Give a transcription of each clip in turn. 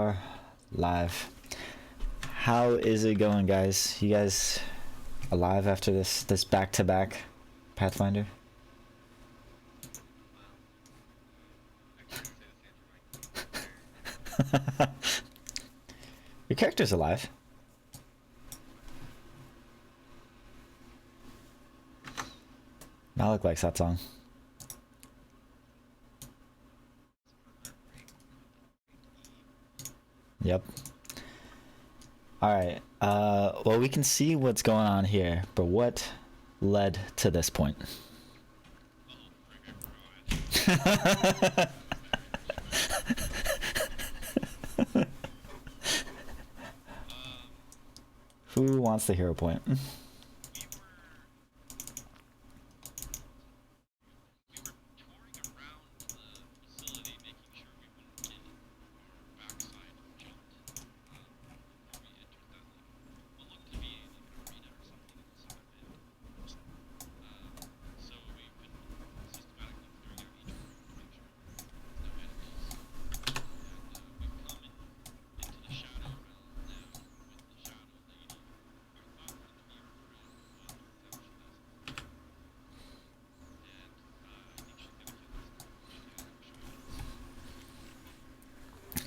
Are live. How is it going, guys? You guys alive after this back-to-back Pathfinder? Your character's alive. Malik likes that song. Yep. Alright, well, we can see what's going on here, but what led to this point? Who wants the hero point?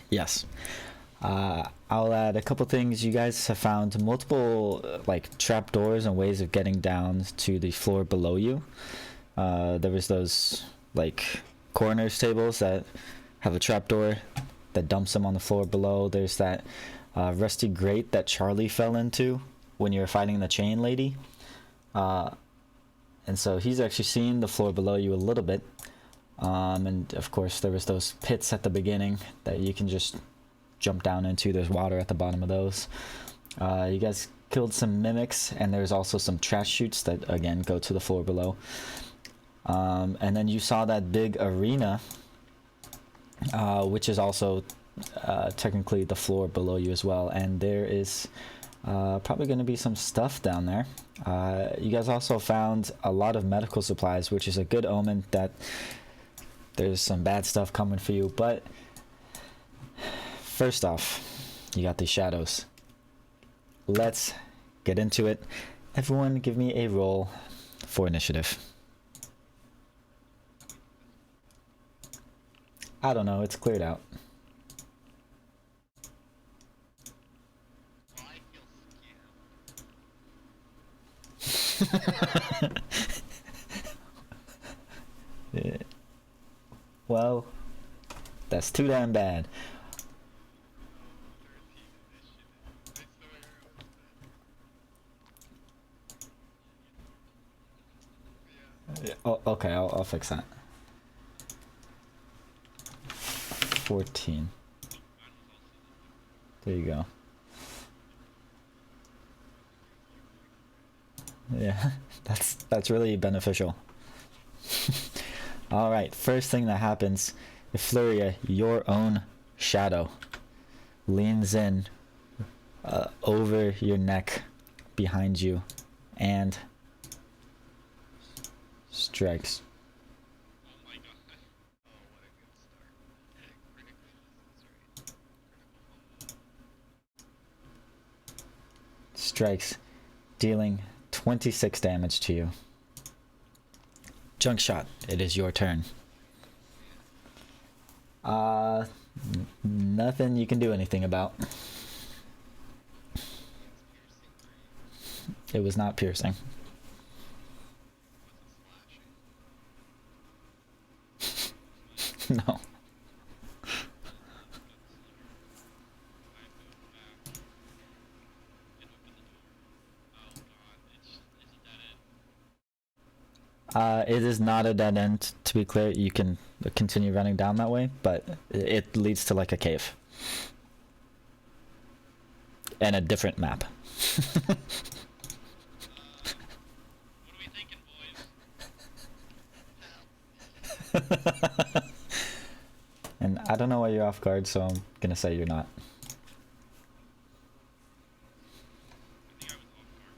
Yes. I'll add a couple things. You guys have found multiple like trapdoors and ways of getting down to the floor below you. There was those like coroner's tables that have a trapdoor that dumps them on the floor below. There's that rusty grate that Charlie fell into when you were fighting the chain lady. And so he's actually seen the floor below you a little bit. And of course there was those pits at the beginning that you can just jump down into. There's water at the bottom of those. You guys killed some mimics, and there's also some trash chutes that again go to the floor below. And then you saw that big arena, which is also technically the floor below you as well, and there is probably going to be some stuff down there. You guys also found a lot of medical supplies, which is a good omen that there's some bad stuff coming for you. But first off, you got these shadows. Let's get into it. Everyone give me a roll for initiative. I don't know, it's cleared out. Yeah. Well, that's too damn bad. Oh, okay, I'll fix that. 14. There you go. Yeah, that's really beneficial. Alright, first thing that happens, Fleuria, your own shadow leans in over your neck behind you and strikes. Strikes, dealing 26 damage to you. Junk shot, it is your turn. Nothing you can do anything about. It was not piercing. No. It is not a dead end, to be clear. You can continue running down that way, but it leads to like a cave. And a different map. What are we thinking, boys? And I don't know why you're off guard, so I'm gonna say you're not. I think I was off guard because I didn't really think about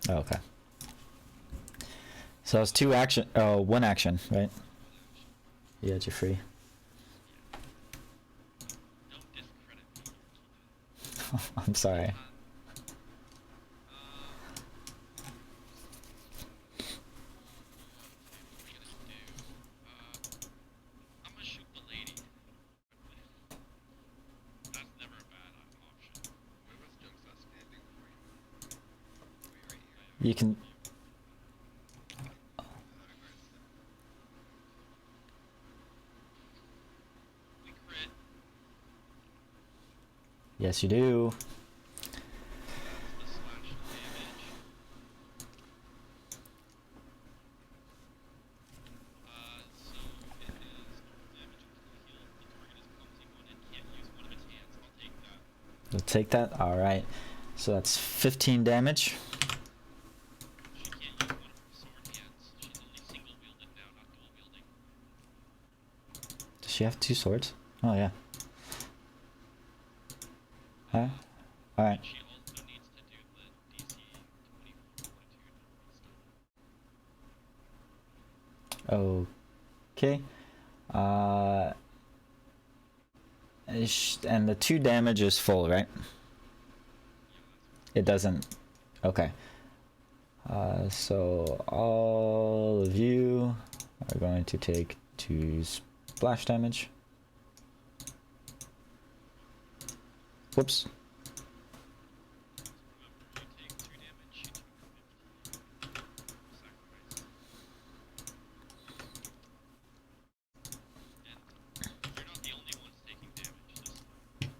it. Oh, okay. So it's one action, right? Yeah, you're free. I'm sorry. I'm gonna shoot the lady. That's never a bad option. Where was Jumps not standing before you? Wait, right here. You can. We crit. Yes, you do. The slash damage. So it is normal damage until healed. The target is clumsy one and can't use one of its hands. I'll take that. You'll take that. All right. So that's 15 damage. She can't use one of her sword hands. She's only single wielded now, not dual wielding. Does she have 2 swords? Oh yeah. Huh? All right. She also needs to do the DC 24 fortitude Okay. And the 2 damage is full, right? It doesn't. Okay. So all of you are going to take 2 splash damage. Whoops. Remember, you take 2 damage, she took 15. Sacrifice. And you're not the only ones taking damage this time.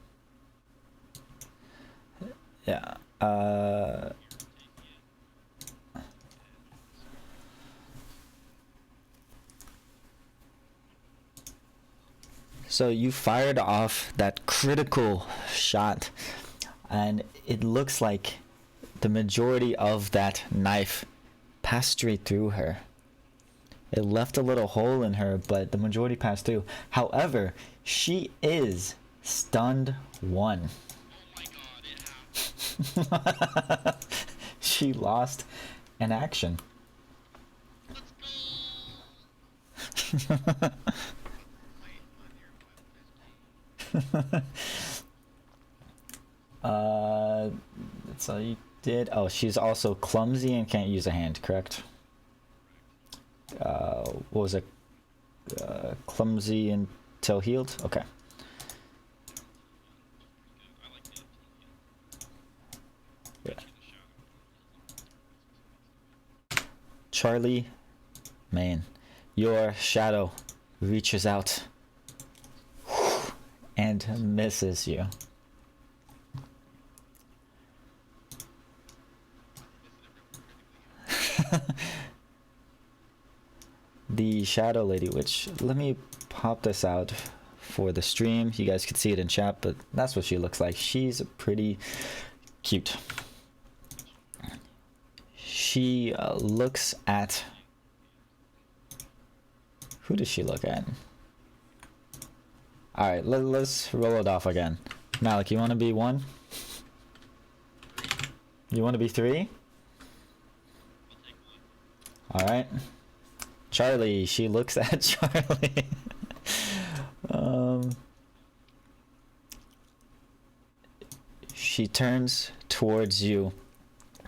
Yeah. You're taking it. So you fired off that critical shot, and it looks like the majority of that knife passed straight through her. It left a little hole in her, but the majority passed through. However, she is stunned 1. Oh my god, it happened. She lost an action. Let's go! Light on your weapon. That's all you did. Oh, she's also clumsy and can't use a hand, correct? What was it? Clumsy until healed? Okay. I like the Yeah. shadow. Charlie, man, your shadow reaches out and misses you. The shadow lady, which let me pop this out for the stream. You guys can see it in chat, but that's what she looks like. She's pretty cute. She looks at. Who does she look at? All right, let's roll it off again. Malik, you want to be 1? You want to be 3? I'll take 1. All right. Charlie, she looks at Charlie. She turns towards you,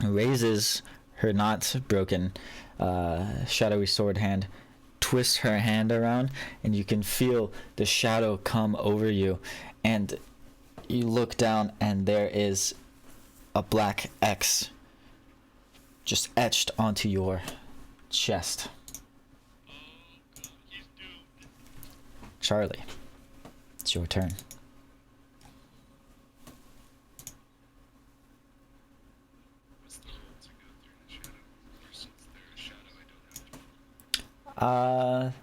raises her not broken shadowy sword hand, twists her hand around, and you can feel the shadow come over you. And you look down, and there is a black X just etched onto your chest. Oh god, he's doomed. Charlie, it's your turn. What's the roll to go through the shadow? Or since there's a shadow, I don't have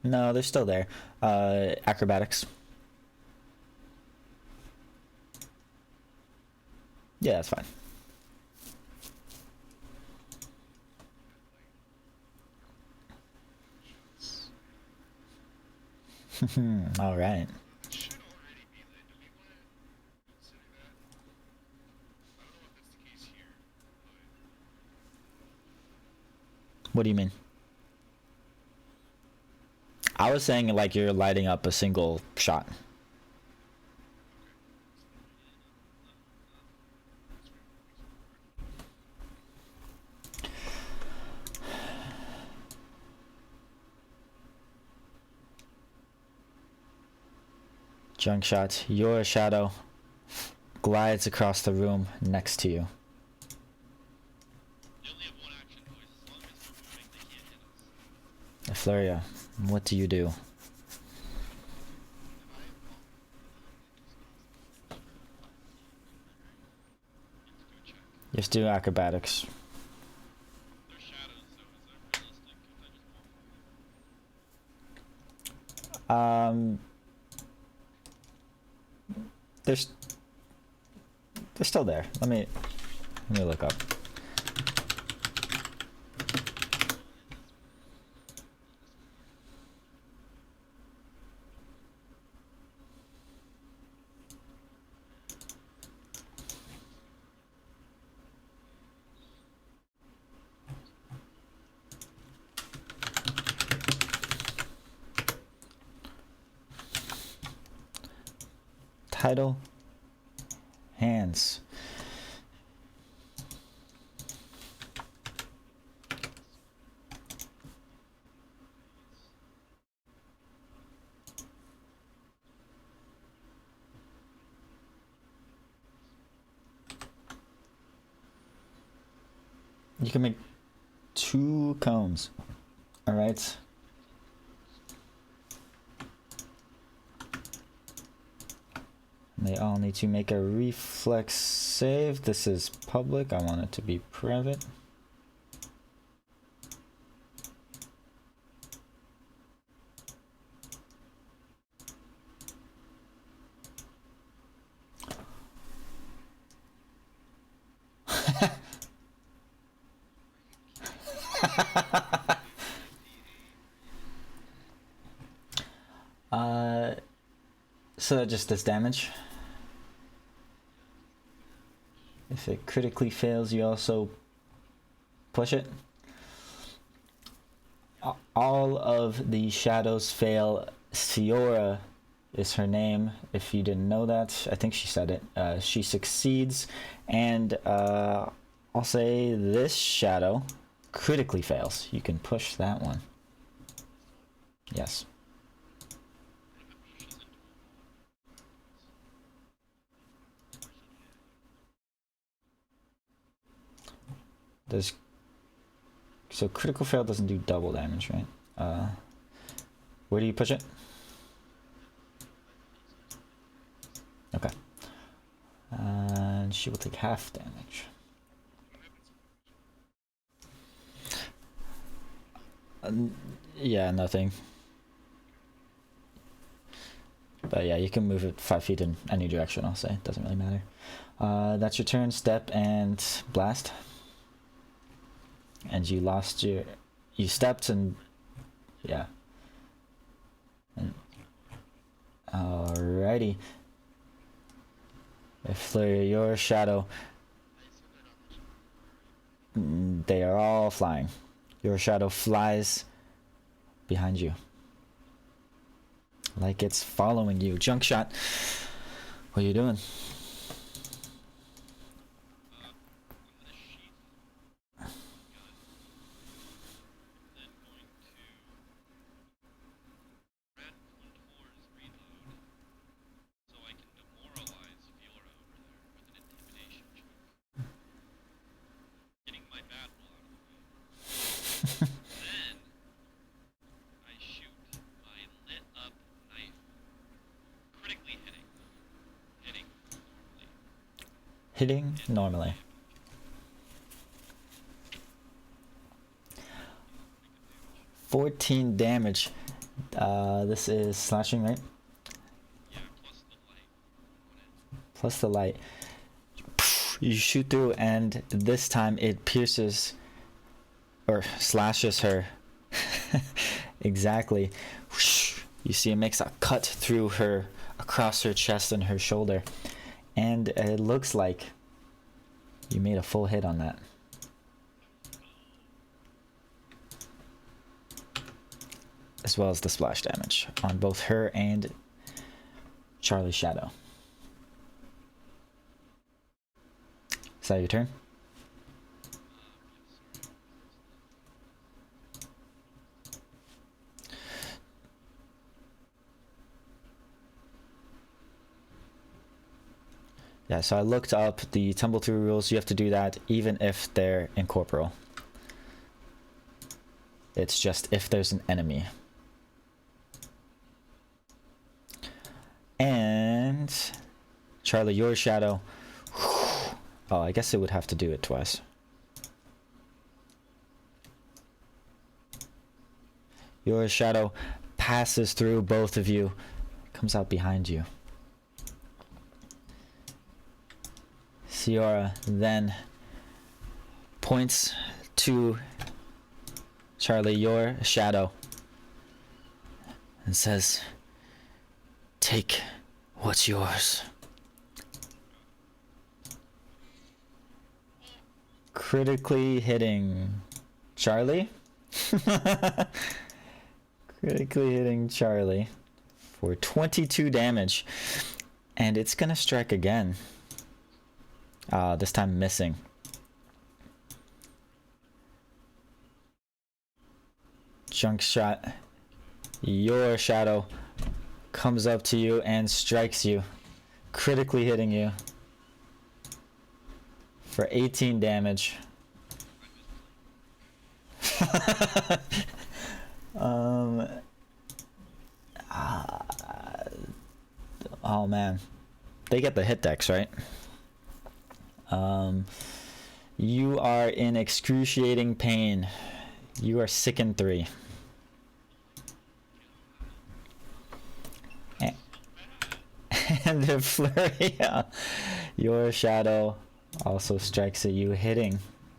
to. No, they're still there. Acrobatics. Yeah, that's fine. All right. It should already be lit. Do we want to consider that? I don't know if that's the case here, but What do you mean? I was saying like you're lighting up a single shot. Junk shot. Your shadow glides across the room next to you. They only have one action, boys. As long as we're moving, they can't hit us. Flurria, what do you do? You have to do a check. You have to do acrobatics. They're shadows, so is that realistic if I just walk forward? There's they're still there. Let me look up. Title, hands. You can make 2 cones. All right. They all need to make a reflex save. This is public. I want it to be private. So that just does damage. If it critically fails, you also push it. All of the shadows fail. Siora is her name, if you didn't know that. I think she said it. She succeeds, and I'll say this shadow critically fails. You can push that one. Yes. There's so critical fail doesn't do double damage, right? Where do you push it? Okay. And she will take half damage. Yeah, nothing. But yeah, you can move it 5 feet in any direction, I'll say. Doesn't really matter. That's your turn. Step and blast. And you lost your... You stepped and... Yeah. And, alrighty. Flurry, your shadow. They are all flying. Your shadow flies behind you. Like it's following you. Junk shot. What are you doing? Hitting normally. $14 damage. This is slashing, right? Yeah, plus the light. Plus the light. You shoot through, and this time it pierces or slashes her. Exactly. You see it makes a cut through her, across her chest and her shoulder. And it looks like you made a full hit on that. As well as the splash damage on both her and Charlie's shadow. Is that your turn? Yeah, so I looked up the tumble through rules. You have to do that even if they're incorporeal. It's just if there's an enemy. And Charlie, your shadow. Oh, I guess it would have to do it twice. Your shadow passes through both of you, comes out behind you. Ciara then points to Charlie, your shadow, and says, "Take what's yours." Critically hitting Charlie. Critically hitting Charlie for 22 damage. And it's gonna strike again. This time missing. Junk shot. Your shadow comes up to you and strikes you, critically hitting you for 18 damage. Oh man, they get the hit dex, right? You are in excruciating pain. You are sick in 3. And the flurry, your shadow also strikes at you, hitting,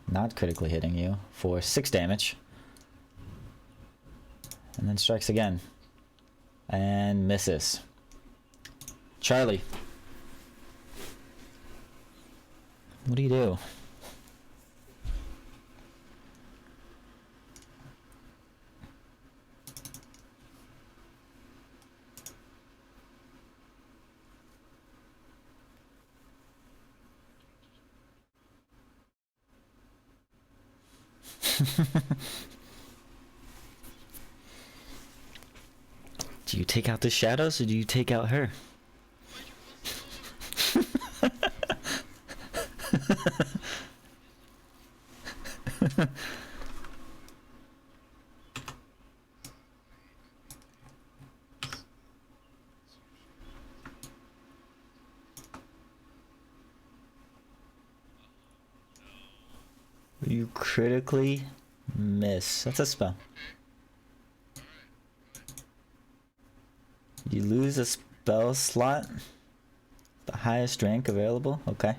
not critically hitting you, for 6 damage. And then strikes again. And misses. Charlie. What do you do? Do you take out the shadows or do you take out her? You critically miss. That's a spell. You lose a spell slot. The highest rank available. Okay.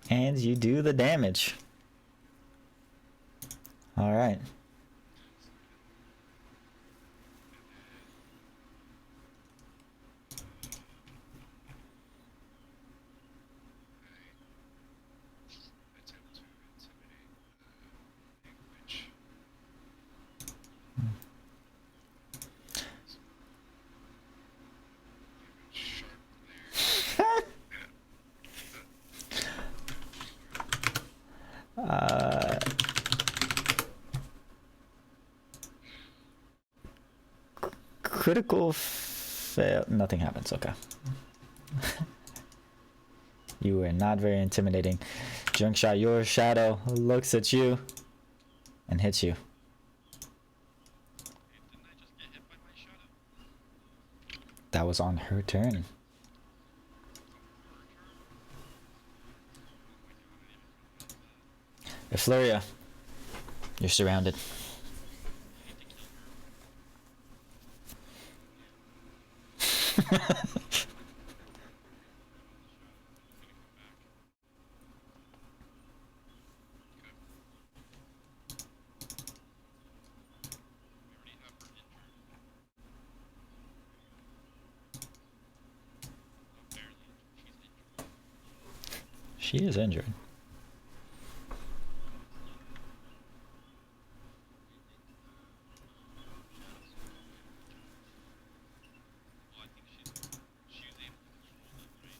And you do the damage. Alright. Critical fail. Nothing happens. Okay. You were not very intimidating. Junk shot. Your shadow looks at you and hits you. Didn't I just get hit by my shadow? That was on her turn. Effluria, you're surrounded. She is injured. Well, I think she was able to control them, right?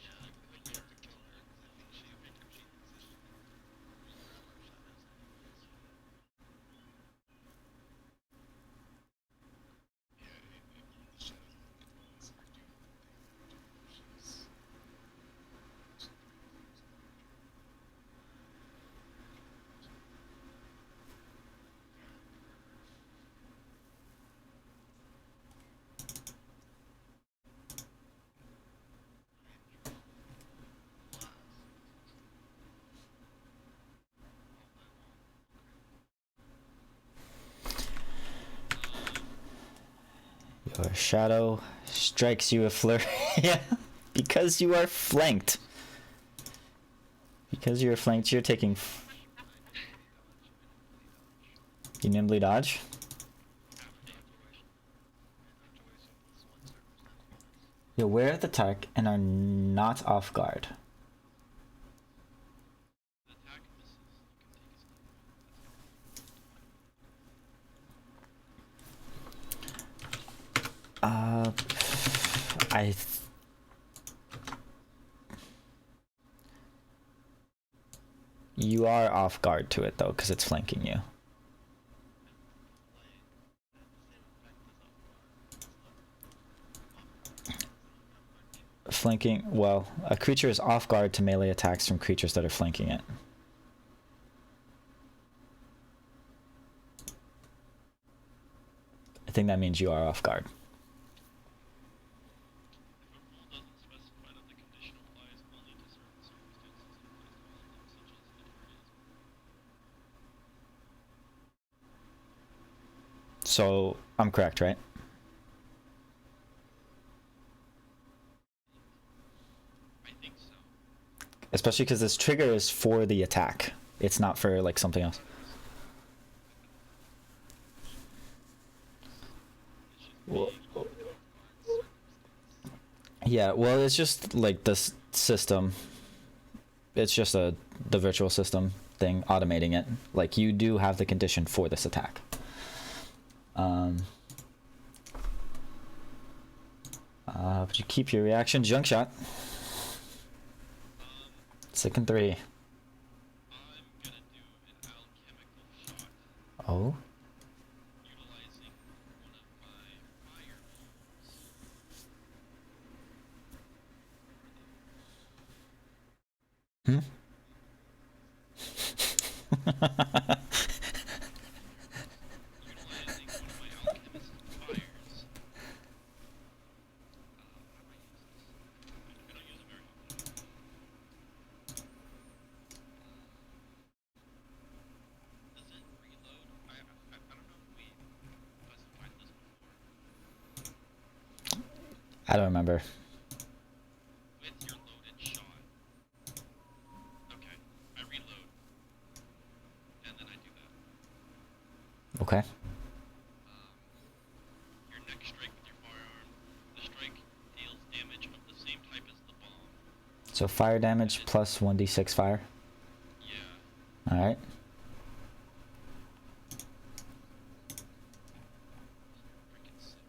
Yeah, I think we have to kill her because I think she positioned our shadows anyways. Your shadow strikes you a flurry. Yeah, because you are flanked. Because you're flanked, you're taking. You nimbly dodge. You're aware of the attack and are not off guard. Attack misses. I. You are off guard to it though, because it's flanking you. Flanking. Well, a creature is off guard to melee attacks from creatures that are flanking it. I think that means you are off guard. If a rule doesn't specify that the condition applies only to certain circumstances, it applies to all of them, such as the target is. So I'm correct, right? I think so. Especially because this trigger is for the attack. It's not for like something else. It's just Well, being off guard circumstance. yeah, well, it's just like this system. It's just the virtual system thing automating it. Like you do have the condition for this attack. But you keep your reaction. Junk shot. Second 3. I'm gonna do an alchemical shot, Oh. utilizing one of my fire moves. Utilizing one of my alchemist fires. How do I use this? I don't use it very often. Does it reload? I don't know if we specified this before. I don't remember. With your loaded shot. Okay, I reload. And then I do that. Okay. Your next strike with your firearm. The strike deals damage of the same type as the bomb. So fire damage plus 1d6 fire. Yeah. All right. Freaking sick.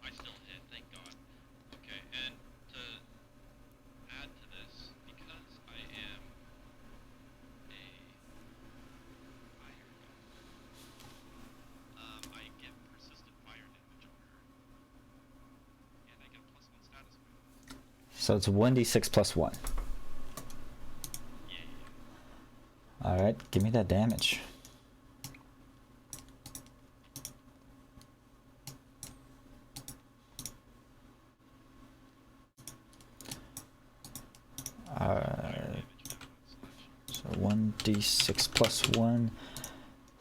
I still hit, thank God. Okay, and to add to this, because I am a fire god, I get persistent fire damage on her. And I get a +1 status bonus. So it's 1d6 plus 1. Yeah. All right. Give me that damage. Fire So 1d6 plus 1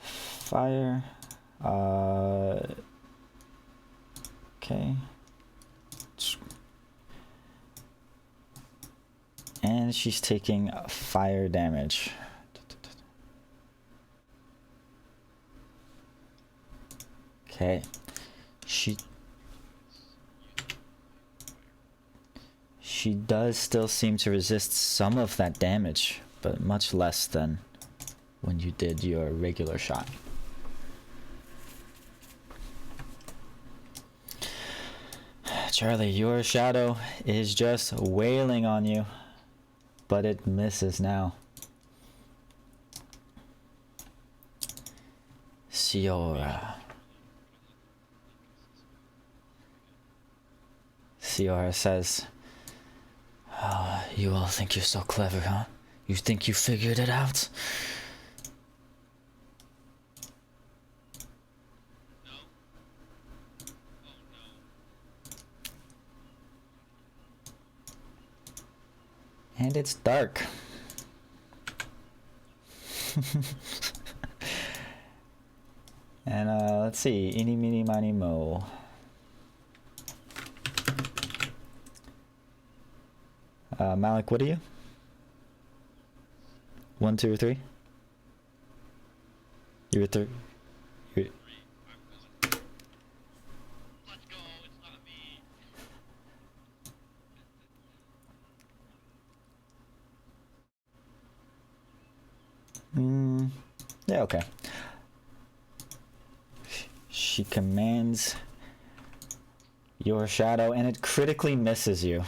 fire. Okay. And she's taking fire damage. Okay. She does still seem to resist some of that damage, but much less than when you did your regular shot. Charlie, your shadow is just wailing on you, but it misses now. Ciora. Ciora says, "Oh, you all think you're so clever, huh? You think you figured it out?" No. Oh no. And it's dark. And let's see, eeny, meeny, miny, mo. Malik, what are you? 1, 2, or 3? You were 3. Three. I'm losing. Let's go. It's not me. Yeah, okay. She commands your shadow, and it critically misses you.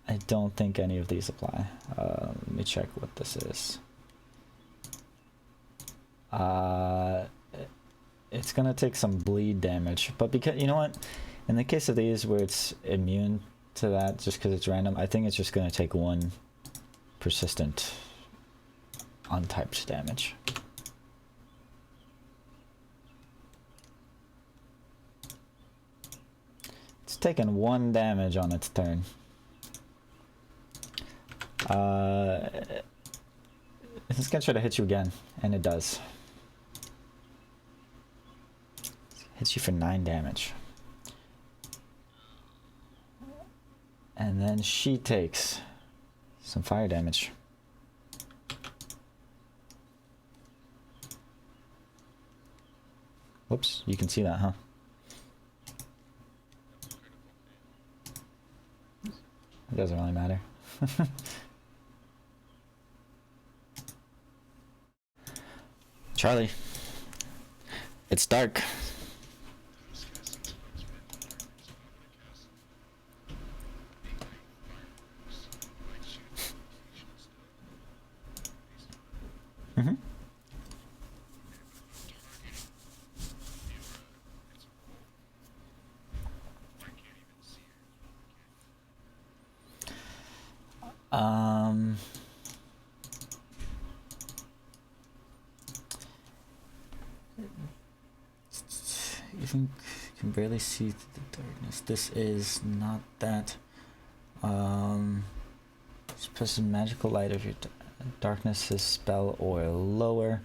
I don't think any of these apply. Let me check what this is. It's gonna take some bleed damage, but because, you know what? In the case of these where it's immune to that just because it's random, I think it's just gonna take 1 persistent untyped damage. It's taken 1 damage on its turn. It's gonna try to hit you again, and it does. Hits you for 9 damage. And then she takes some fire damage. Whoops, you can see that, huh? It doesn't really matter. Charlie, it's dark. This casting spells within darkness, so I'm gonna cast Ignite Fireworks. Might shoot confusion stuff. Based on Mm-hmm. targeting it's I can't even see her. You think you can barely see the darkness. This is not that. Suppress the magical light of your darkness is spell or lower.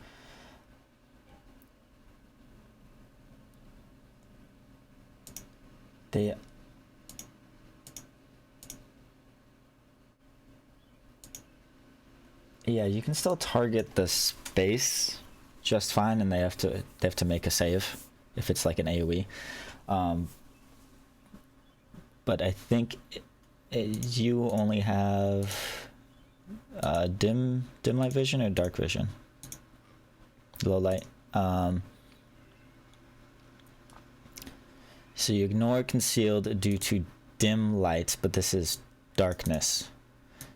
They yeah, you can still target the space just fine, and they have to make a save if it's like an AoE. But I think you only have dim light vision or dark vision. Low light. So you ignore concealed due to dim light, but this is darkness.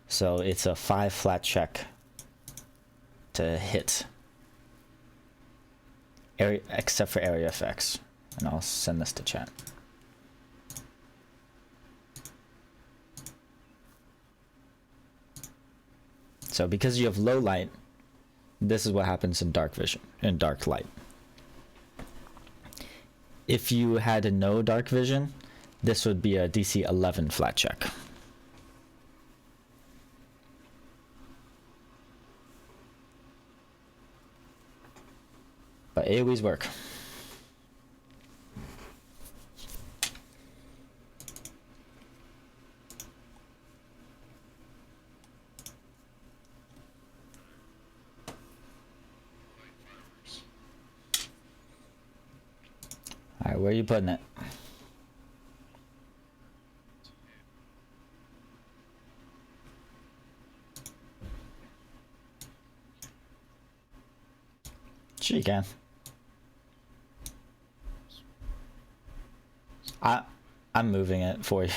So it's a 5 flat check to hit. Area, except for area effects. And I'll send this to chat. So because you have low light, this is what happens in dark vision, in dark light. If you had no dark vision, this would be a DC 11 flat check. But AoEs work. Alright, where are you putting it? Sure you can. I'm moving it for you.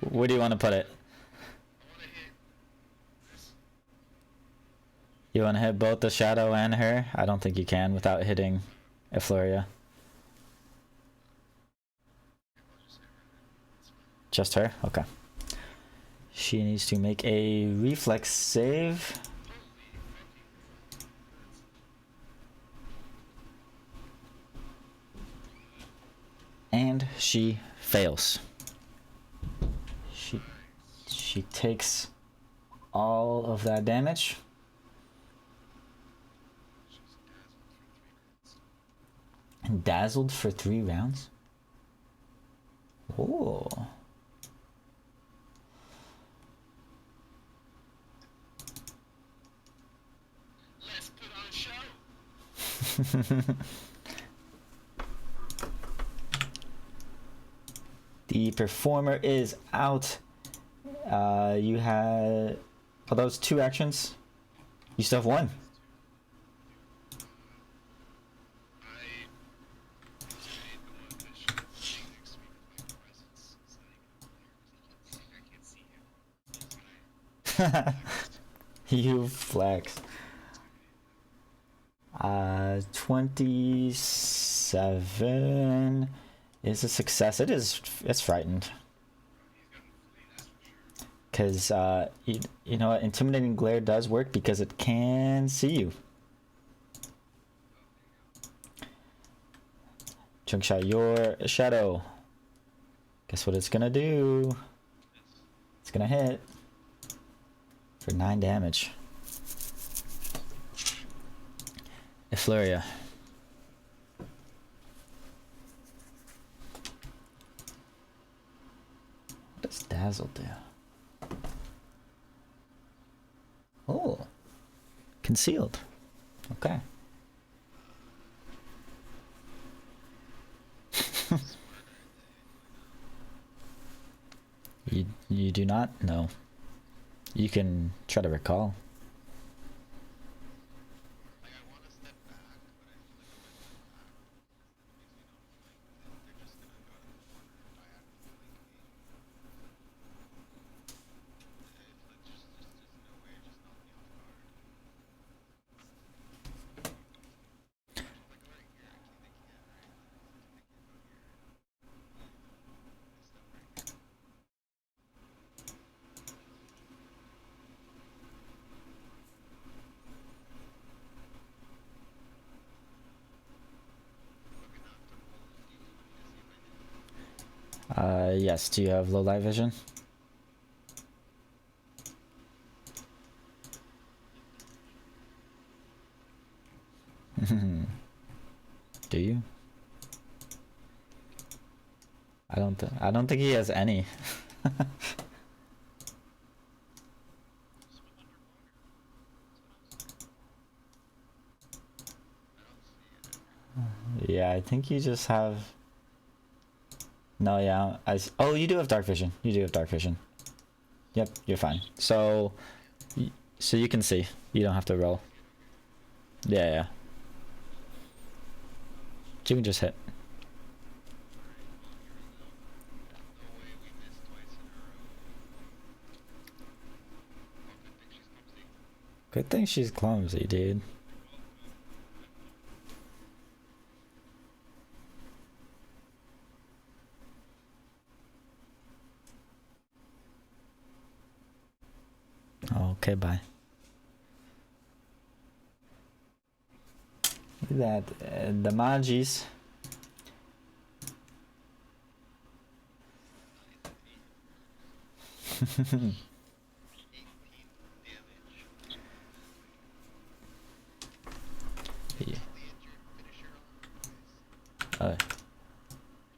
Where do you want to put it? I wanna hit this. You want to hit both the shadow and her? I don't think you can without hitting Effluria. Just her? Okay. She needs to make a reflex save. And she fails. She takes all of that damage. She's And dazzled dazzled for 3 rounds. for 3 rounds. Oh. Let's put on a show. The performer is out. You had. Are those 2 actions? You still have 1. I want to finish sitting next to me with my presence. It's not even clear. I can't see him. You flex. 27 is a success. It's frightened. He's got a flea, that's for sure. Because, you know what? Intimidating glare does work because it can see you. Chunk shot your shadow. Guess what it's gonna do? It's gonna hit for 9 damage. Effluria. What does Dazzle do? Oh. Concealed. Okay. You do not know. You can try to recall. Like, I want to step back, but I feel like if I step back, they're just gonna go to the corner and diagonally engage me. It's like just no way, just knock me off guard. Like right here, they can't, right? They can't go here. They step right here. Okay, now I'm double rolling. Do you want me to see if I did? Yes. Do you have low light vision? Do you? I don't think he has any. Swim underwater. That's what I'm saying. I don't see it. Yeah, I think you just have. No, yeah. Oh, you do have dark vision. You do have dark vision. Yep, you're fine. So you can see. You don't have to roll. Yeah, yeah. You can just hit. No way we missed twice in a row. Oh, good thing she's clumsy. Good thing she's clumsy, dude. Okay, bye. Look at that. The Magis. Nice. 18 damage. Yeah. Easily injured finisher on. Nice. Oh.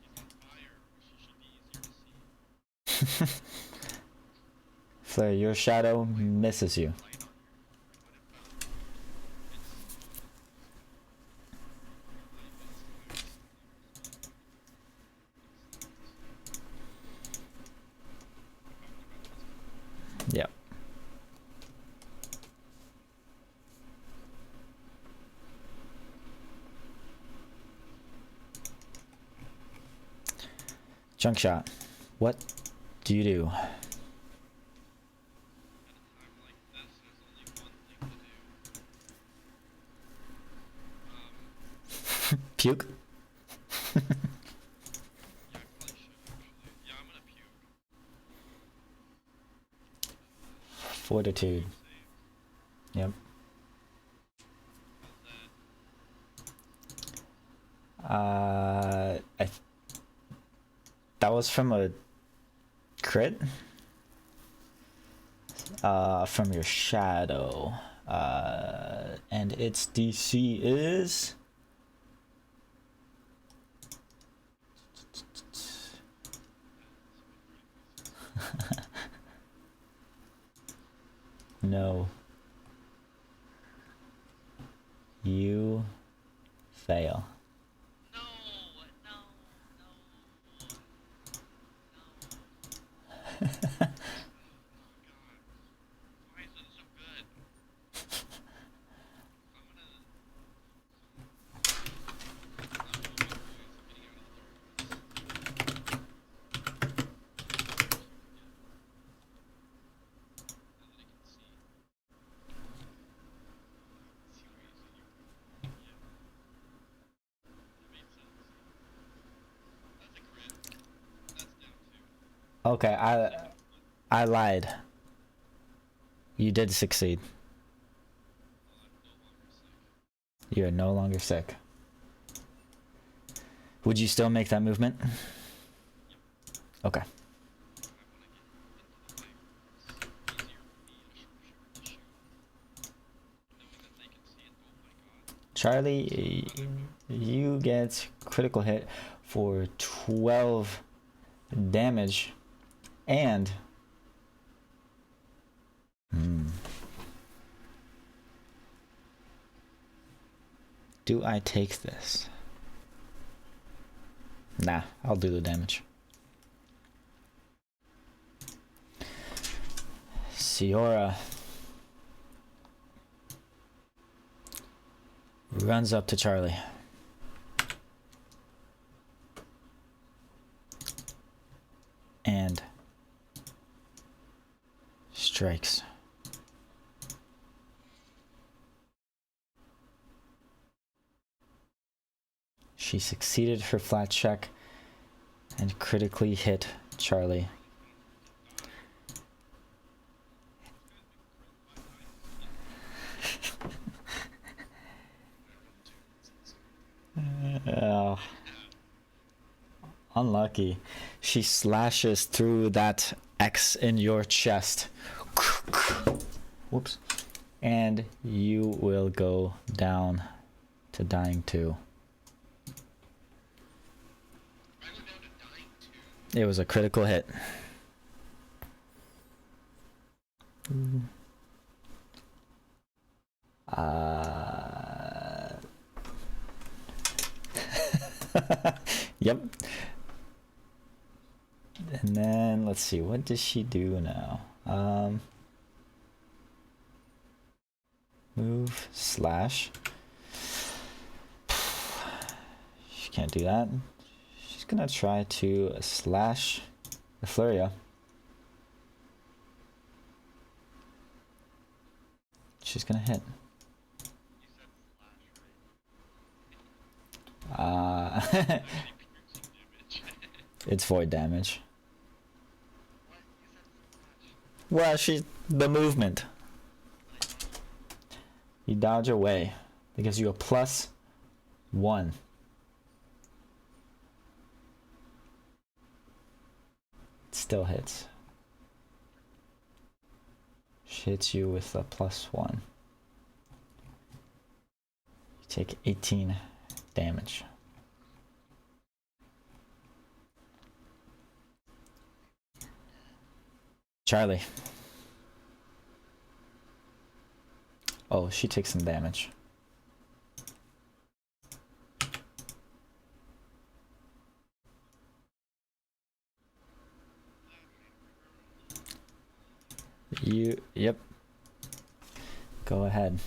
He's on fire. She should be easier to see. Flare, your shadow misses you. Light on here. I would have found Yep. Junk shot. What do you do? At a time like this, there's only one thing to do. Puke? Yeah, I probably should actually. Yeah, I'm gonna puke. Fortitude. Save. Yep. How's that? That was from a crit? from your shadow. And its DC is... No. You fail. No, no, no, no. God, why is it so good? I'm gonna. I'm hoping boys are getting out of the darkness. Now that I can see. See where you see you. Yeah, that made sense. That's a crit. That's down two. Okay, Second one. I lied. You did succeed. I'm no longer sick. You are no longer sick. Would you still make that movement? Yep. Okay. I want to get into the fight where it's easier for me, a sharpshooter, to shoot. Knowing that they can see it. Oh my god. Charlie, you get critical hit for 12 damage and do I take this? Nah, I'll do the damage. Siora runs up to Charlie. And strikes. She succeeded her flat check and critically hit Charlie. Oh, unlucky. She slashes through that X in your chest. Whoops. And you will go down to dying too. I went down to dying too. It was a critical hit. Yep. And then let's see, what does she do now? Move slash. She can't do that. She's gonna try to slash the Fluria. She's gonna hit. You said slash, right? Actually piercing damage. It's void damage. What? You said slash. Well, the movement. You dodge away. It gives you a +1. It still hits. She hits you with a +1. You take 18 damage. Charlie. Oh, she takes some damage. Yep. Go ahead.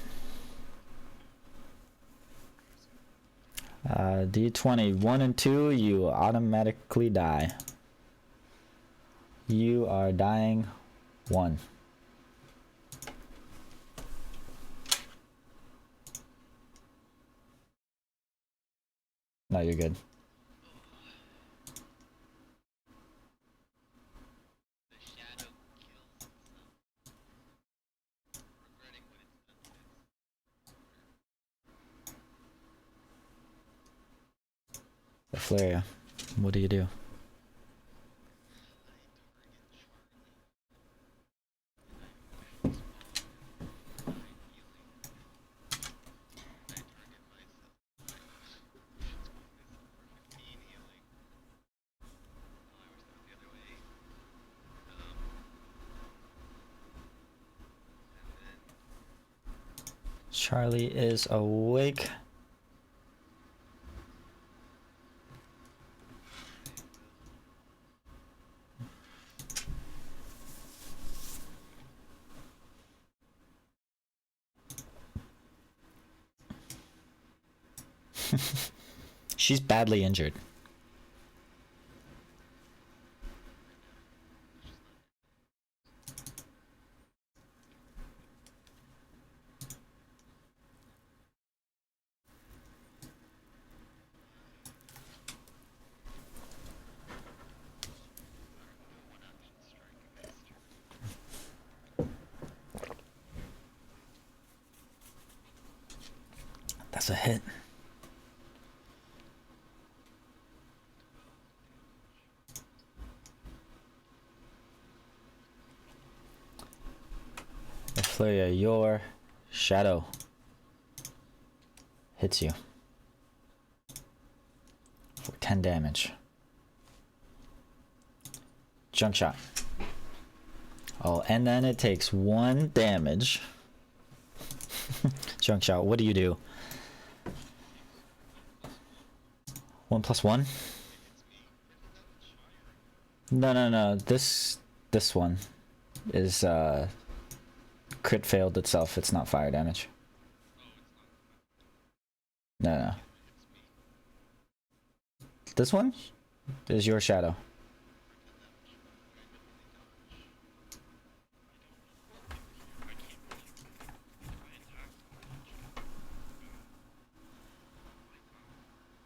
D20, 1 and 2, you automatically die. You are dying 1. No, you're good. The shadow kills itself. Regretting what it's done to its The Flaria. What do you do? I target Charlie. Charlie is awake. She's badly injured. That's a hit. Flurry, your shadow hits you for 10 damage. Junk shot. Oh, and then it takes 1 damage. Junk shot, what do you do? 1 + 1? No. This one is crit failed itself. It's not fire damage. No. This one is your shadow.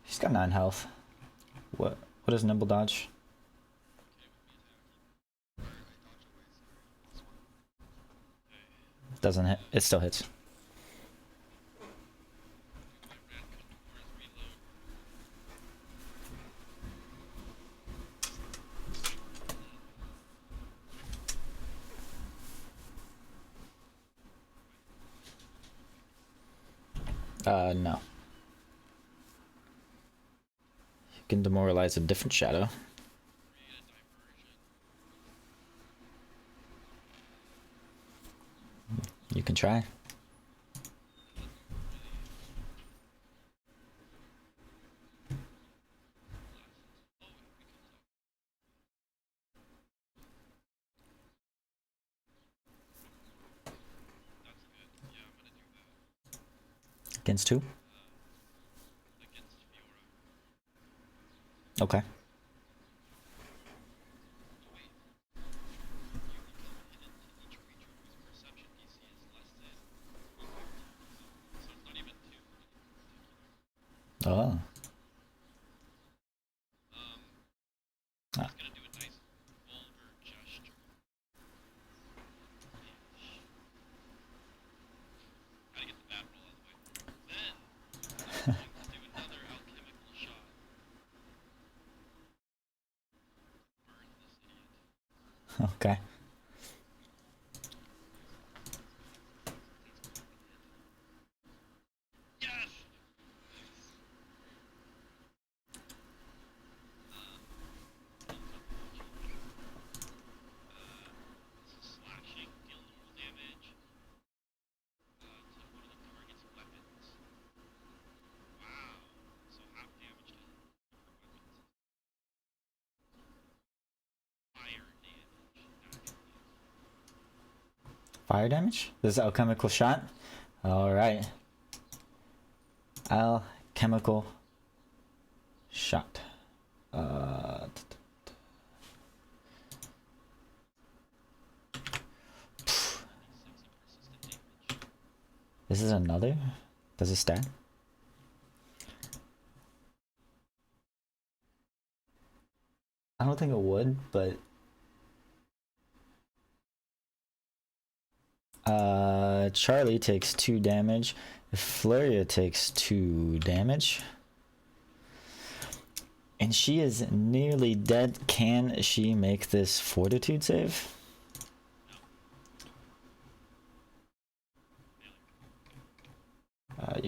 He's got 9 health. What is nimble dodge? Doesn't hit. It still hits. No. You can demoralize a different shadow. You can try. Against who? Okay. Oh. He's gonna do a nice vulgar gesture. Gotta get the bad roll out of the way. Then let's do another alchemical shot. Burn this idiot. Okay. Yes! Slashing, deal normal damage to one of the target's weapons. Wow. So half damage to different weapons. Fire damage, naturally. Fire damage? This is alchemical shot? Alright. Alchemical shot. Sexy persistent damage. This is another? Does it stack? I don't think it would, but Charlie takes 2 damage. Floria takes 2 damage. And she is nearly dead. Can she make this fortitude save?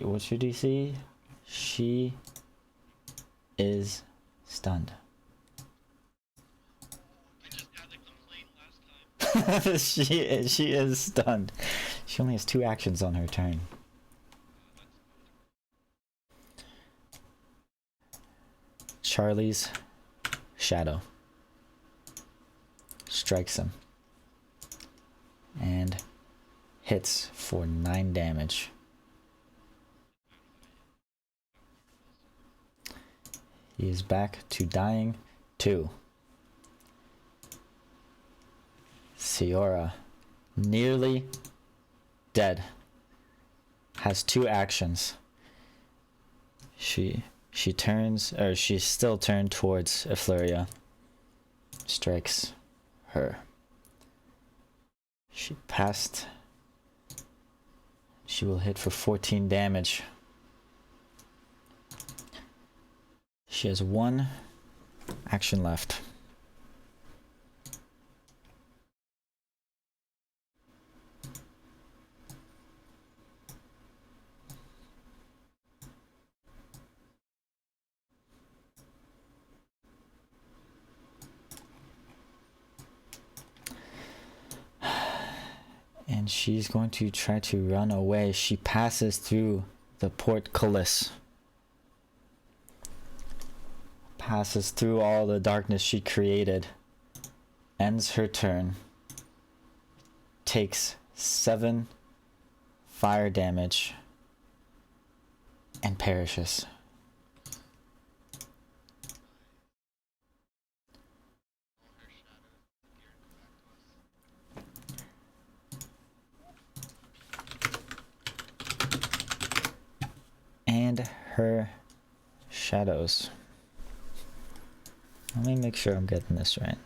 What's your DC? She is stunned. I just had the complaint last time. She is stunned. She only has 2 actions on her turn. Charlie's shadow strikes him and hits for 9 damage. He is back to dying 2. Ciora, nearly dead, has 2 actions. She's still turned towards Effluria. Strikes her. She passed. She will hit for 14 damage. She has 1 action left. And she's going to try to run away. She passes through the portcullis. Passes through all the darkness she created. Ends her turn. Takes 7 fire damage. And perishes. And her shadows. Let me make sure I'm getting this right.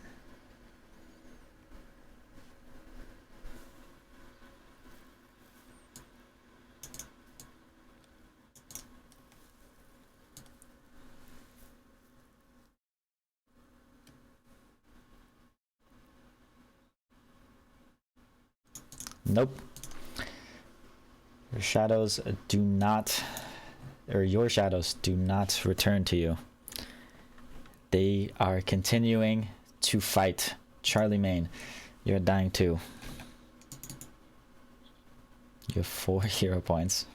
Nope. Your shadows do not, or your shadows do not return to you. They are continuing to fight. Charlie Main, you're dying too. You have 4 hero points.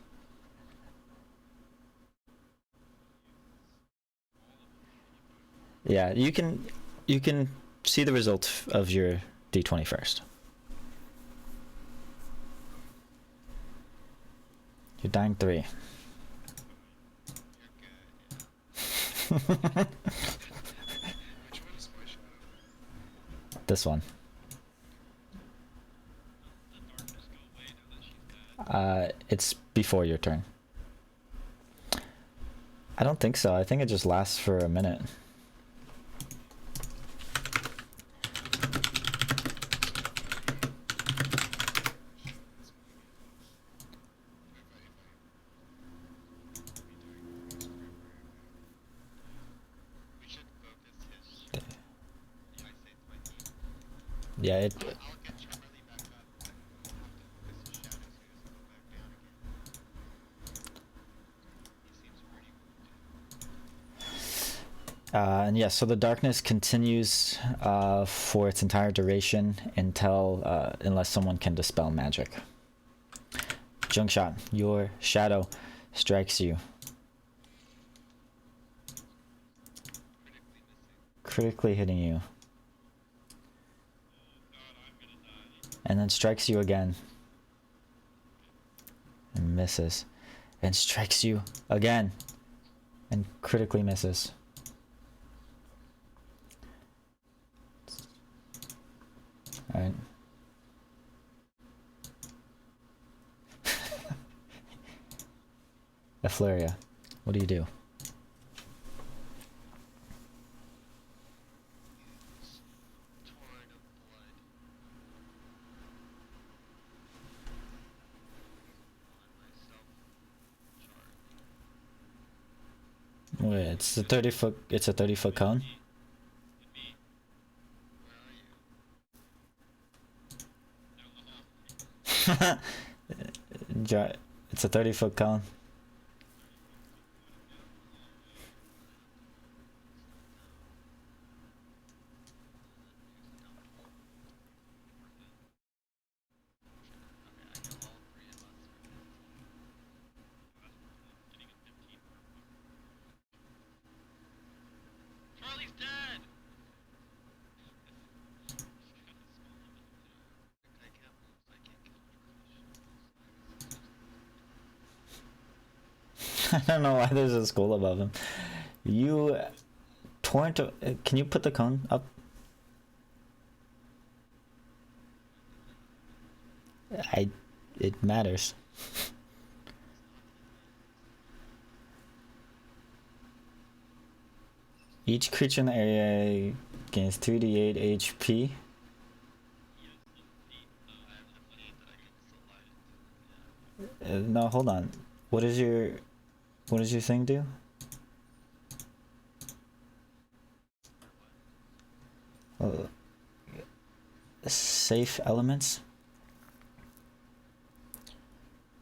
Yeah, you can see the result of your D20 first. You're dying 3. Which one is my shadow? This one. It's before your turn. I don't think so. I think it just lasts for a minute. We should focus his shadow. I saved my team. Yeah, it. I'll get Charlie back up, but we'll have to focus his shadow so he doesn't go back down again. He seems pretty wounded. And yeah, so the darkness continues for its entire duration until unless someone can dispel magic. Junk shot. Your shadow strikes you. Critically hitting you. And then strikes you again. And misses. And strikes you again. And critically misses. Alright. Effluria, what do you do? Torn of blood. On myself, Charlie. Wait, it's a 30-foot cone? Me. Where are you? It's a 30-foot cone. I don't know why there's a skull above him. You torrent. Can you put the cone up? It matters. Each creature in the area gains 3d8 HP. No, hold on. What does your thing do? Safe elements.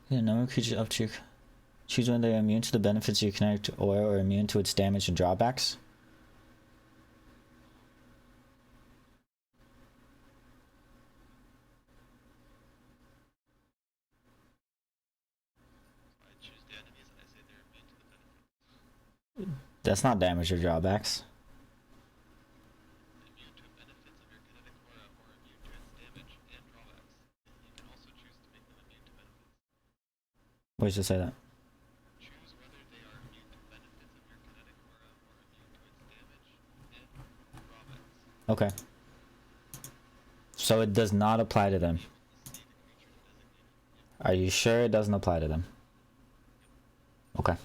Yeah, number of creatures up to your. Choose when they are immune to the benefits you connect or immune to its damage and drawbacks. That's not damage or drawbacks. Immune to benefits of your kinetic aura or immune to its damage and drawbacks. You can also choose to make them immune to benefits. Where does it say that? Choose whether they are immune to benefits of your kinetic aura or immune to its damage and drawbacks. Okay. So it does not apply to them. See the creature designated. Are you sure it doesn't apply to them? Okay.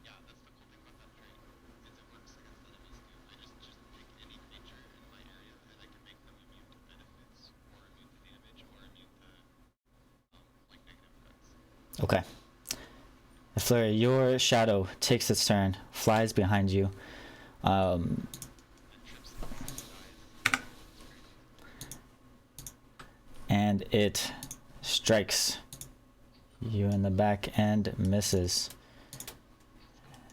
Yeah, that's the cool thing about that trait. Is it works against enemies too. I just pick any creature in my area and I can make them immune to benefits or immune to damage or immune to like negative effects. Okay. Flurry, your shadow takes its turn, flies behind you. And trips the dies. And it strikes you in the back and misses.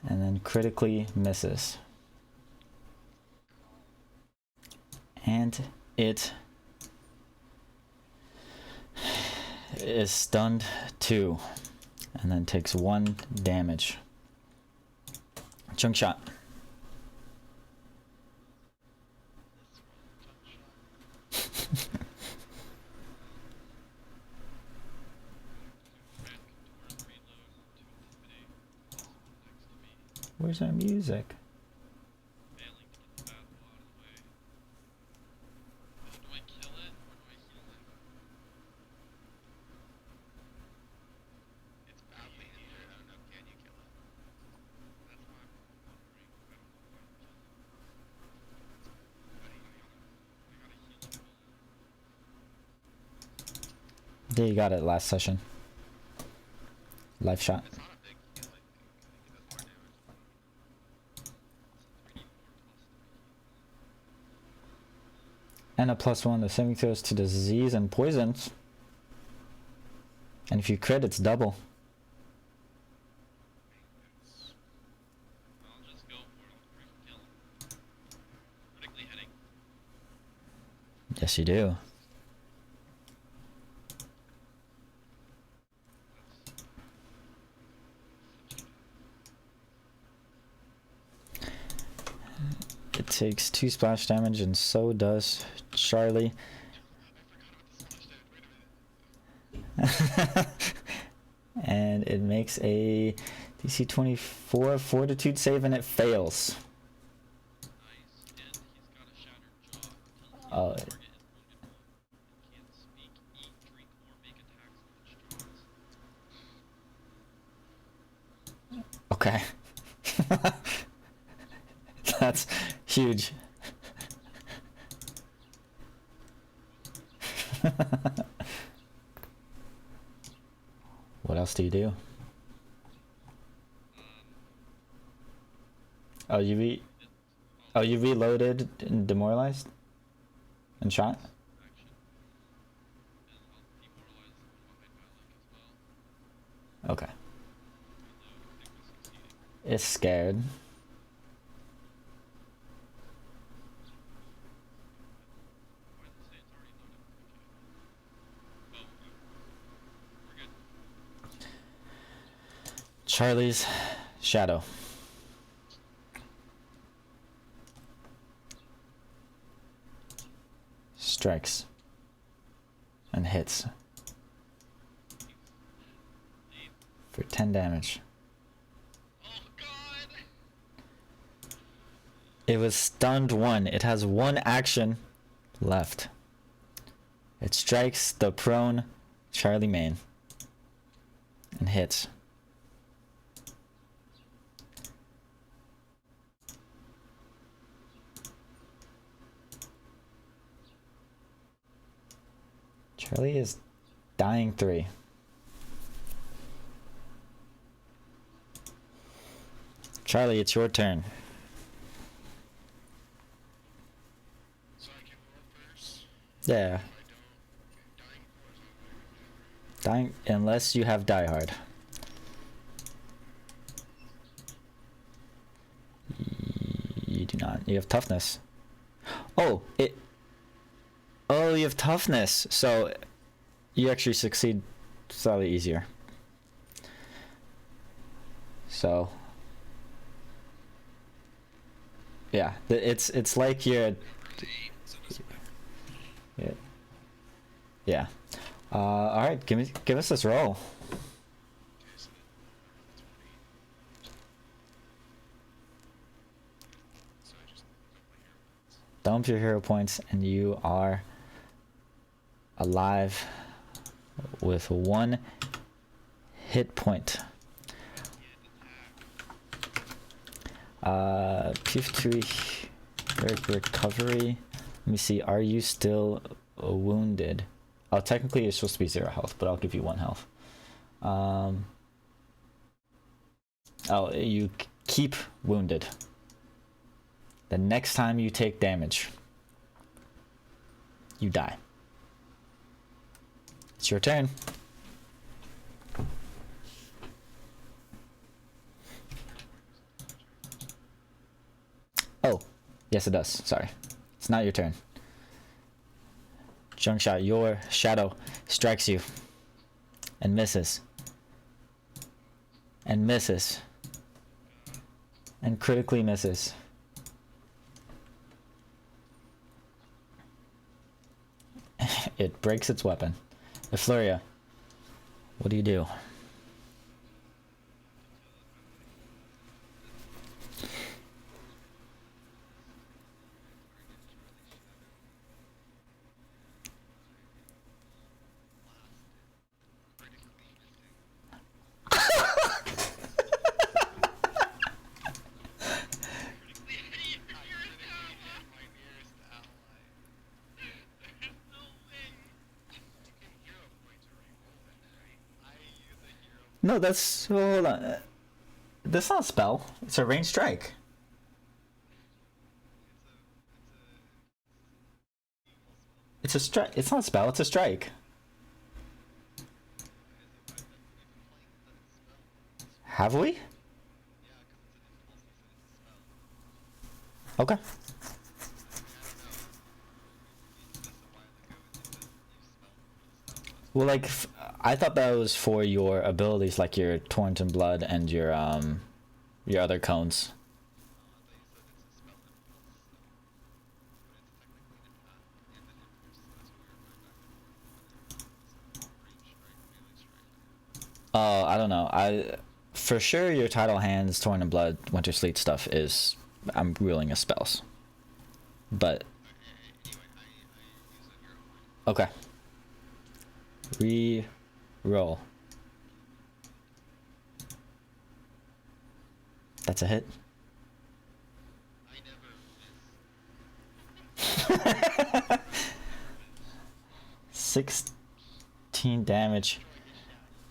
And then critically misses. And it is stunned too. And then takes 1 damage. Chunk shot. Where's our music? Failing to get the bad blow out of the way. Do I kill it or do I heal it? It's badly injured. I don't know. Can you kill it? That's why I'm wondering. I don't know if I can kill it. I gotta heal it. Yeah, you got it last session. Life shot. It's not a big heal, I think. I think it does more damage. It's 3d4 plus 3. And a +1 to saving throws to disease and poisons. And if you crit, it's double. I'll just go for it. I'll freaking kill him. Critically hitting. Yes, you do. It takes 2 splash damage, and so does Charlie. I forgot about the splash damage. Wait a minute. And it makes a DC 24 Fortitude save, and it fails. Nice. And he's got a shattered jaw. Oh. Target is wounded and can't speak, eat, drink, or make attacks with its jaws. Okay. That's huge. What else do you do? Oh, you reloaded and demoralized? And shot? Action. And I'll demoralize the one behind my leg as well. Okay. Reload if we succeed. It's scared. Why does it say it's already loaded? Okay. Oh, we're good. Charlie's shadow. strikes and hits for 10 damage. Oh god! It was stunned 1. It has 1 action left. It strikes the prone Charlie Main and hits. Charlie is dying 3. Charlie, it's your turn. So I can roll first. Yeah. If I don't, dying 4 is not very good. Dying unless you have Die Hard. You do not. You have toughness. Oh, oh, you have toughness. So you actually succeed slightly easier. So yeah, it's like you're Really? So it doesn't matter. yeah. All right, give us this roll. Okay, so that's 20. So I just dump my hero points. Dump your hero points, and you are alive with 1 hit point. P2 recovery. Let me see. Are you still wounded? Oh, technically it's supposed to be 0 health, but I'll give you 1 health. Oh, you keep wounded. The next time you take damage, you die. It's your turn. Oh, yes it does. Sorry. It's not your turn. Junk shot, your shadow strikes you and misses. And misses. And critically misses. It breaks its weapon. Effluria, what do you do? My nearest ally. There's no way! You can hero point to reroll it, right? I use a hero. No, that's hold on. That's not a spell. It's a ranged strike. It's a strike. It's not a spell. It's a strike. Have we? Okay. Well, like, I thought that was for your abilities, like your Torrent and Blood and your other cones. Oh, I don't know. For sure your Tidal Hands, Torrent and Blood, Winter Sleet stuff is I'm ruling as spells. But okay. Re-roll. That's a hit. I never miss. 16 damage.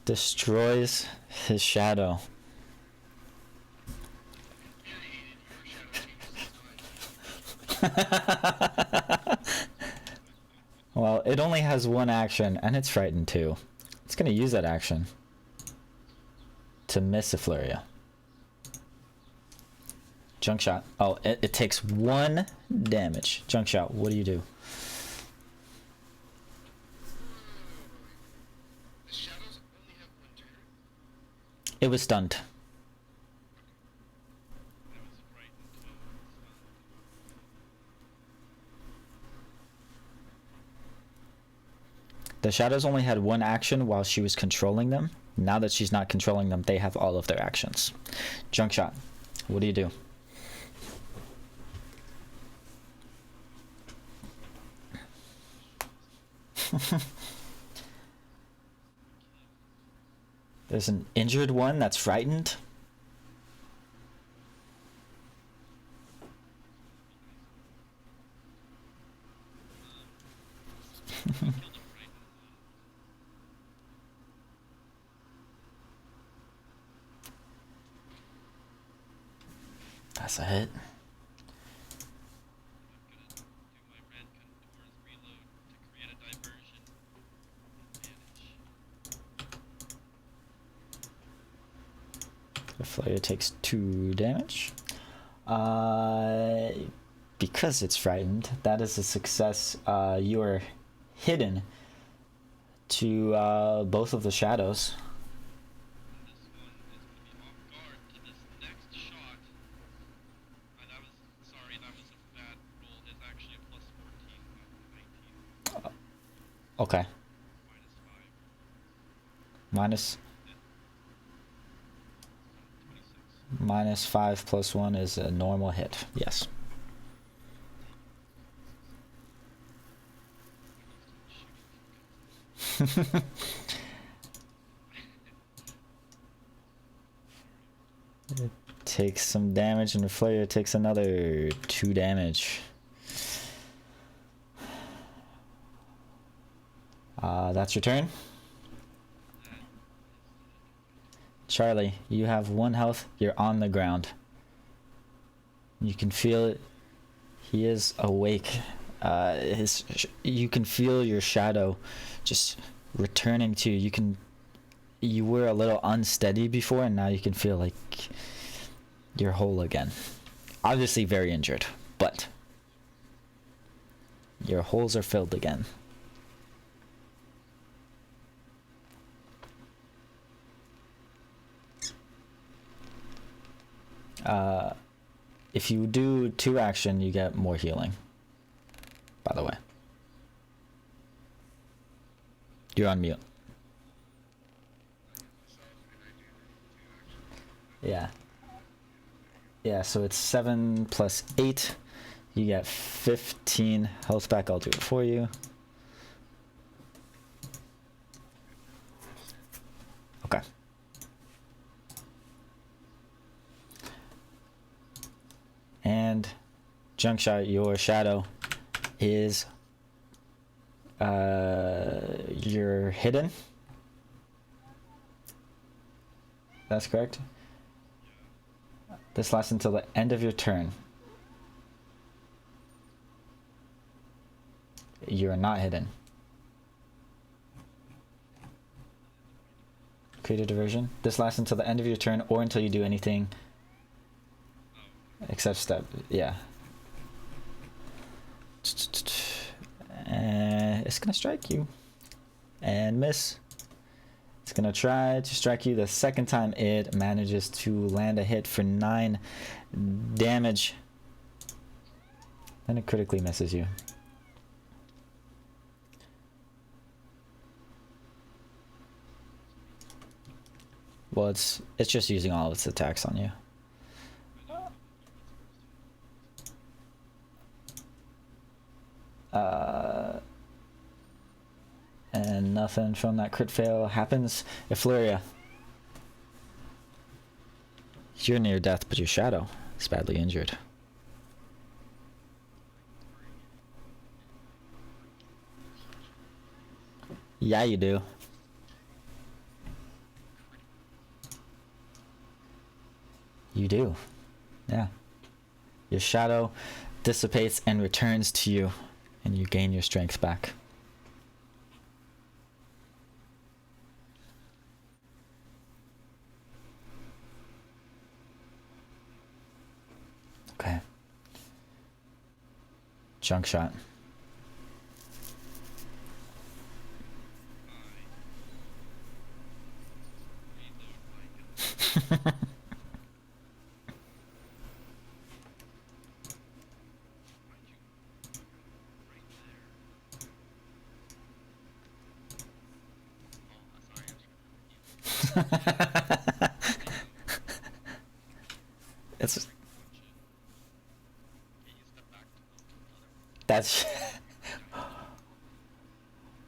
Destroys his shadow. Well, it only has 1 action, and it's frightened too. It's gonna use that action to miss Effluria. Junk shot. Oh, it takes 1 damage. Junk shot, what do you do? The shadows only have 1 turn. It was stunned. It was frightened too. The shadows only had one action while she was controlling them. Now that she's not controlling them, they have all of their actions. Junk shot. What do you do? There's an injured one that's frightened. Killed him right. That's a hit. I'm gonna do my red contours reload to create a diversion advantage. The flare takes 2 damage. Because it's frightened, that is a success. You are hidden to both of the shadows. And this one is going to be off guard to this next shot. That was, sorry, that was a bad roll. It's actually a plus 14, not 19. Okay. Minus 5. Minus 26. -5 plus 1 is a normal hit. Yes. It takes some damage, and the flare takes another 2 damage. That's your turn. Charlie, you have 1 health. You're on the ground. You can feel it. He is awake. You can feel your shadow just returning to you. You were a little unsteady before, and now you can feel like you're whole again. Obviously very injured, but your holes are filled again. If you do 2 action, you get more healing. By the way. You're on mute. Yeah. Yeah, so it's 7 plus 8. You get 15 health back. I'll do it for you. Okay. And junk shot, your shadow is you're hidden. That's correct. This lasts until the end of your turn. You're not hidden. Create a diversion. This lasts until the end of your turn or until you do anything except step. Yeah. And it's gonna strike you and miss. It's gonna try to strike you the second time. It manages to land a hit for 9 damage. Then it critically misses you. Well, it's just using all of its attacks on you. And nothing from that crit fail happens. Effluria. You're near death, but your shadow is badly injured. Yeah, you do. You do. Yeah. Your shadow dissipates and returns to you, and you gain your strength back. Okay. Junk shot. It's Punch it. Okay, you step back to another one. that's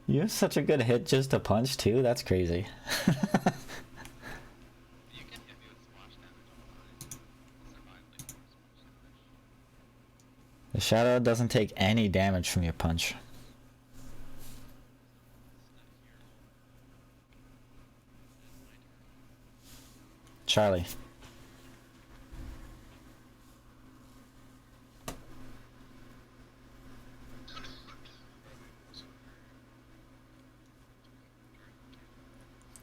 you're such a good hit just to punch too. That's crazy. You can hit me with splash damage, I'm fine. I'll survive like more splash damage. The shadow doesn't take any damage from your punch. It's not here. Charlie.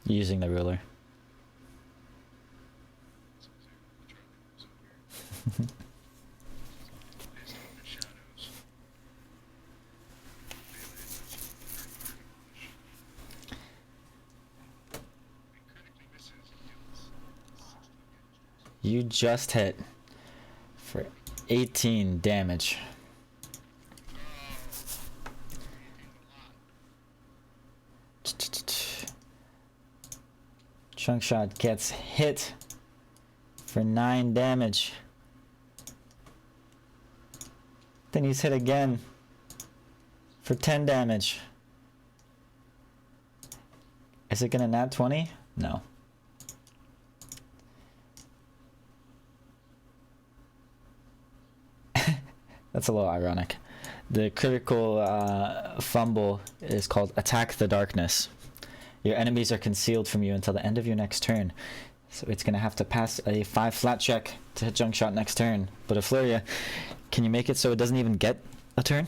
Using the ruler. You just hit for 18 damage. Chunk shot gets hit for 9 damage. Then he's hit again for 10 damage. Is it gonna nat 20? No. That's a little ironic. The critical fumble is called Attack the Darkness. Your enemies are concealed from you until the end of your next turn. So it's going to have to pass a 5 flat check to hit junk shot next turn. But Afluria, can you make it so it doesn't even get a turn?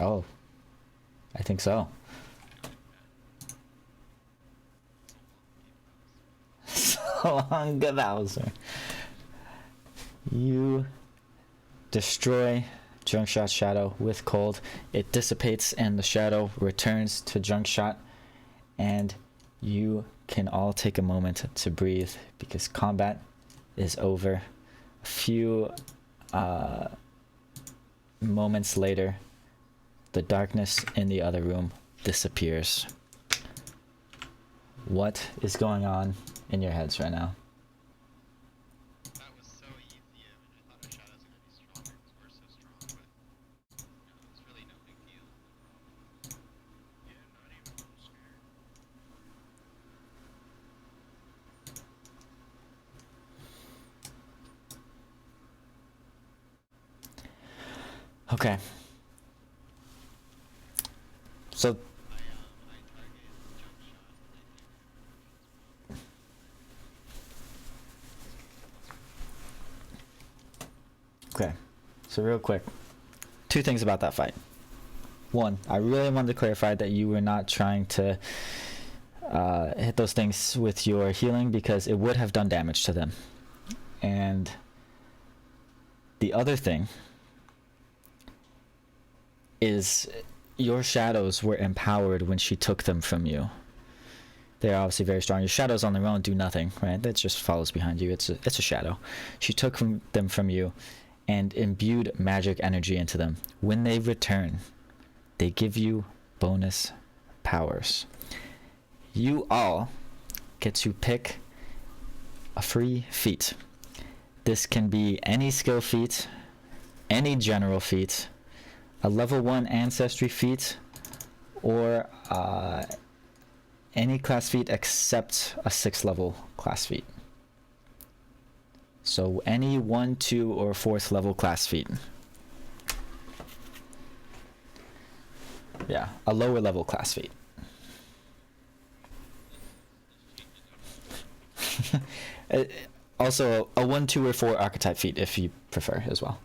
Oh, I think so. So long, Bowser. You destroy junk shot shadow with cold. It dissipates and the shadow returns to junk shot, and you can all take a moment to breathe because combat is over. A few moments later, the darkness in the other room disappears. What is going on in your heads right now? That was so easy. I thought our shadows were gonna be stronger because we're so strong, but it's really no big deal. Yeah, not even a little scared. Okay. So I target jump shot and I do Okay, so real quick, 2 things about that fight. 1, I really wanted to clarify that you were not trying to hit those things with your healing because it would have done damage to them. And the other thing is your shadows were empowered when she took them from you. They're obviously very strong. Your shadows on their own do nothing, right? That just follows behind you. It's a shadow. She took them from you and imbued magic energy into them. When they return, they give you bonus powers. You all get to pick a free feat. This can be any skill feat, any general feat, a level 1 ancestry feat, or any class feat except a 6th level class feat. So any 1, 2, or 4th level class feat. Yeah, a lower level class feat. Also, a 1, 2, or 4 archetype feat if you prefer as well.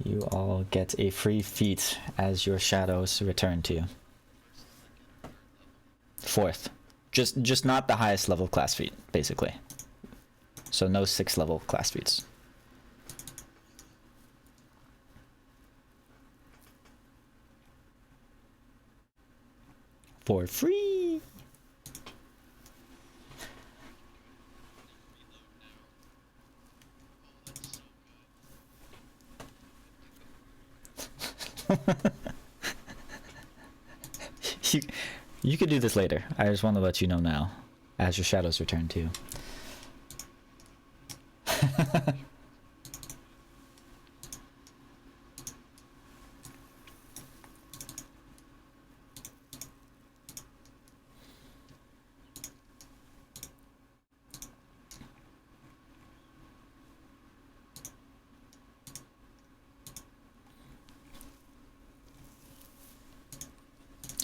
You all get a free feat as your shadows return to you. 4th. Just not the highest level class feat, basically. So no 6th level class feats. For free. reload now. you, you could do this later. I just want to let you know now, as your shadows return too.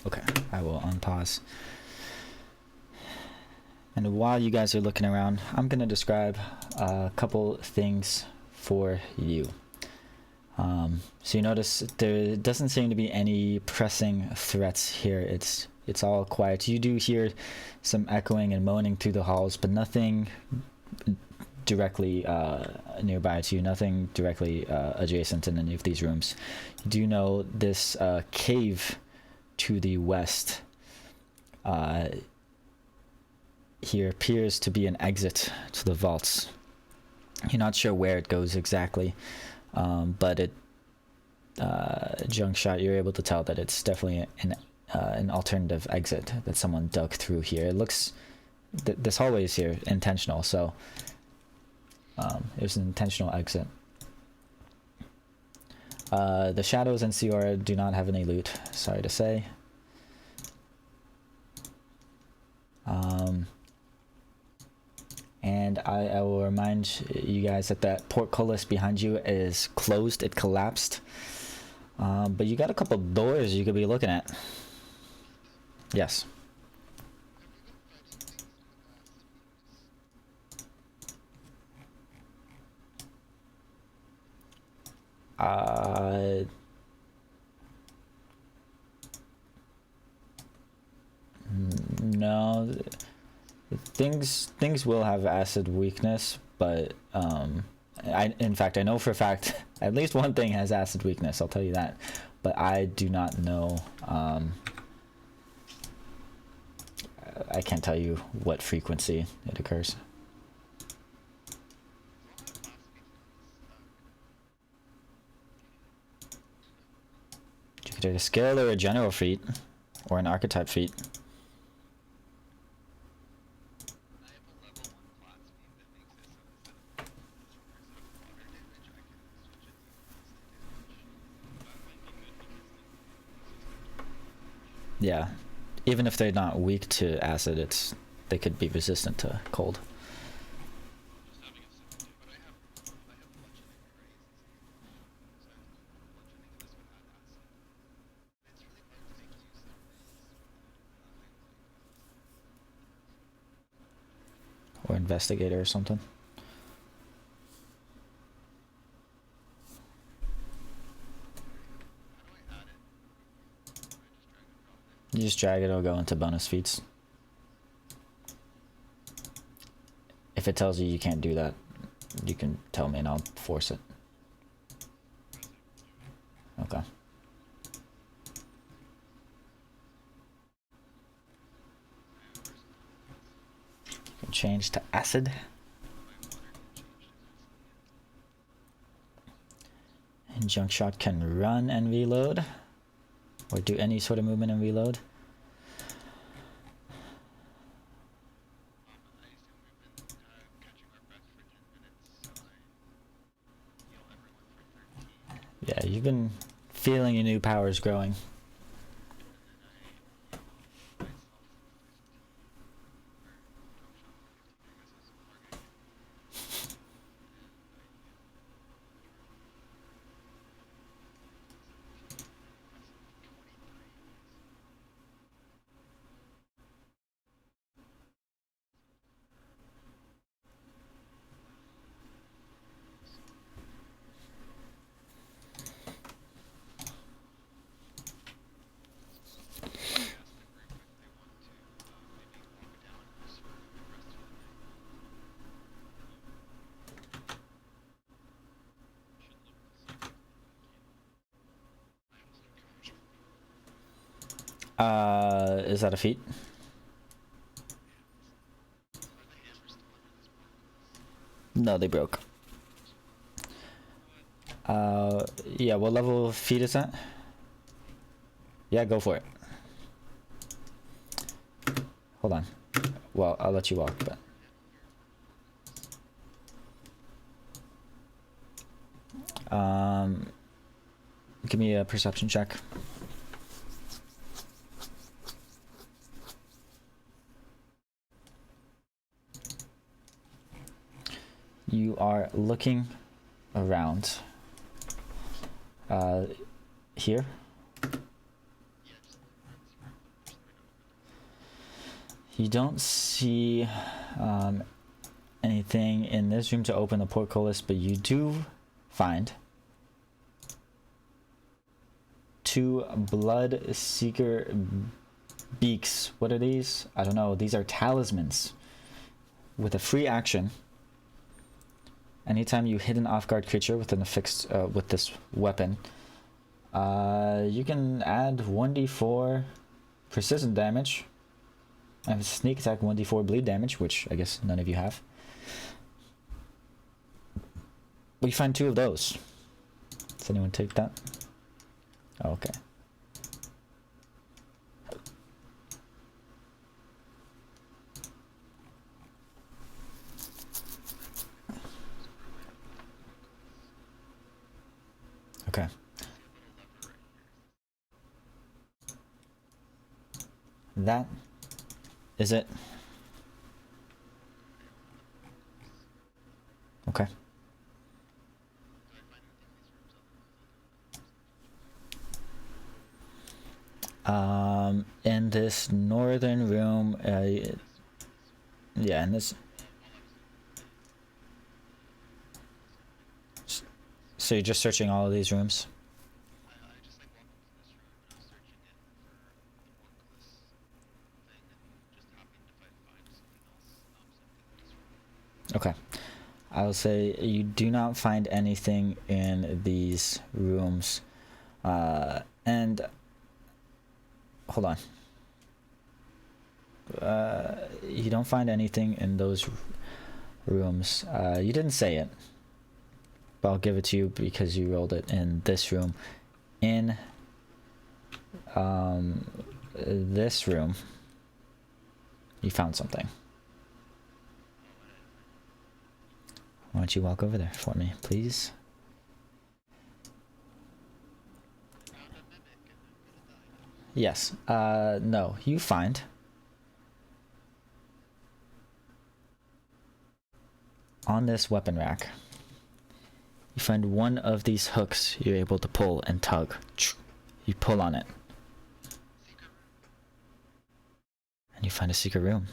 Okay, I will unpause. And while you guys are looking around, I'm going to describe a couple things for you. So you notice there doesn't seem to be any pressing threats here. It's all quiet. You do hear some echoing and moaning through the halls, but nothing directly nearby to you, nothing directly adjacent in any of these rooms. You do know this cave to the west here appears to be an exit to the vaults. You're not sure where it goes exactly, but it junk shot, you're able to tell that it's definitely an alternative exit that someone dug through here. It looks this hallway is here intentional, so there's an intentional exit. The shadows and Siora do not have any loot, sorry to say. And I will remind you guys that that portcullis behind you is closed. It collapsed. But you got a couple doors you could be looking at. Yes. No, things will have acid weakness, but in fact I know for a fact at least one thing has acid weakness, I'll tell you that, but I do not know. I can't tell you what frequency it occurs. You could take a skill or a general feat or an archetype feat. Yeah, even if they're not weak to acid, they could be resistant to cold. Or investigator or something. You just drag it, it'll go into bonus feats. If it tells you you can't do that, you can tell me and I'll force it. Okay. You can change to acid. And junk shot can run and reload, or do any sort of movement and reload. Yeah, you've been feeling your new powers growing. Is that a feat? No, they broke. Yeah, what level feat is that? Yeah, go for it. Hold on. Well, I'll let you walk, but... Give me a perception check. You are looking around. Here. You don't see anything in this room to open the portcullis, but you do find 2 blood seeker beaks. What are these? I don't know. These are talismans with a free action. Anytime you hit an off-guard creature within a fixed with this weapon, you can add 1d4 precision damage and sneak attack 1d4 bleed damage, which I guess none of you have. We find 2 of those. Does anyone take that? Oh, okay. Okay. That is it. Okay. In this northern room, yeah, in this. So you're just searching all of these rooms? I just like walked into this room and I was searching it for the portcullis thing and just happened to find something else in this room. Okay. I'll say you do not find anything in these rooms. And hold on. You don't find anything in those rooms. You didn't say it, but I'll give it to you because you rolled it in this room. In this room, you found something. Why don't you walk over there for me, please? Yes. No, you find on this weapon rack, you find one of these hooks you're able to pull and tug. You pull on it. And you find a secret room.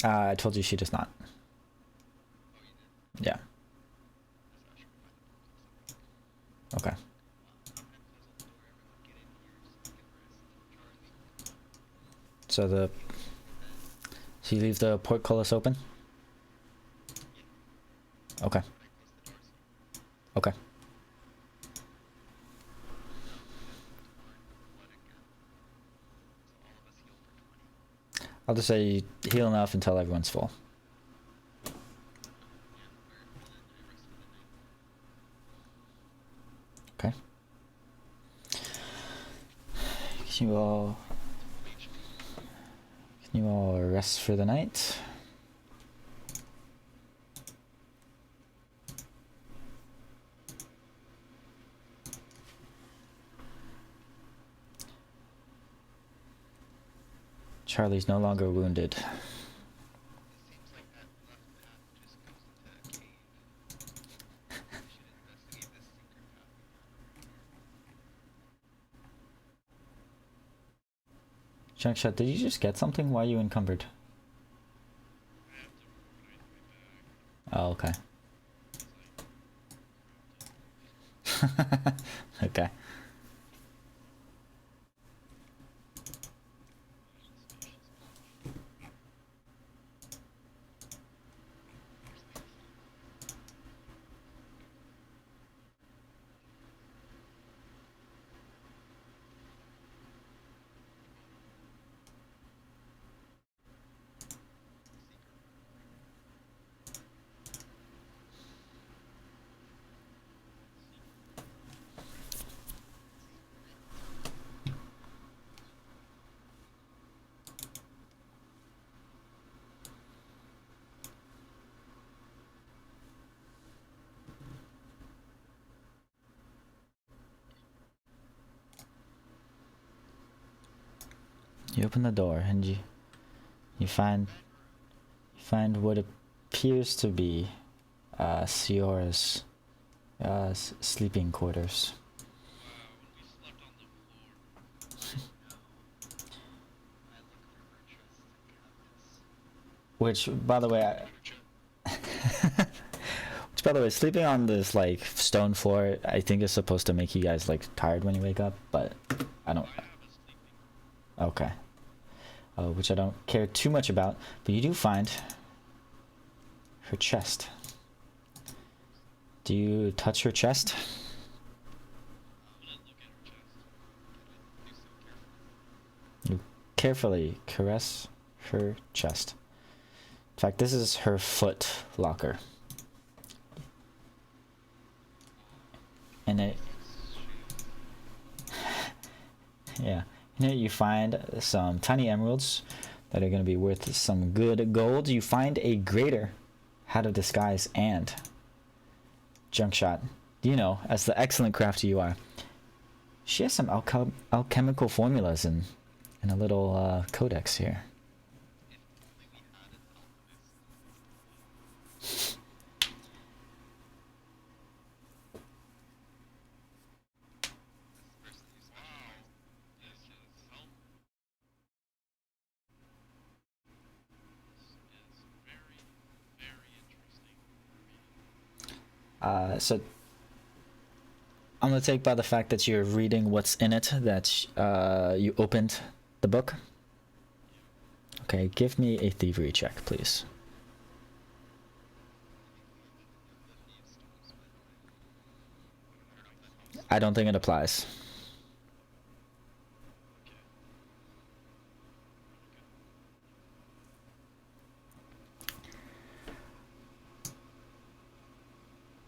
I told you she does not. Yeah. Okay. So you leave the portcullis open? Okay. Okay. I'll just say you heal enough until everyone's full. Okay. Can you all rest for the night? Charlie's no longer wounded. Chunkshot, did you just get something? Why are you encumbered? Oh, okay. Okay. You open the door and you find what appears to be Siora's sleeping quarters. Wow, when we slept on the floor. Which, by the way, sleeping on this like stone floor, I think is supposed to make you guys like tired when you wake up, but I don't. I have a sleeping. Okay. Which I don't care too much about, but you do find her chest. Do you touch her chest? I'm gonna look at her chest. Can I do so carefully? You carefully caress her chest. In fact, this is her foot locker. And it, yeah, in it you find some tiny emeralds that are going to be worth some good gold. You find a greater hat of disguise and junk shot. You know, as the excellent crafter you are, she has some alchemical formulas in a little codex here. If only we had an alchemist. This person used to wow. This is help. This is very, very interesting. So I'm gonna take by the fact that you're reading what's in it that you opened the book. Okay, give me a thievery check, please. I don't think it applies.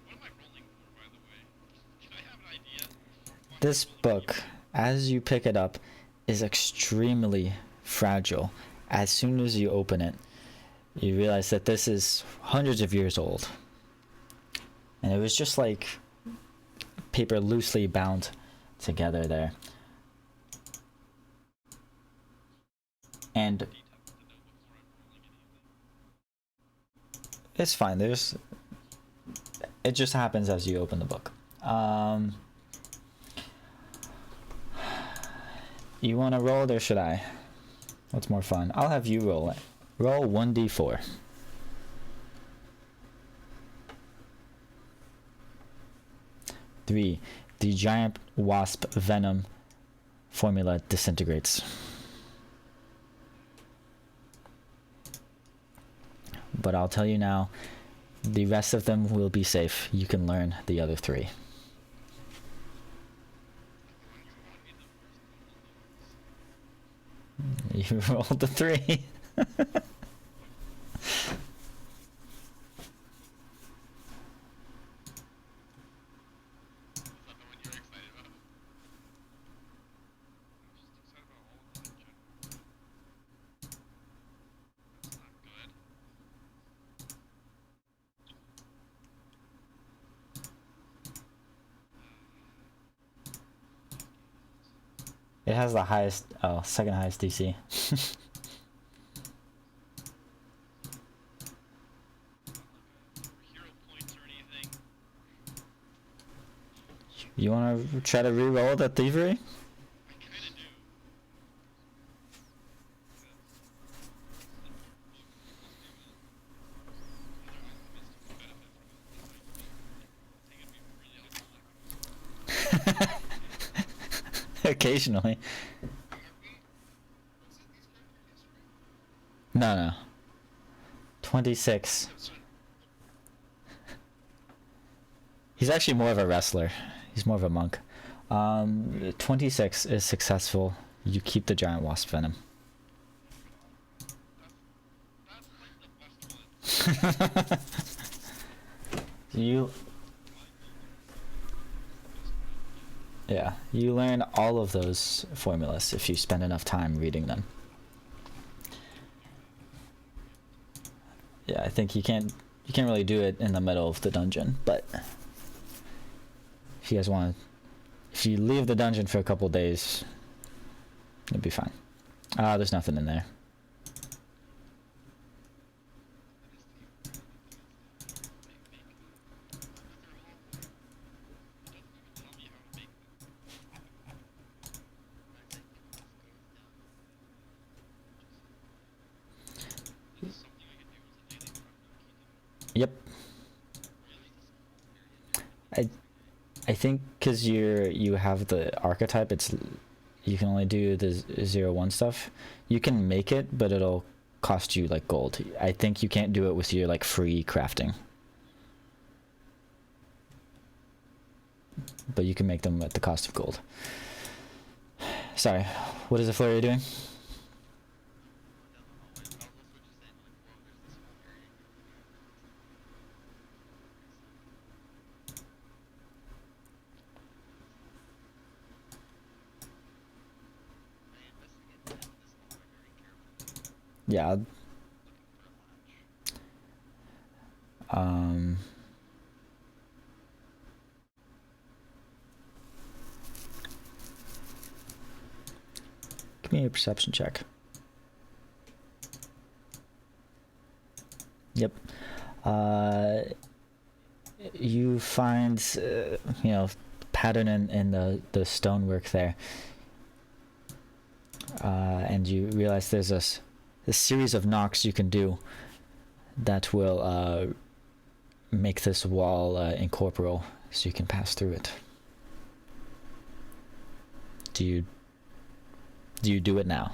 What am I rolling for, by the way? Can I have an idea? What This I'm rolling book, as you pick it up, is extremely fragile. As soon as you open it, you realize that this is hundreds of years old. And it was just like paper loosely bound together there. And for? Details to know before I'm rolling anything. it's fine. It just happens as you open the book. You want to roll it or should I? What's more fun? I'll have you roll it. Roll 1d4. 3. The giant wasp venom formula disintegrates. But I'll tell you now, the rest of them will be safe. You can learn the other 3. You rolled the 3. Is that the one you're excited about? I'm just excited about all of them in general. That's not good. It has the highest, second highest DC. Hero points or anything. You want to try to re-roll the thievery? I kinda do. Occasionally. No. 26. He's actually more of a wrestler. He's more of a monk. 26 is successful. You keep the giant wasp venom. That's like the best one. You learn all of those formulas if you spend enough time reading them. Yeah, I think you can't really do it in the middle of the dungeon, but if you guys want to, if you leave the dungeon for a couple days, it'll be fine. There's nothing in there. Yep. I think because you have the archetype, you can only do the 0-1 stuff. You can make it, but it'll cost you like gold. I think you can't do it with your like free crafting. But you can make them at the cost of gold. Sorry, what is the flurry doing? Yeah. Give me a perception check. Yep. You find, pattern in the stonework there. And you realize there's a series of knocks you can do that will make this wall incorporeal, so you can pass through it. Do you do it now?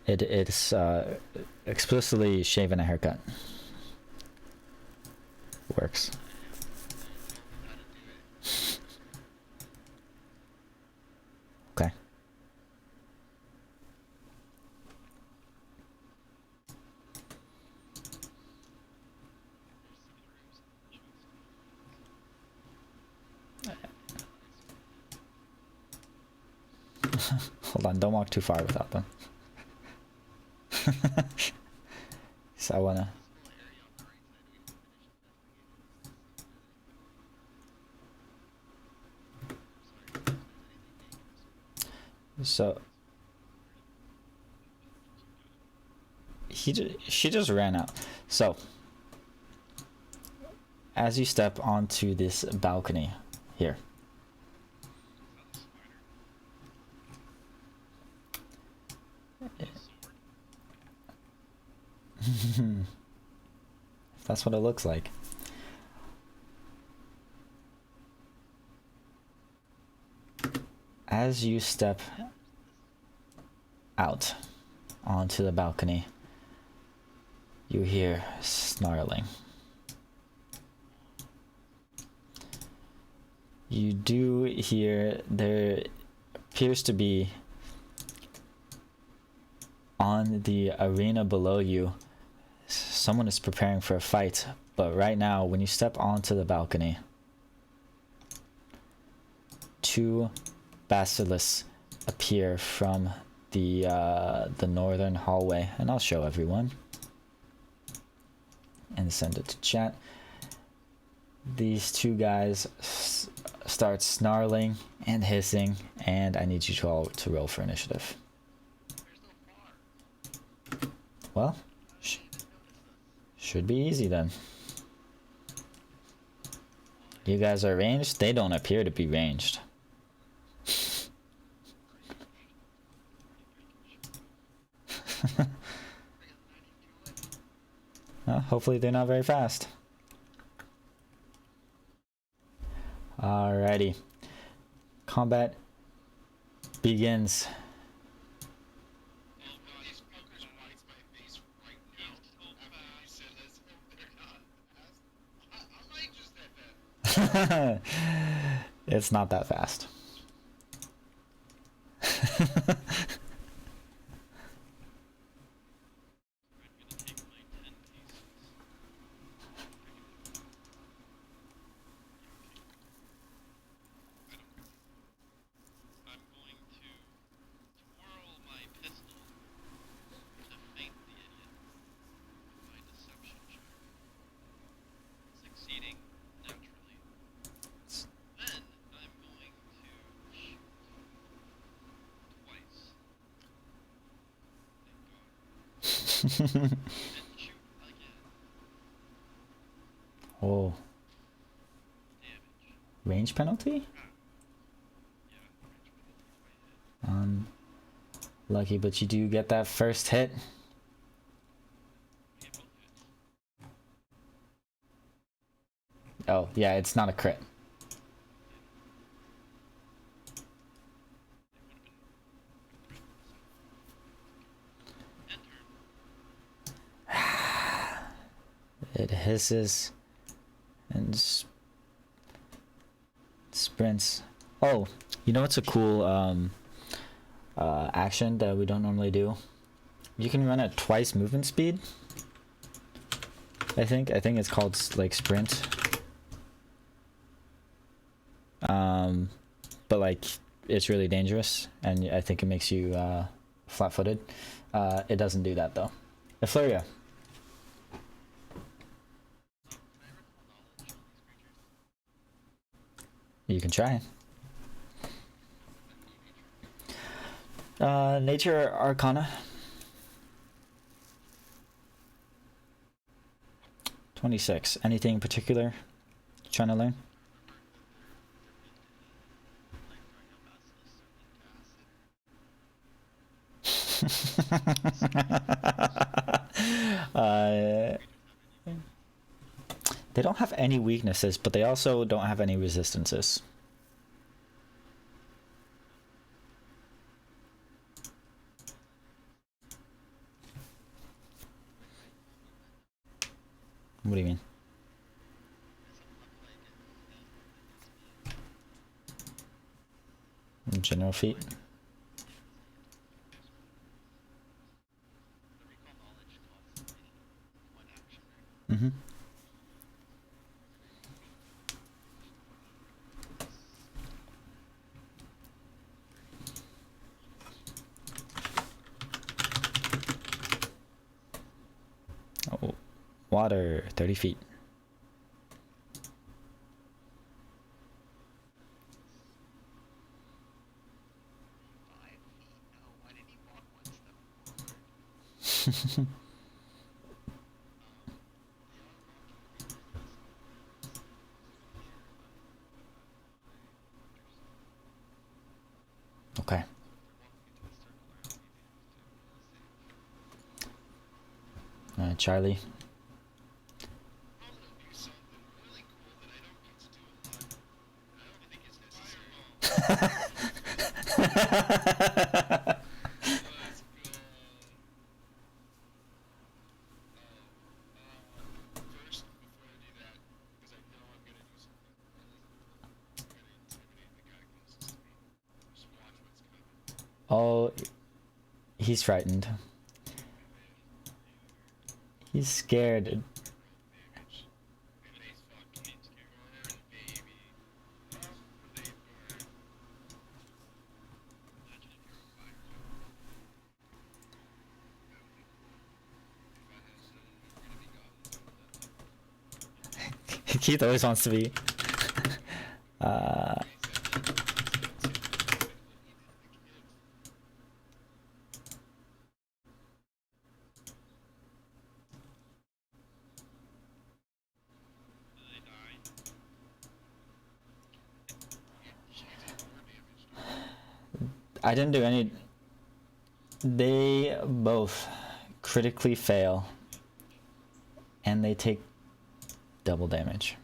It's explicitly shaven a haircut. Works. Okay. Hold on, don't walk too far without them. So I wanna. So she just ran out. So as you step onto this balcony here, that's what it looks like. As you step out onto the balcony, you hear snarling. You do hear there appears to be on the arena below you, someone is preparing for a fight, but right now when you step onto the balcony, two basilisks appear from the northern hallway, and I'll show everyone and send it to chat. These two guys start snarling and hissing, and I need you all to roll for initiative. Well, should be easy then. You guys are ranged? They don't appear to be ranged. Well, hopefully they're not very fast. Alrighty. Combat begins. It's not that fast. And shoot again. Oh, Damage. range penalty? Ah. Yeah, range penalty if I hit. Lucky, but you do get that first hit. We get both hits. Oh, yeah, it's not a crit. It would have been a crit. So. End turn. It hisses and sprints. Oh, you know what's a cool action that we don't normally do? You can run at twice movement speed. I think it's called like sprint. But like it's really dangerous, and I think it makes you flat-footed. It doesn't do that though. Effluria. Can I recall knowledge on these creatures? You can try. New nature. Nature Arcana. 26. Anything in particular you're trying to learn? They don't have any weaknesses, but they also don't have any resistances. What do you mean? General feat? The recall knowledge costs me one action, right? Mm-hmm. Oh, water, 30 feet. 5 feet? No, why did he walk one step forward? Okay. Charlie. Oh, he's frightened. He's scared. Keith always wants to be. I didn't do any. They both critically fail, and they take double damage.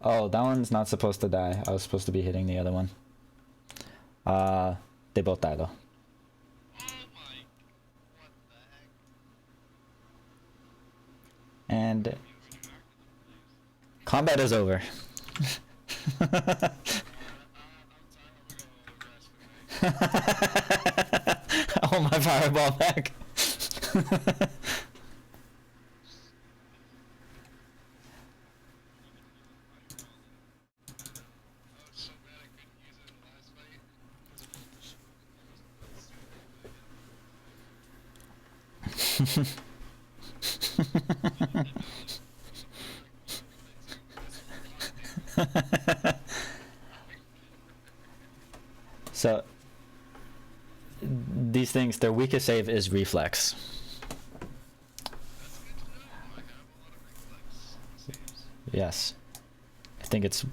Oh, that one's not supposed to die. I was supposed to be hitting the other one. They both die though. And combat is over. I want my fireball back. these things, their weakest save is reflex. That's good to know. I have a lot of reflex saves. Yes. I think it's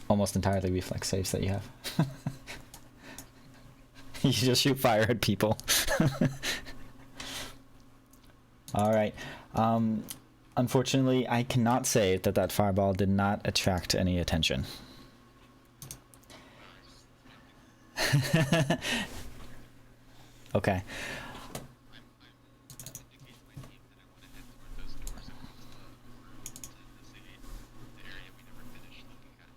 almost entirely reflex saves that you have. You just shoot fire at people. All right. Unfortunately, I cannot say that that fireball did not attract any attention. Okay. Indicates my team that I want to head toward those doors across the room to investigate the area we never finished looking at.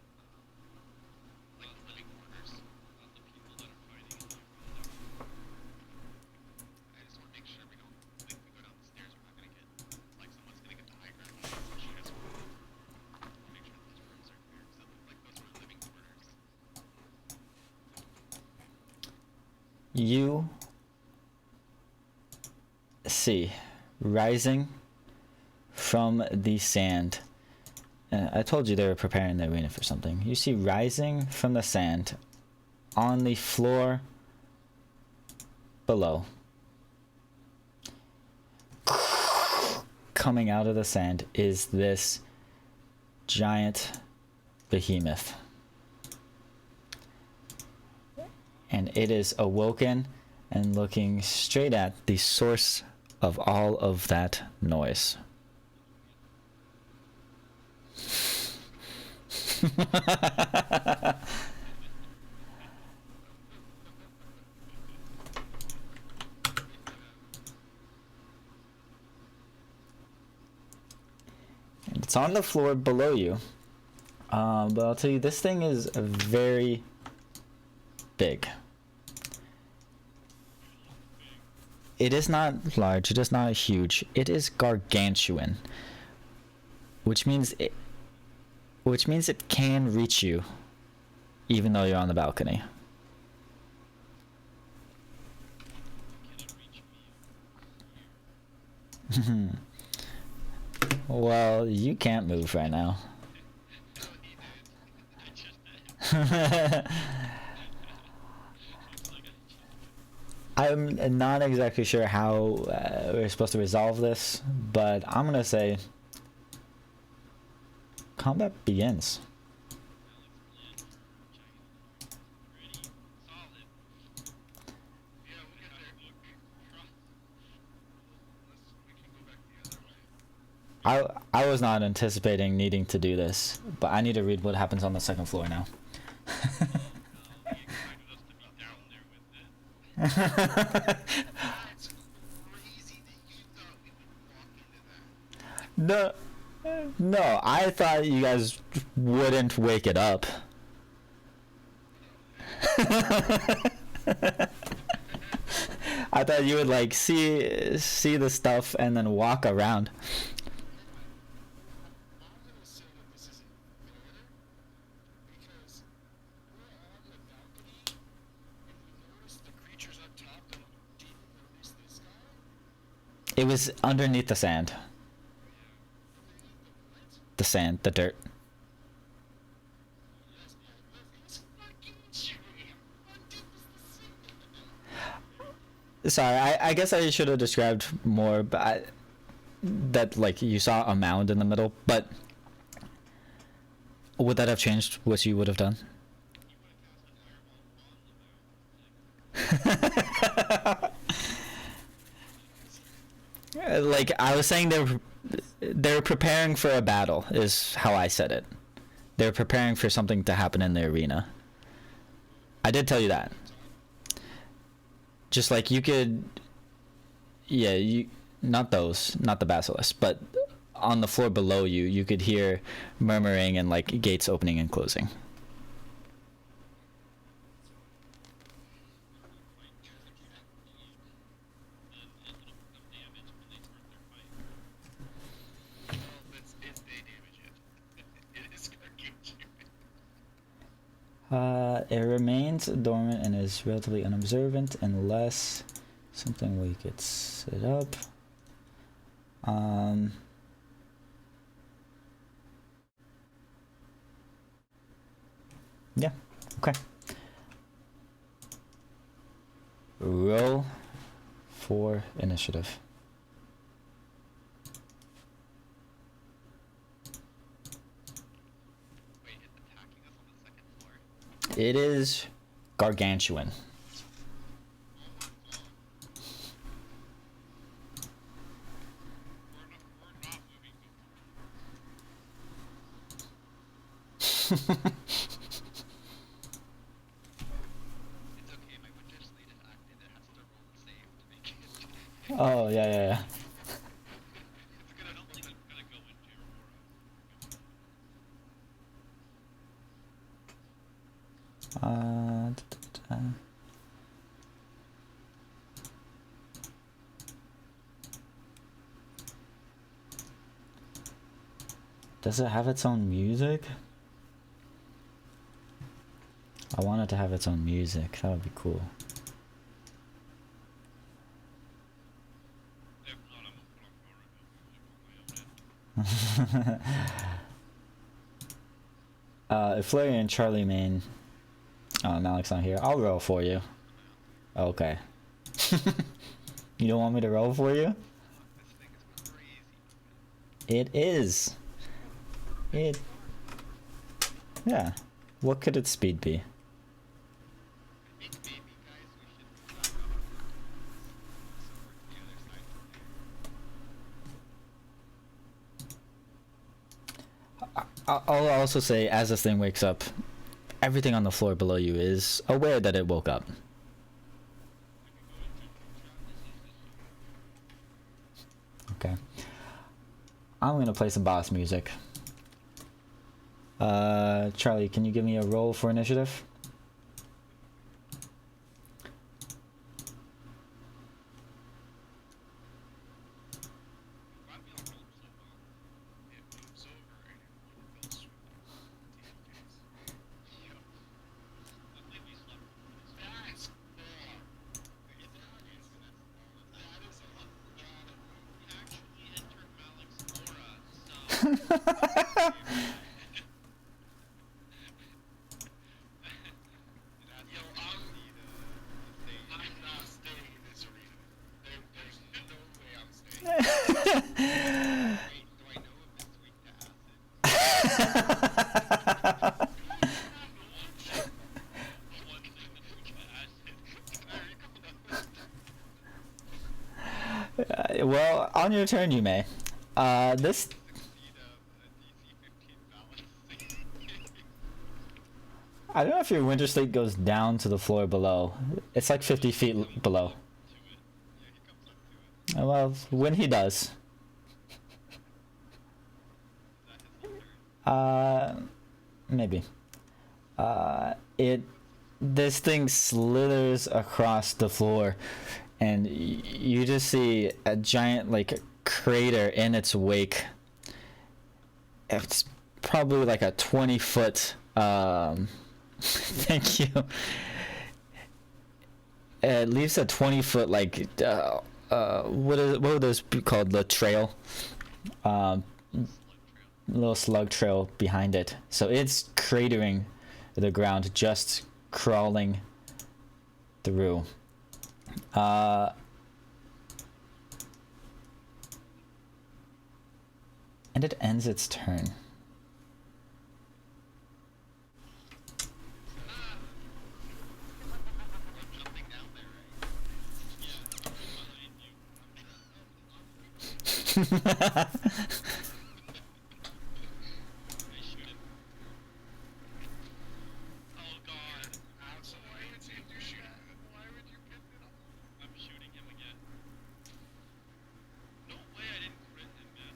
Like the living quarters, not the people that are fighting in the arena. I just want to make sure we don't, like, we go down the stairs, we're not gonna get, like, someone's gonna get the high ground, especially as well. Make sure those rooms are clear, because it looked like those were living quarters. You see rising from the sand. I told you they were preparing the arena for something. You see rising from the sand on the floor below. Coming out of the sand is this giant behemoth. And it is awoken and looking straight at the source of all of that noise. And it's on the floor below you. But I'll tell you, this thing is very big. It is not large, it is not huge, it is gargantuan. Which means it can reach you even though you're on the balcony. Can it reach me? Well, you can't move right now. No, he did. I just did. I'm not exactly sure how we're supposed to resolve this, but I'm gonna say combat begins. Ready? Solid. Yeah, we'll get there. Unless we can go back the other way. I was not anticipating needing to do this, but I need to read what happens on the second floor now. He expected us to be down there with it. That's crazy that you thought we would walk into that. No, I thought you guys wouldn't wake it up. I thought you would like see the stuff and then walk around. I'm gonna say that this isn't fair because we're on the balcony and we noticed the creatures up top and didn't notice this guy It was underneath the sand. underneath the what? The sand, the dirt. It's fucking true. How deep is the sea? Sorry, I guess I should have described more, but that like you saw a mound in the middle, but would that have changed what you would have done? Like I was saying, they're preparing for a battle, is how I said it. They're preparing for something to happen in the arena. I did tell you that. Just like you could, yeah, not the basilisk, but on the floor below you, you could hear murmuring and like gates opening and closing. Well, it's they damage it. It is gargantuan. It remains dormant and is relatively unobservant unless something weak gets it up. Yeah, okay. roll for initiative. Wait, it's attacking us on the second floor? It is gargantuan. We're not moving so It's okay, my winter slate is active. It has to roll a save to make it. Oh, yeah, yeah, yeah. It's gonna, I don't think it's gonna go into your aura. Does it have its own music? I want it to have its own music. That would be cool. If not, I'm gonna put on aura music on my own end. If Larry and Charlie main... Oh, Malik's not here. I'll roll for you. Okay. You don't want me to roll for you? This thing is crazy. It is. It... Yeah. What could its speed be? I think maybe, guys, we should back up so we're to the other side from there. I'll also say, as this thing wakes up, everything on the floor below you is aware that it woke up. Okay. I'm gonna play some boss music. Charlie, can you give me a roll for initiative? Glad we all rolled so well. It moves over and in one fell swoop. TFKs. Yep. Luckily we slept before this. That's cool. It's obvious that's all the time. That is a lot of We actually entered Malik's aura, so... It has Yo, capacity to stay. I'm not staying in this arena. There's no way I'm staying. Wait, do I know if it's weak to acid? One thing that's weak to acid. Very cool. Well, on your turn you may. This... Succeed a DC 15 balance. I don't know if your winter slate goes down to the floor below. It's like 50 feet below. To it. Yeah, he comes up to it. Well, when he does. Is that his whole turn? Maybe. This thing slithers across the floor, and you just see a giant, like, crater in its wake. It's probably like a 20-foot, thank you. It leaves a 20-foot, like, what would those be called? The trail? Slug trail. Little slug trail behind it. So it's cratering the ground, just crawling through. And it ends its turn. I'm jumping down there, right? Yeah, I'm behind you. I shoot him. Oh god. So why would you shoot at? Why would you piss it off? I'm shooting him again. No way I didn't crit him, man.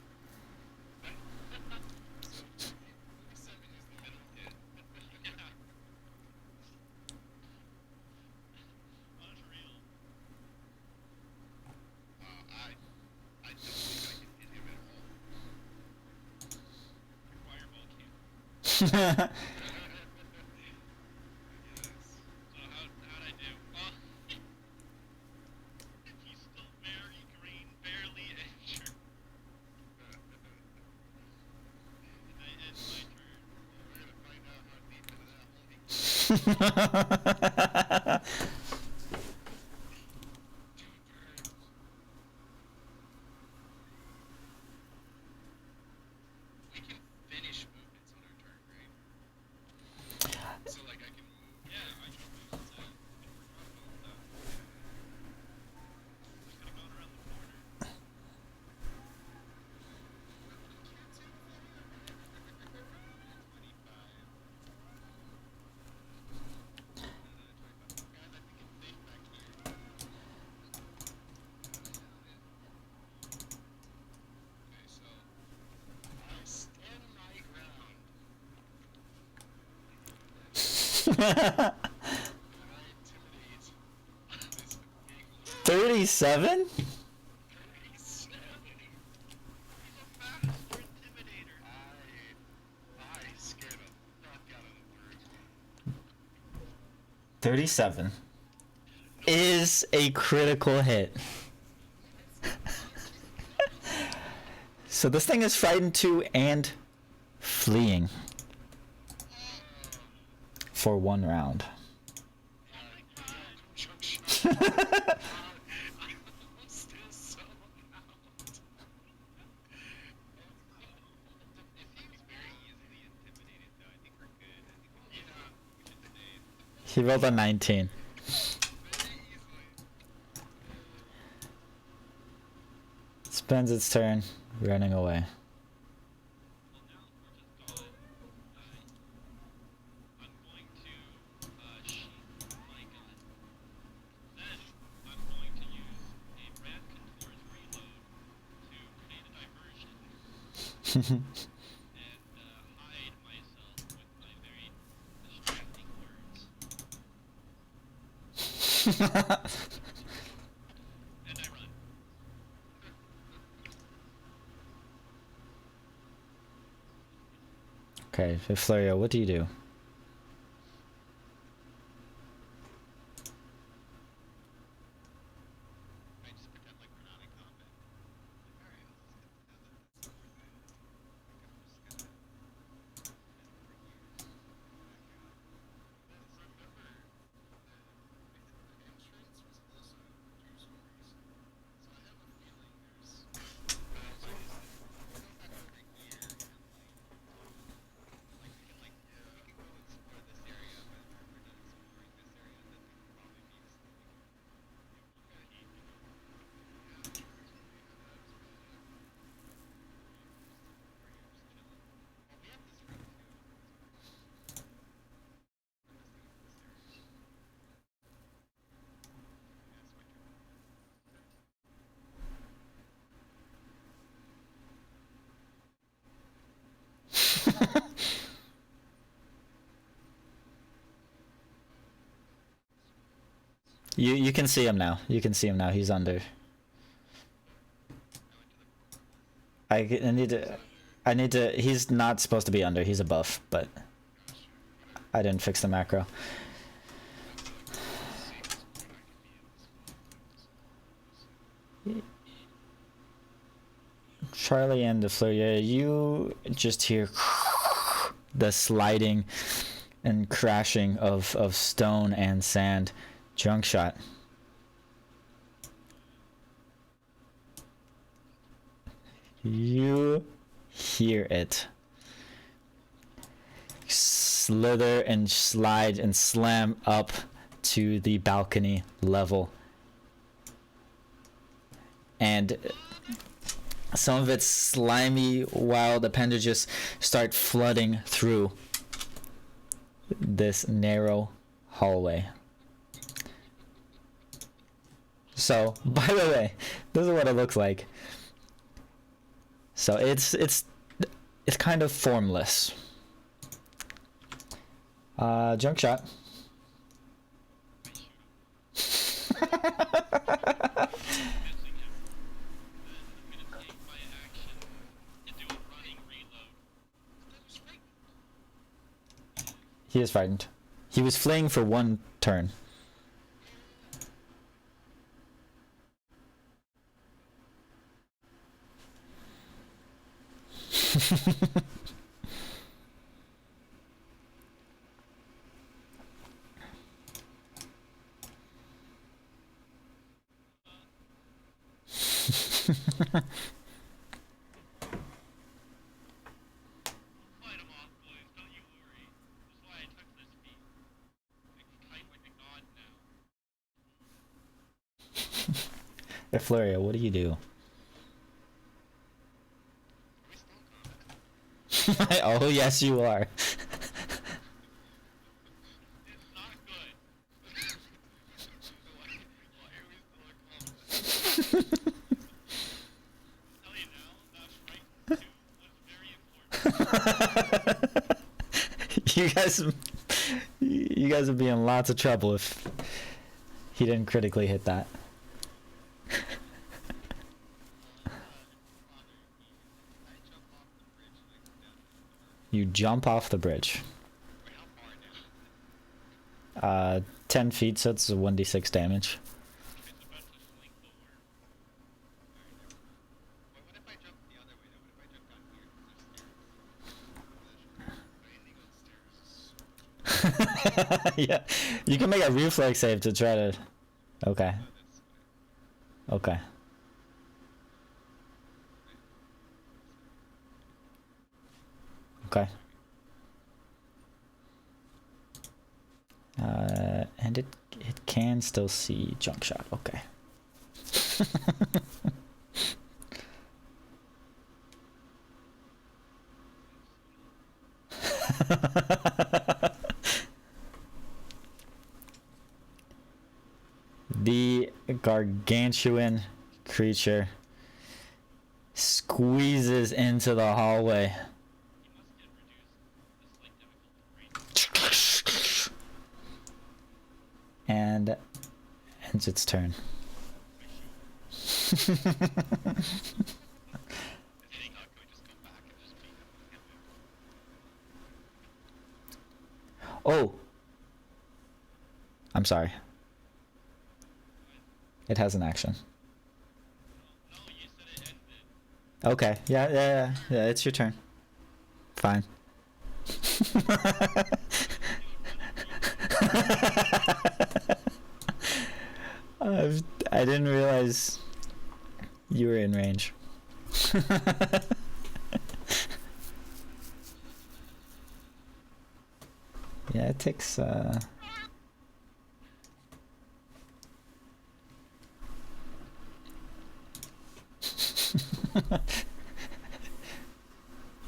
So 47 is the middle hit. Yeah. Unreal. I don't think I can hit him at all. Fireball can't. Yes. So how'd I do? He's still very green, barely injured. And I end my turn. We're gonna find out how deep into that hole he goes. intimidate this big loser. 37? 37. He's a master intimidator. I scared the fuck out of the word. 37 is a critical hit. So this thing is frightened too and fleeing for 1 round. Junction. I'm still so out. If he was very easily intimidated, though, I think we're good. I think we can give it the day. He rolled a 19. Very easily. Spends its turn, running away. Well, now we're just call it. I'm going to sheath my gun. Then I'm going to use a red contours reload to create a diversion and hide myself with my very distracting words. And I run. Okay, Florio, what do you do? I just pretend like we're not in combat. Like, alright, let's just get together. Let's work it. You can see him now. You can see him now. He's under. I need to. He's not supposed to be under. He's above, but I didn't fix the macro. Charlie and the Fleur, you just hear the sliding and crashing of stone and sand. Junk shot. You hear it slither and slide and slam up to the balcony level. And some of its slimy wild appendages start flooding through this narrow hallway. So, by the way, this is what it looks like. So it's kind of formless. Junk shot. He is frightened. He was fleeing for 1 turn. Fight 'em off, boys. Don't you worry. That's why I took this feat. I can kite like a god now. Floria, what do you do? Oh, yes, you are. It's not good. Tell you now, that right too was very important. You guys, You guys would be in lots of trouble if he didn't critically hit that. You jump off the bridge. Wait, how far now? 10 feet, so it's 1d6 damage. Okay, so if I touch the link, they'll work. Alright, never mind. Wait, what if I jump the other way though? What if I jump down here? There's stairs. Yeah, you can make a reflex save to try to. Okay. Okay. Okay. And it can still see junk shot. Okay. The gargantuan creature squeezes into the hallway. He must get reduced the slight difficulty range. And ends its turn. Is getting up, can we just go back and just beat him? Can't move. Oh! I'm sorry. It has an action. No, you said it ended. Okay. Yeah, it's your turn. Fine. I didn't realize you were in range. Yeah, it takes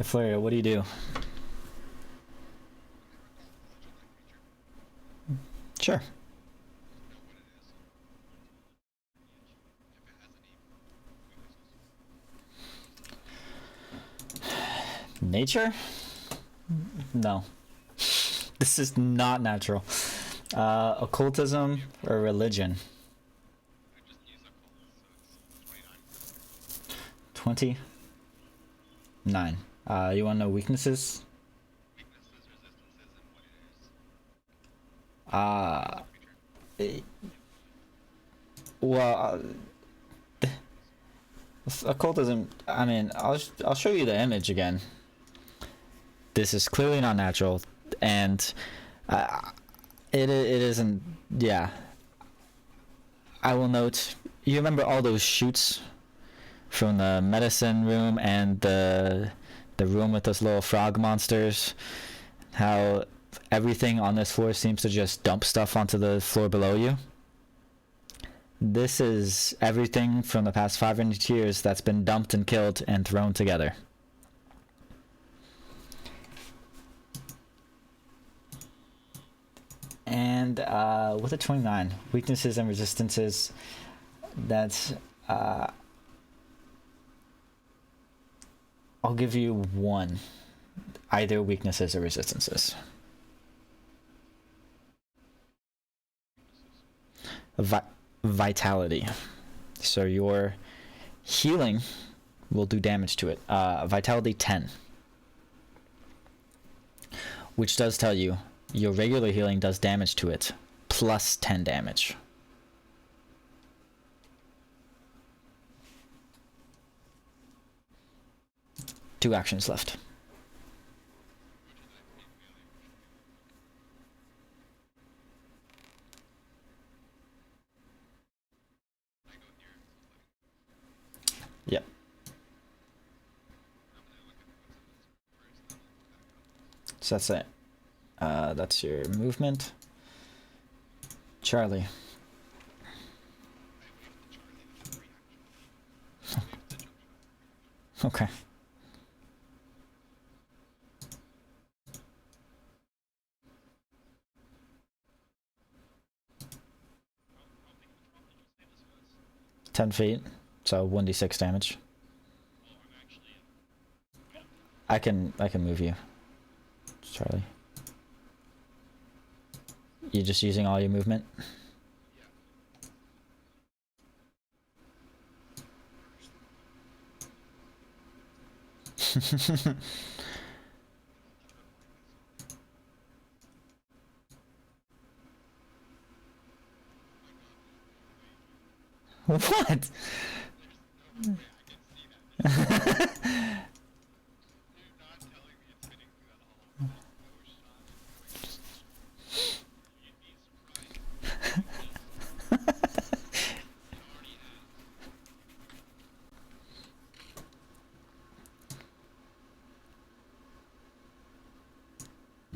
Flurry, what do you do? Sure. Nature? No. This is not natural. Occultism or religion? I just use a cold, so it's 29. 29. You want to know weaknesses? Weaknesses, resistances, and what it is. Eh, well, occultism. I mean, I'll show you the image again. This is clearly not natural, and it isn't. Yeah. I will note. You remember all those shoots from the medicine room and the room with those little frog monsters? How everything on this floor seems to just dump stuff onto the floor below you? This is everything from the past 500 years that's been dumped and killed and thrown together. And with a 29, weaknesses and resistances, that's I'll give you one, either weaknesses or resistances. Vitality. So your healing will do damage to it. Vitality 10. Which does tell you your regular healing does damage to it, plus 10 damage. Two actions left. Yep. So that's it. That's your movement. Charlie. Okay. How 10 feet, so 1d6 damage. Oh, I'm actually I can move you, Charlie. You're just using all your movement? Yeah. What? No way, I can see that. You're not telling me it's fitting through that hole. There's no shot. You'd be surprised. It already has.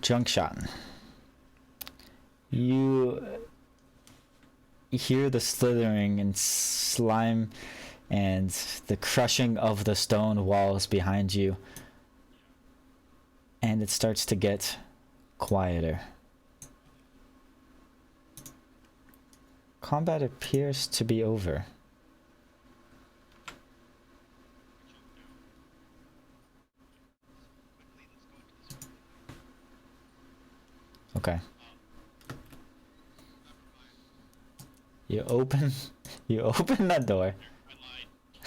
Junk shot. You hear the slithering and slime and the crushing of the stone walls behind you, and it starts to get quieter. Combat appears to be over. Okay. You open that door.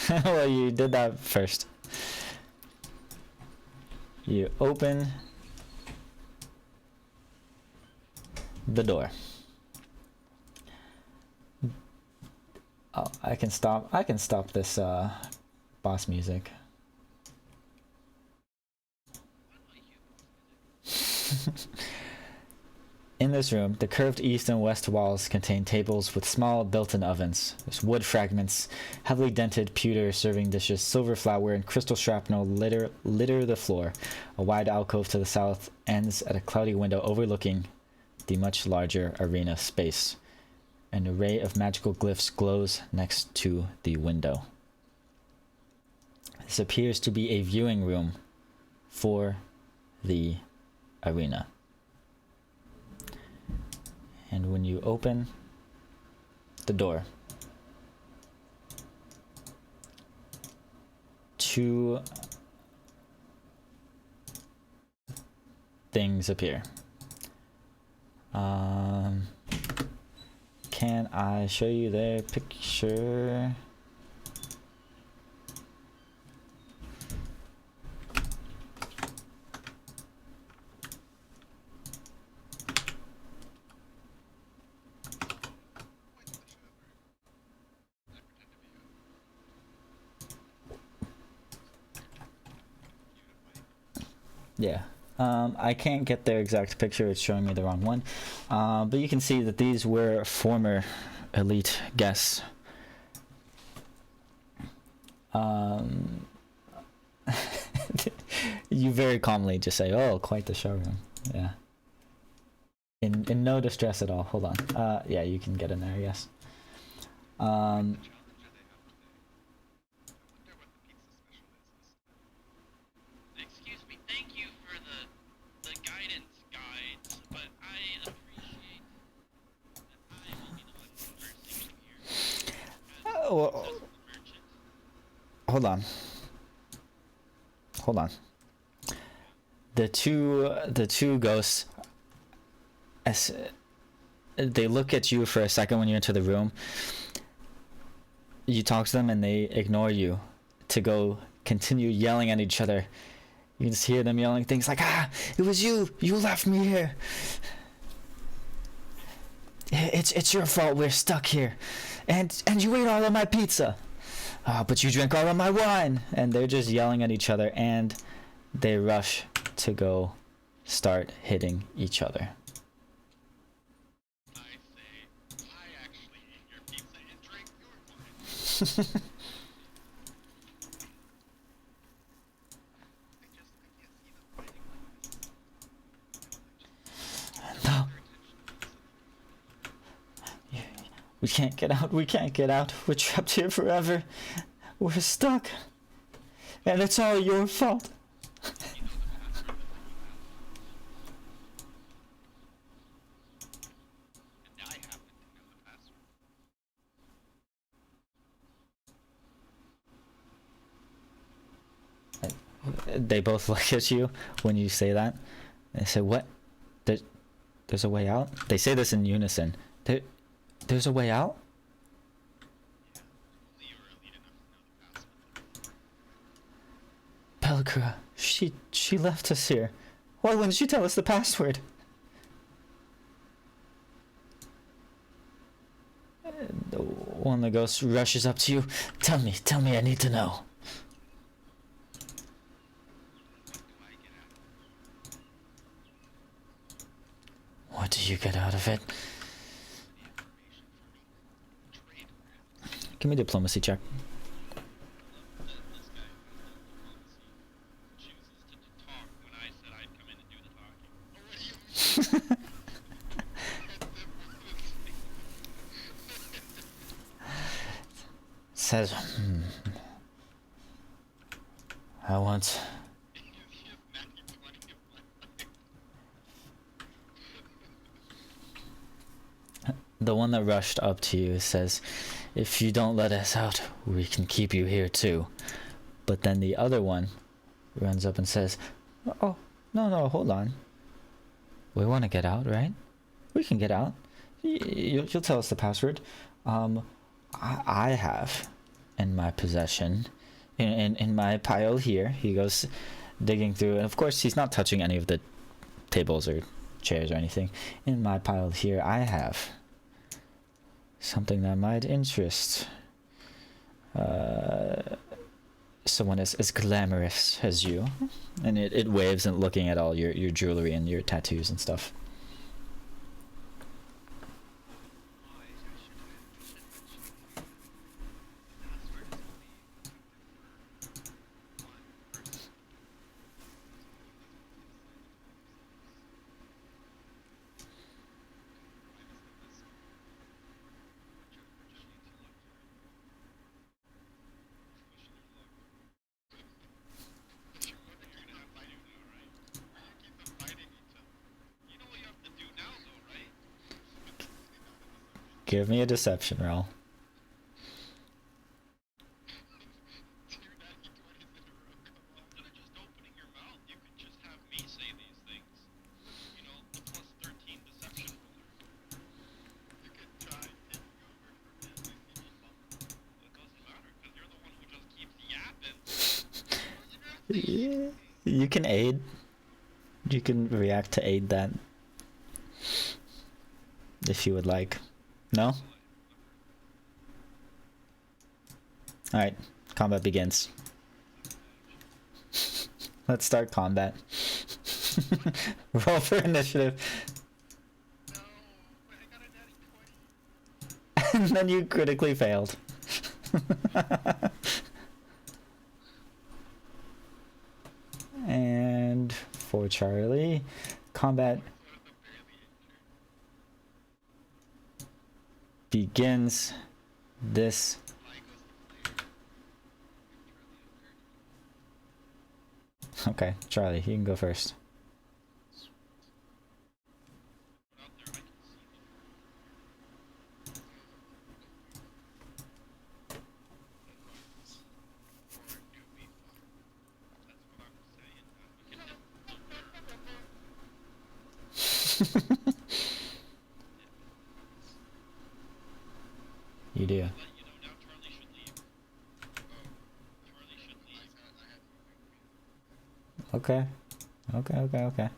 I lied. Well, you did that first. You open the door. Oh, I can stop this boss music. In this room, the curved east and west walls contain tables with small built-in ovens. There's wood fragments, heavily dented pewter serving dishes, silver flatware, and crystal shrapnel litter the floor. A wide alcove to the south ends at a cloudy window overlooking the much larger arena space. An array of magical glyphs glows next to the window. This appears to be a viewing room for the arena. And when you open the door, two things appear. Can I show you their picture? Yeah. I can't get their exact picture, it's showing me the wrong one. But you can see that these were former elite guests. You very calmly just say, "Oh, quite the showroom." Yeah. In no distress at all. Hold on. Yeah, you can get in there, yes. Excuse me, thank you for the guidance guides, but I appreciate that I will be the one conversing here. Well, As the merchant. hold on. Hold on. The two ghosts, as they look at you for a second when you enter the room. You talk to them and they ignore you to go continue yelling at each other. You can just hear them yelling things like, "Ah, it was you left me here. It's your fault we're stuck here. And you ate all of my pizza. But you drank all of my wine." And they're just yelling at each other, and they rush to go start hitting each other. I say, I actually ate your pizza and drank your wine. No. We can't get out. We can't get out. We're trapped here forever. We're stuck. And it's all your fault. And I happen to know the password. They both look at you when you say that. They say, "What? There's There's a way out? They say this in unison. There's a way out? Only you are elite enough to know the password. Pellicura, she left us here. Why wouldn't you tell us the password? One of the ghosts rushes up to you. Tell me, I need to know. What do I get out? What do you get out of it? The information for trade routes. Give me a diplomacy check. This guy chooses to talk when I said I'd come in and do the talking. What do you mean? Says, I want... The one that rushed up to you says, if you don't let us out, we can keep you here too. But then the other one runs up and says, oh, no, hold on. We want to get out, right? We can get out. You'll tell us the password. I have in my possession, in my pile here, he goes digging through, and of course he's not touching any of the tables or chairs or anything. In my pile here, I have something that might interest someone as glamorous as you. And it waves and looking at all your jewelry and your tattoos and stuff. Give me a deception roll. Instead of just opening your mouth, you could just have me say these things. You know, the plus 13 deception roller. You could try taking over for me. It doesn't matter, because you're the one who just keeps yapping. Yeah, you can aid. You can react to aid that. If you would like. No? Alright, combat begins. Let's start combat. Roll for initiative. No, but I got a natty 20. And then you critically failed. And for Charlie, combat begins this. Okay, Charlie, you can go first. Out there, I can see them. For newbie fun. That's what I'm saying. We can just You do. let you know now. Charlie should leave. Charlie should leave. I had moving. Okay.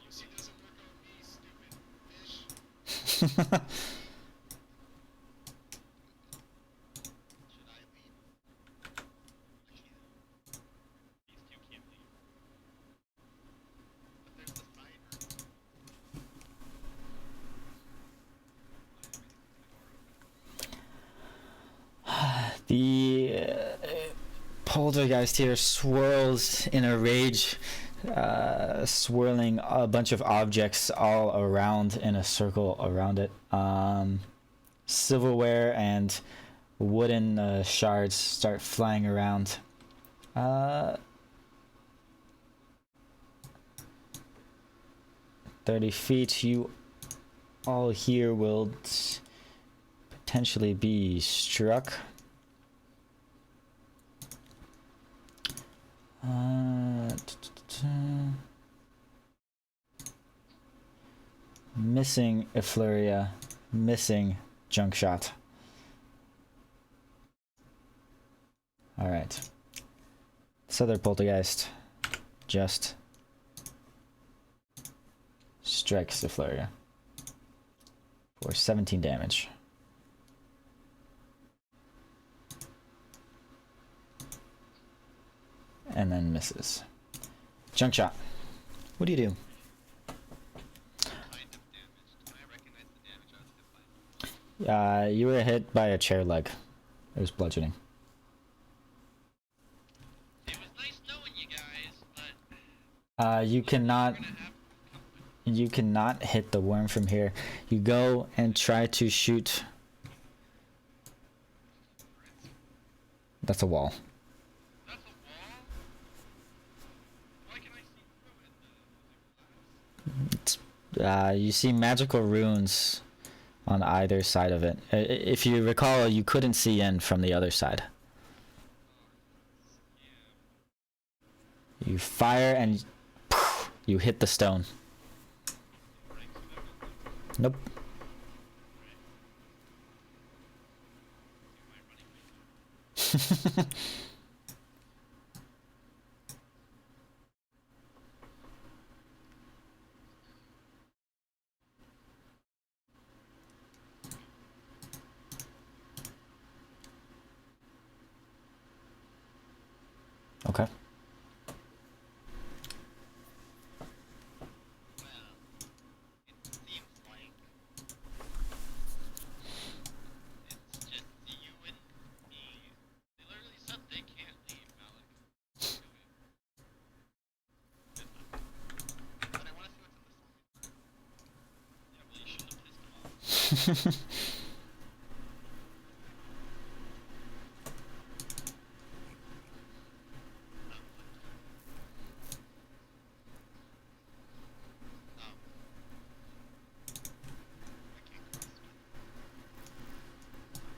Lucy doesn't work on me, stupid fish. Should I leave? I can't. These two can't leave. But there's the side room. The poltergeist here swirls in a rage, swirling a bunch of objects all around in a circle around it. Silverware and wooden shards start flying around. 30 feet, you all here will potentially be struck. Missing Effluria, missing junk shot. All right. This other poltergeist just strikes Effluria for 17 damage. And then misses. Junk shot. What do you do? Kind of damaged. Can I recognize the damage I was hit by? You were hit by a chair leg. It was bludgeoning. It was nice knowing you guys, but You cannot. we're gonna have company. You cannot hit the worm from here. You go and try to shoot. That's a wall. That's a wall? Why can I see through it? It's, you see magical runes on either side of it. If you recall, you couldn't see in from the other side. You fire and you hit the stone. Nope. Okay. Well, it seems like it's just you and me. They literally said they can't leave, Malik. But I want to see what's in the side. Yeah, well, you shouldn't have pissed him off. I can't cross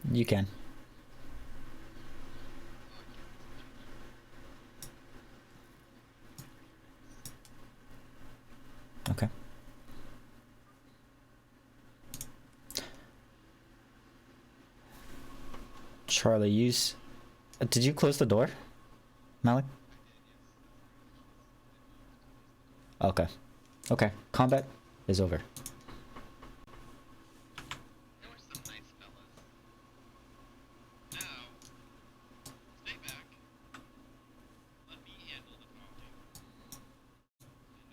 with. You can. Okay. Charlie, use. Did you close the door, Malik? Okay. Okay. Combat is over. There were some nice fellas. Now, stay back. Let me handle the talking.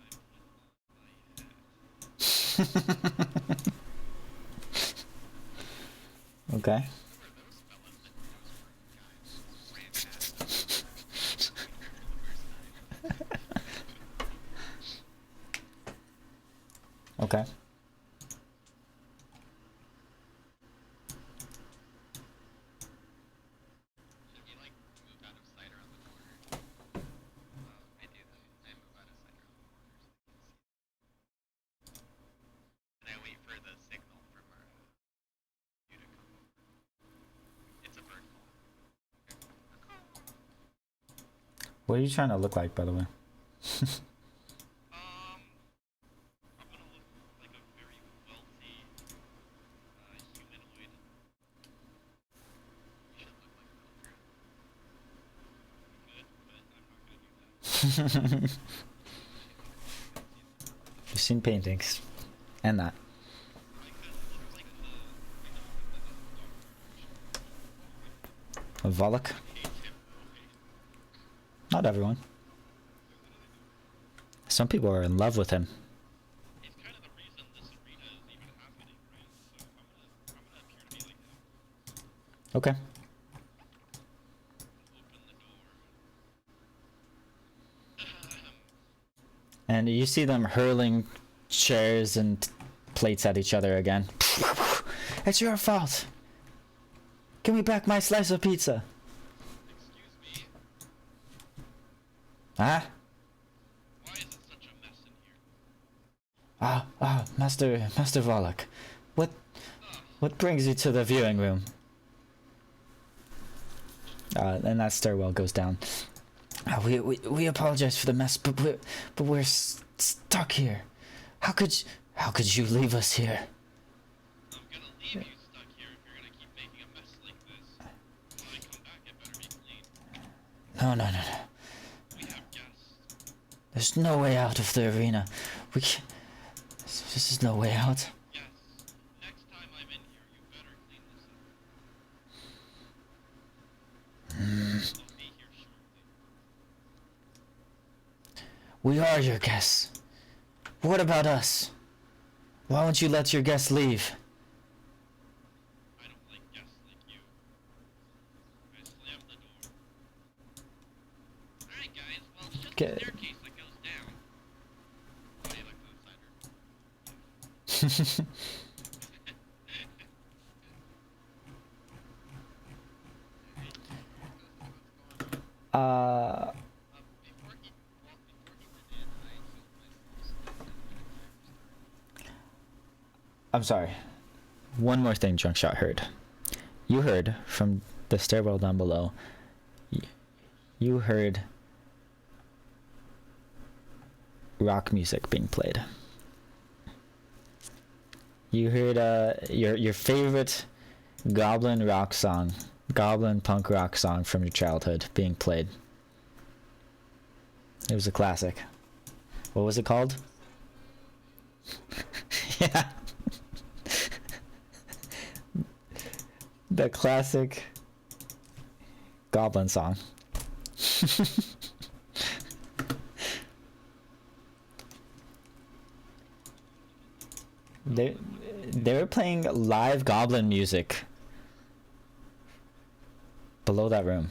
And I put on my hat. Okay. Who are those fellas that those were guys ran past us the first time? Okay. Should we, like, move out of sight around the corner? I do that. I move out of sight around the corner so they can see. And I wait for the signal from our you to come over. It's a bird call. What are you trying to look like, by the way? I'm gonna look like a very wealthy humanoid. You should look like Pilgrim. Good, but I'm not gonna do that. You've seen paintings. And that. You're like the A Volok? hate him. Not everyone. Some people are in love with him. He's kind of the reason this arena is even happening, right? So I'm gonna appear to be like him. Okay. Open the door. And you see them hurling chairs and plates at each other again. It's your fault. Give me back my slice of pizza. Excuse me. Huh? Why is it such a mess in here? Master Volok. What? What brings you to the viewing room? And that stairwell goes down. We apologize for the mess, but we're stuck here. How could you leave us here? I'm gonna leave you stuck here if you're gonna keep making a mess like this. When I come back, it better be clean. No. We have guests. There's no way out of the arena. We can't. This is no way out. Yes. Next time I'm in here, you better clean this up. I'll be here shortly. We are your guests. What about us? Why won't you let your guests leave? I don't like guests like you. I slammed the door. Alright guys, well it's just Okay. a staircase that goes down. How do you like the cider? Uh, Before he went in, I killed myself I'm sorry. One more thing Drunkshot heard. You heard from the stairwell down below. You heard rock music being played. You heard your favorite goblin rock song, goblin punk rock song from your childhood being played. It was a classic. What was it called? Yeah. The classic goblin song. They were playing live goblin music below that room.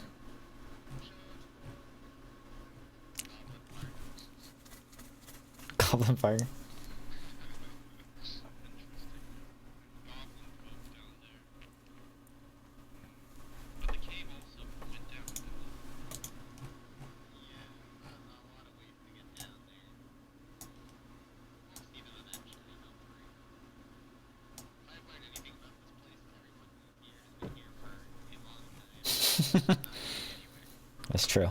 Goblin fire. Interesting. Goblin folk down there. But the cave also went down. Yeah, a lot of ways to get down there. We'll see them eventually, don't worry. If I've learned anything about this place, is everyone here has been here for a long time. Not going anywhere. That's true.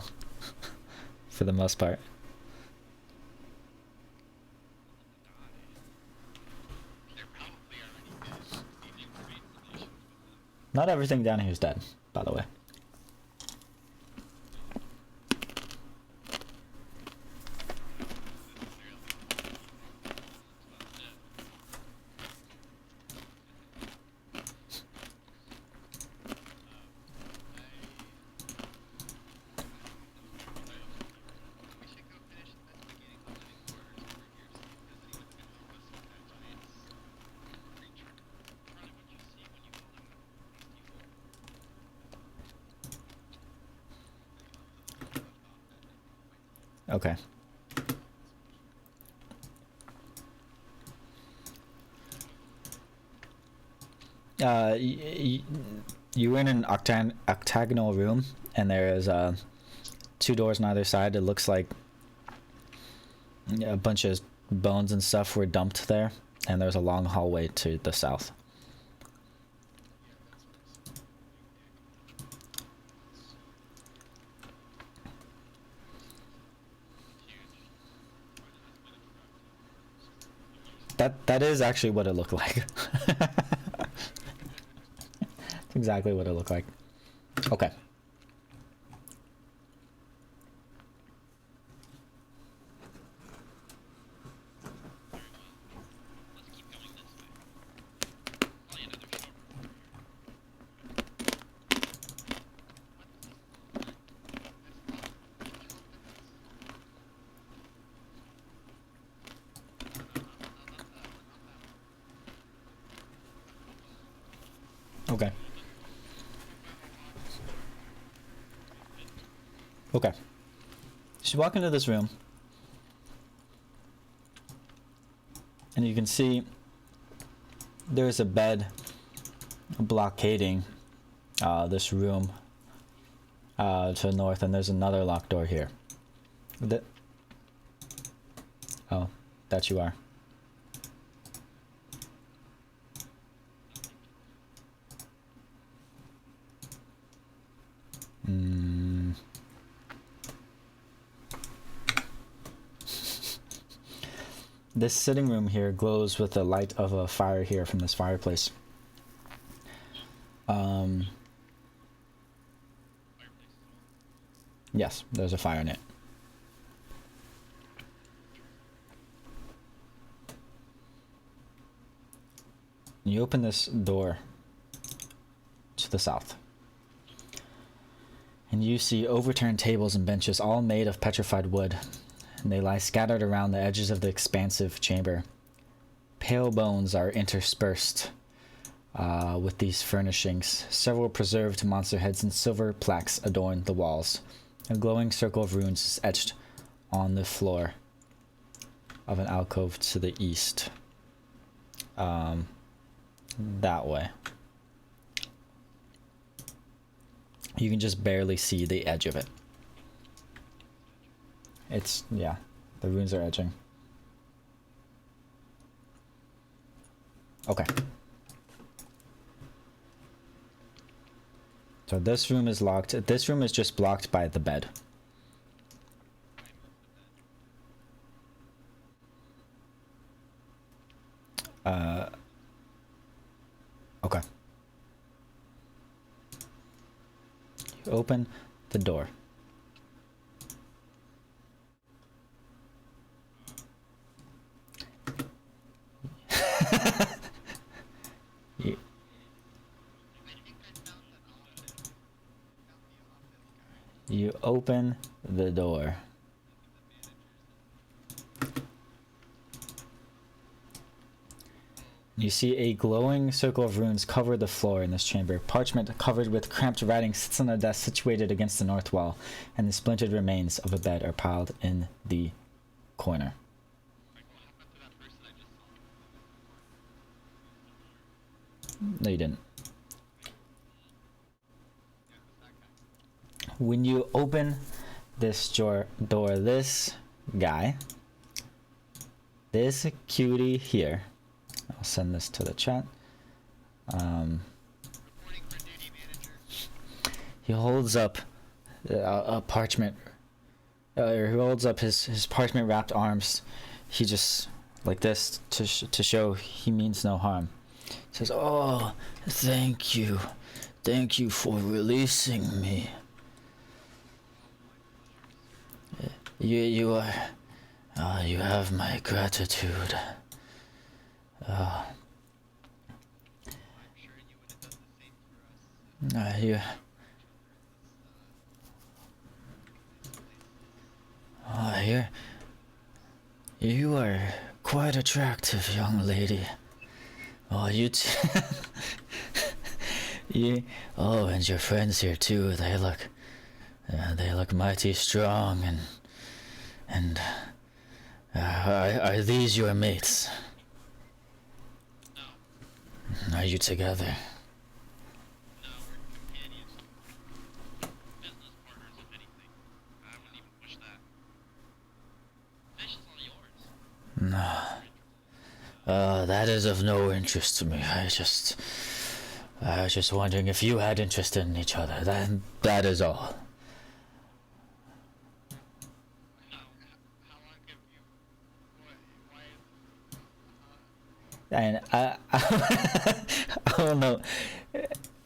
For the most part. They're probably already dead. Exchanging trade relations with them. Not everything down here is dead, by the way. We should go finish investigating the living quarters over here, see if there's anyone who can help us with that giant creature. Charlie, what you see when you go down there? Okay. You were in an octagonal room, and there is two doors on either side. It looks like a bunch of bones and stuff were dumped there, and there's a long hallway to the south. That is actually what it looked like. That's exactly what it looked like. Okay. Let's keep going this way. Probably another shower over here. Okay. Okay. So you walk into this room, and you can see there's a bed blockading this room to the north, and there's another locked door here. Oh, that you are. this sitting room here glows with the light of a fire here from this fireplace. Fireplace as well. Yes, there's a fire in it. You open this door to the south, and you see overturned tables and benches, all made of petrified wood, and they lie scattered around the edges of the expansive chamber. Pale bones are interspersed with these furnishings. Several preserved monster heads and silver plaques adorn the walls. A glowing circle of runes is etched on the floor of an alcove to the east. That way. You can just barely see the edge of it. It's, yeah, the runes are edging. Okay. So this room is locked. This room is just blocked by the bed. Okay. You open the door. You, you open the door. You see a glowing circle of runes cover the floor in this chamber. Parchment covered with cramped writing sits on a desk situated against the north wall, and the splintered remains of a bed are piled in the corner. Like, what happened to that person I just saw? No, you didn't. Yeah, who's that guy? When you open this door, this guy, this cutie here, I'll send this to the chat. Reporting for duty, manager. He holds up a parchment. He holds up his parchment wrapped arms. He just like this to show he means no harm. He says, "Oh, thank you for releasing me. You have my gratitude." I'm sure you would have done the same for us. You, you are quite attractive, young lady. Oh, oh, and your friends here too. They look mighty strong, and are these your mates? No, Are you together? no, we're companions. Business partners, if anything. I wouldn't even push that. Fish is all yours. No. That is of no interest to me. I was just wondering if you had interest in each other. That is all. No. How long have you... Why... And I don't know.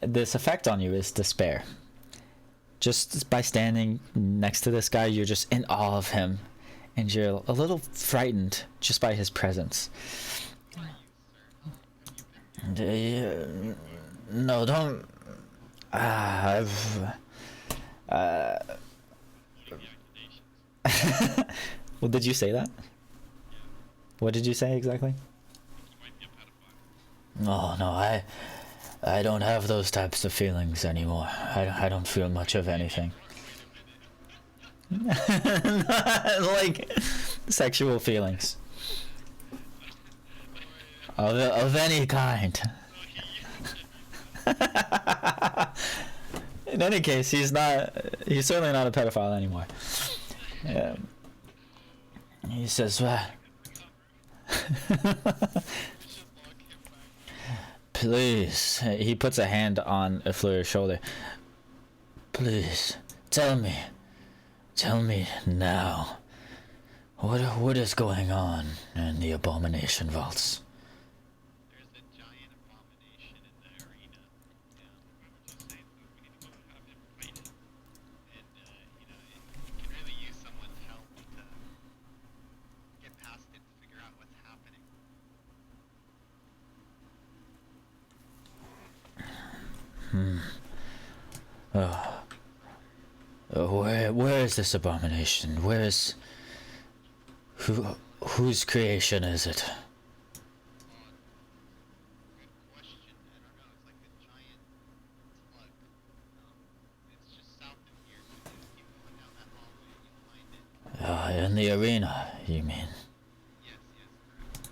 This effect on you is despair. Just by standing next to this guy, you're just in awe of him, and you're a little frightened just by his presence. Why you, sir? How long have you been here? No, don't. I've. Including the accusations. Well, did you say that? What did you say exactly? You might be a pedophile. No, I don't have those types of feelings anymore. I don't feel much of anything. Like sexual feelings of any kind. In any case, he's certainly not a pedophile anymore. He says, well, please, he puts a hand on Fleur's shoulder. Please, tell me now, What is going on in the Abomination Vaults? There's a giant abomination in the arena, and we were just saying that we need to go have him fight it. And, it can really use someone's help to get past it, to figure out what's happening. Where is this abomination? Whose creation is it? Good question. I don't know. It's like a giant slug. It's just south of here. So just keep going down that hallway and you'll find it. In the arena, you mean? Yes, correct.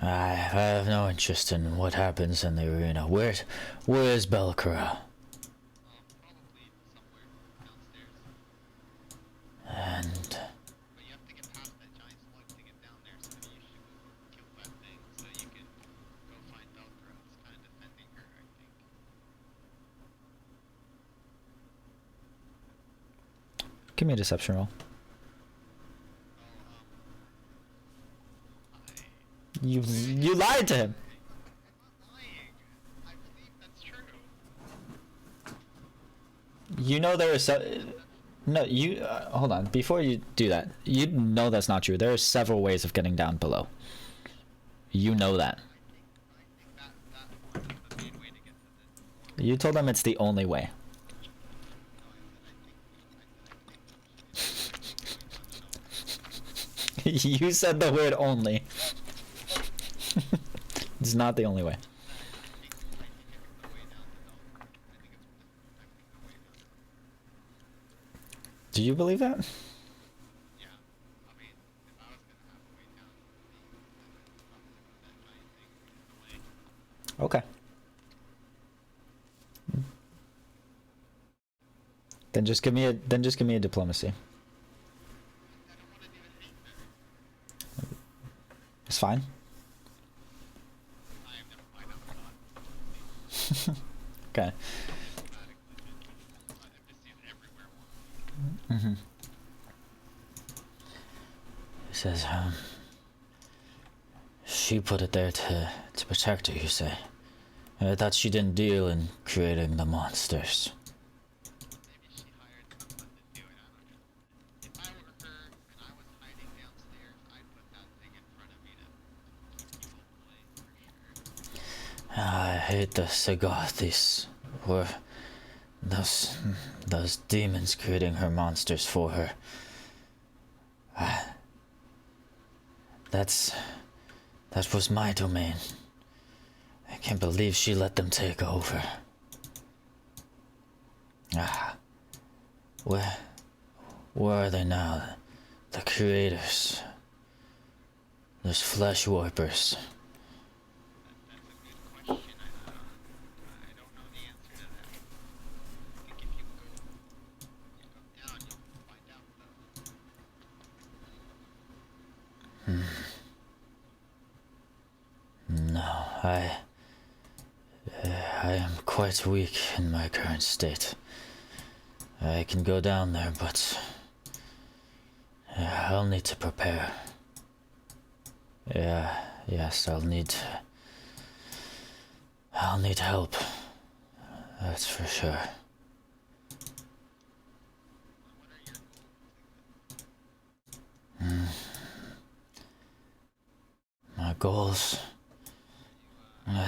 I have no interest in what happens in the arena. Where is Belkara? Probably somewhere downstairs. And But you have to get past that giant slug to get down there, so maybe you should go kill that thing so you can go find Velcro. It's kind of defending her, I think. give me a deception roll. You lied to him. I'm not lying. I believe that's true. You know there is no. You hold on. Before you do that, you know that's not true. There are several ways of getting down below. You know that. I think that one is the main way to get to the You told them it's the only way. You said the word only. It's not the only way. Do you believe that? Yeah, I mean, if I was gonna have a way down, that giant thing in the way. Okay. Then just give me a diplomacy. I don't want to do it either. It's fine. I have never mind, I'm not. Okay. NPCs everywhere. Mm-hmm. It says, she put it there to protect her, you say. I thought she didn't deal in creating the monsters. Maybe she hired someone to do it, I don't know. If I were her and I was hiding downstairs, I'd put that thing in front of me to keep people away, for sure. I hate the Sagothis, or those demons creating her monsters for her. That was my domain. I can't believe she let them take over. Where are they now? The creators. Those flesh warpers. That's a good question. I don't know the answer to that. I think if you go down, you'll find out though. No, I am quite weak in my current state. I can go down there, but I'll need to prepare. Yes, I'll need help. That's for sure. What are your goals? My goals.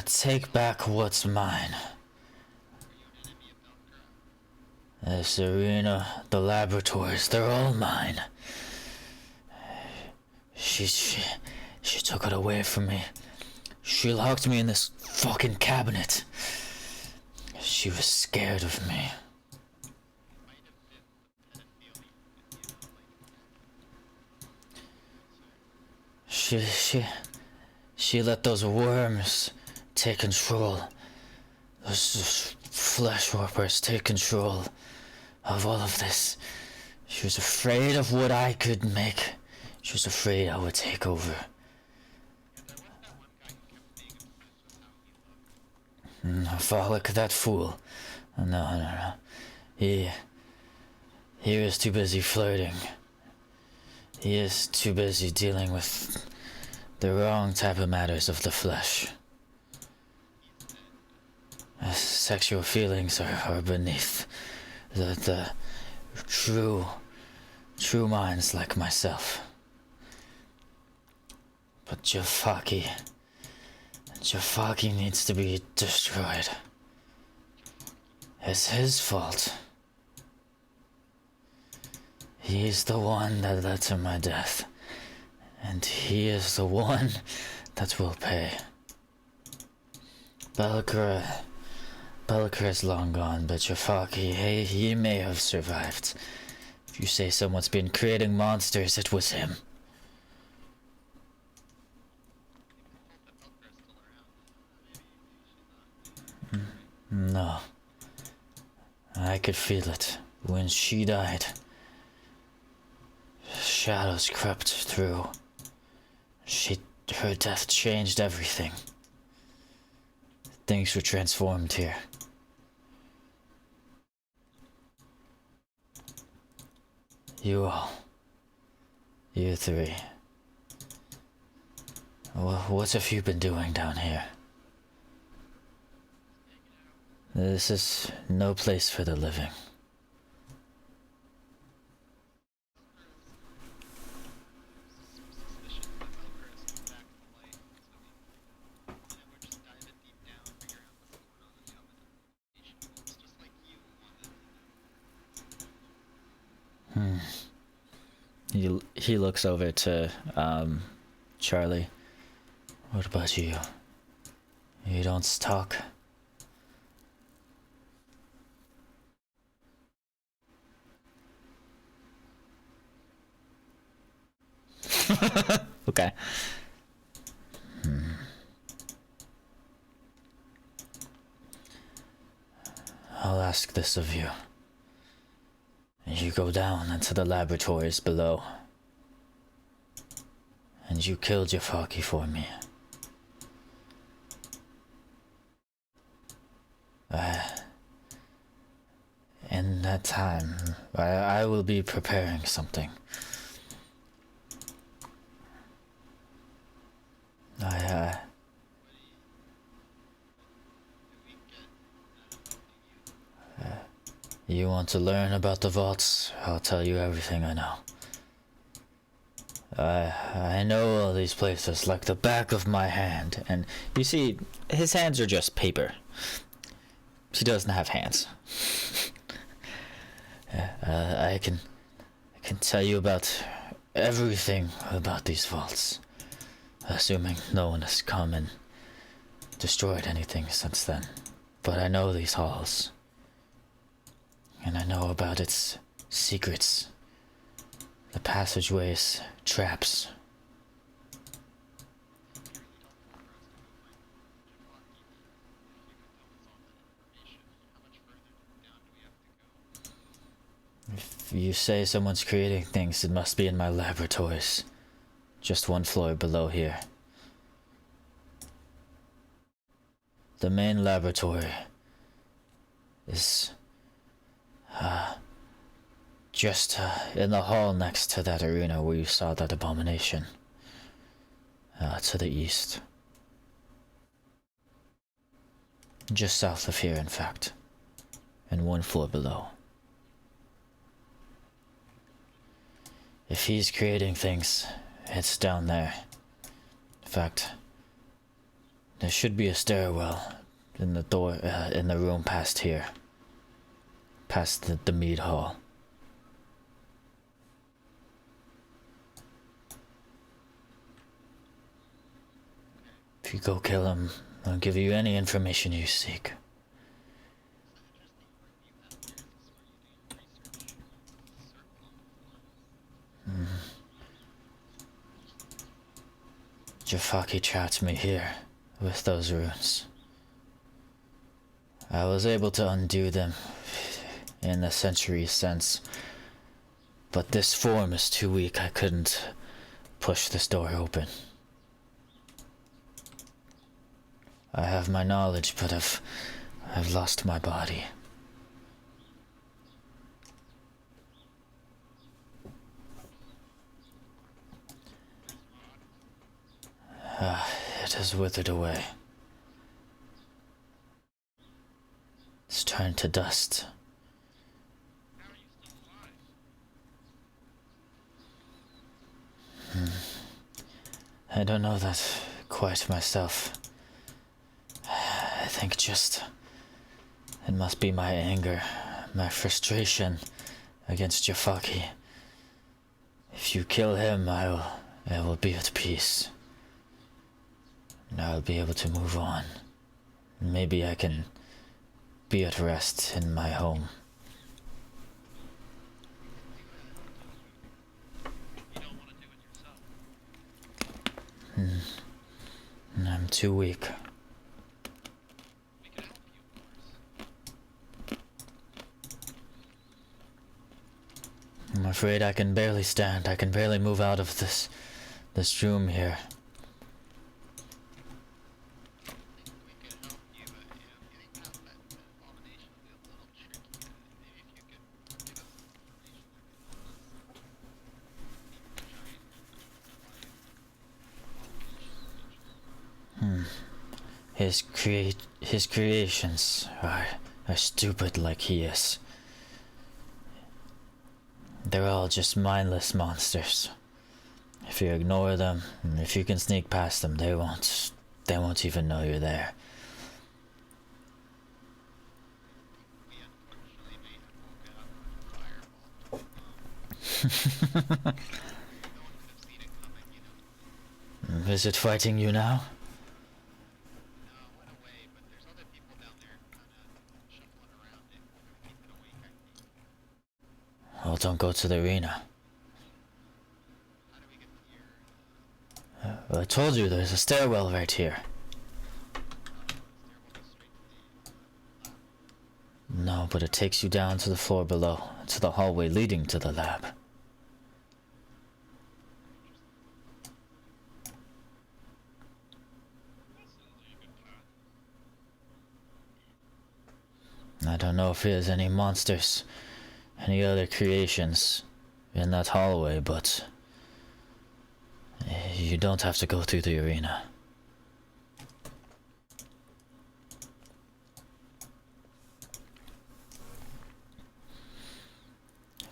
Take back what's mine. Are you an enemy of Velcro? This arena, the laboratories, they're all mine. She took it away from me. She locked me in this fucking cabinet. She was scared of me. Might have been the pedophilia, She let those worms take control. Those flesh warpers take control of all of this. She was afraid of what I could make. She was afraid I would take over. Frolic, that fool. No. He is too busy flirting. He is too busy dealing with the wrong type of matters of the flesh. Sexual feelings are beneath the true minds like myself. But Jafaki needs to be destroyed. It's his fault. He's the one that led to my death. And he is the one that will pay. Bellicra is long gone, but Jafaki, he may have survived. If you say someone's been creating monsters, it was him. No. I could feel it when she died. Shadows crept through. Her death changed everything. Things were transformed here. You all. You three. What have you been doing down here? This is no place for the living. He looks over to Charlie. What about you? You don't talk? Okay. I'll ask this of you. You go down into the laboratories below. And you killed Jafaki for me. In that time, I will be preparing something. You want to learn about the vaults? I'll tell you everything I know. I know all these places like the back of my hand, and you see, his hands are just paper. He doesn't have hands. I can tell you about everything about these vaults, assuming no one has come and destroyed anything since then. But I know these halls, and I know about its secrets, the passageways, traps. If you say someone's creating things, it must be in my laboratories. Just one floor below here. The main laboratory is just in the hall next to that arena where you saw that abomination. To the east. Just south of here, in fact. And one floor below. If he's creating things, it's down there. In fact, there should be a stairwell in the door, in the room past here. Past the mead hall. If you go kill him, I'll give you any information you seek. Jafaki trapped me here with those runes. I was able to undo them in a century sense, but this form is too weak. I couldn't push this door open. I have my knowledge, but I've lost my body. It has withered away. It's turned to dust. How are you still alive? I don't know that quite myself. I think just it must be my anger, my frustration against Jafaki. If you kill him, I will be at peace. And I'll be able to move on. Maybe I can be at rest in my home. You don't want to do it yourself. I'm too weak. We can help you, of course. I'm afraid I can barely stand. I can barely move out of this room here. We can help you, but getting past that abomination will be a little tricky. Maybe if you could give us some information that could help us. His creations are stupid like he is. They're all just mindless monsters. If you ignore them, and if you can sneak past them, they won't even know you're there. We unfortunately may have woken up with a fireball. No one could have seen it coming, you know. Is it fighting you now? No, it went away, but there's other people down there kind of shuffling around it. We're gonna keep it awake, I think. Oh, don't go to the arena. How do we get here? I told you there's a stairwell right here. Stairwell goes straight to the lab. No, but it takes you down to the floor below, to the hallway leading to the lab. I don't know if there's any monsters, any other creations in that hallway, but you don't have to go through the arena.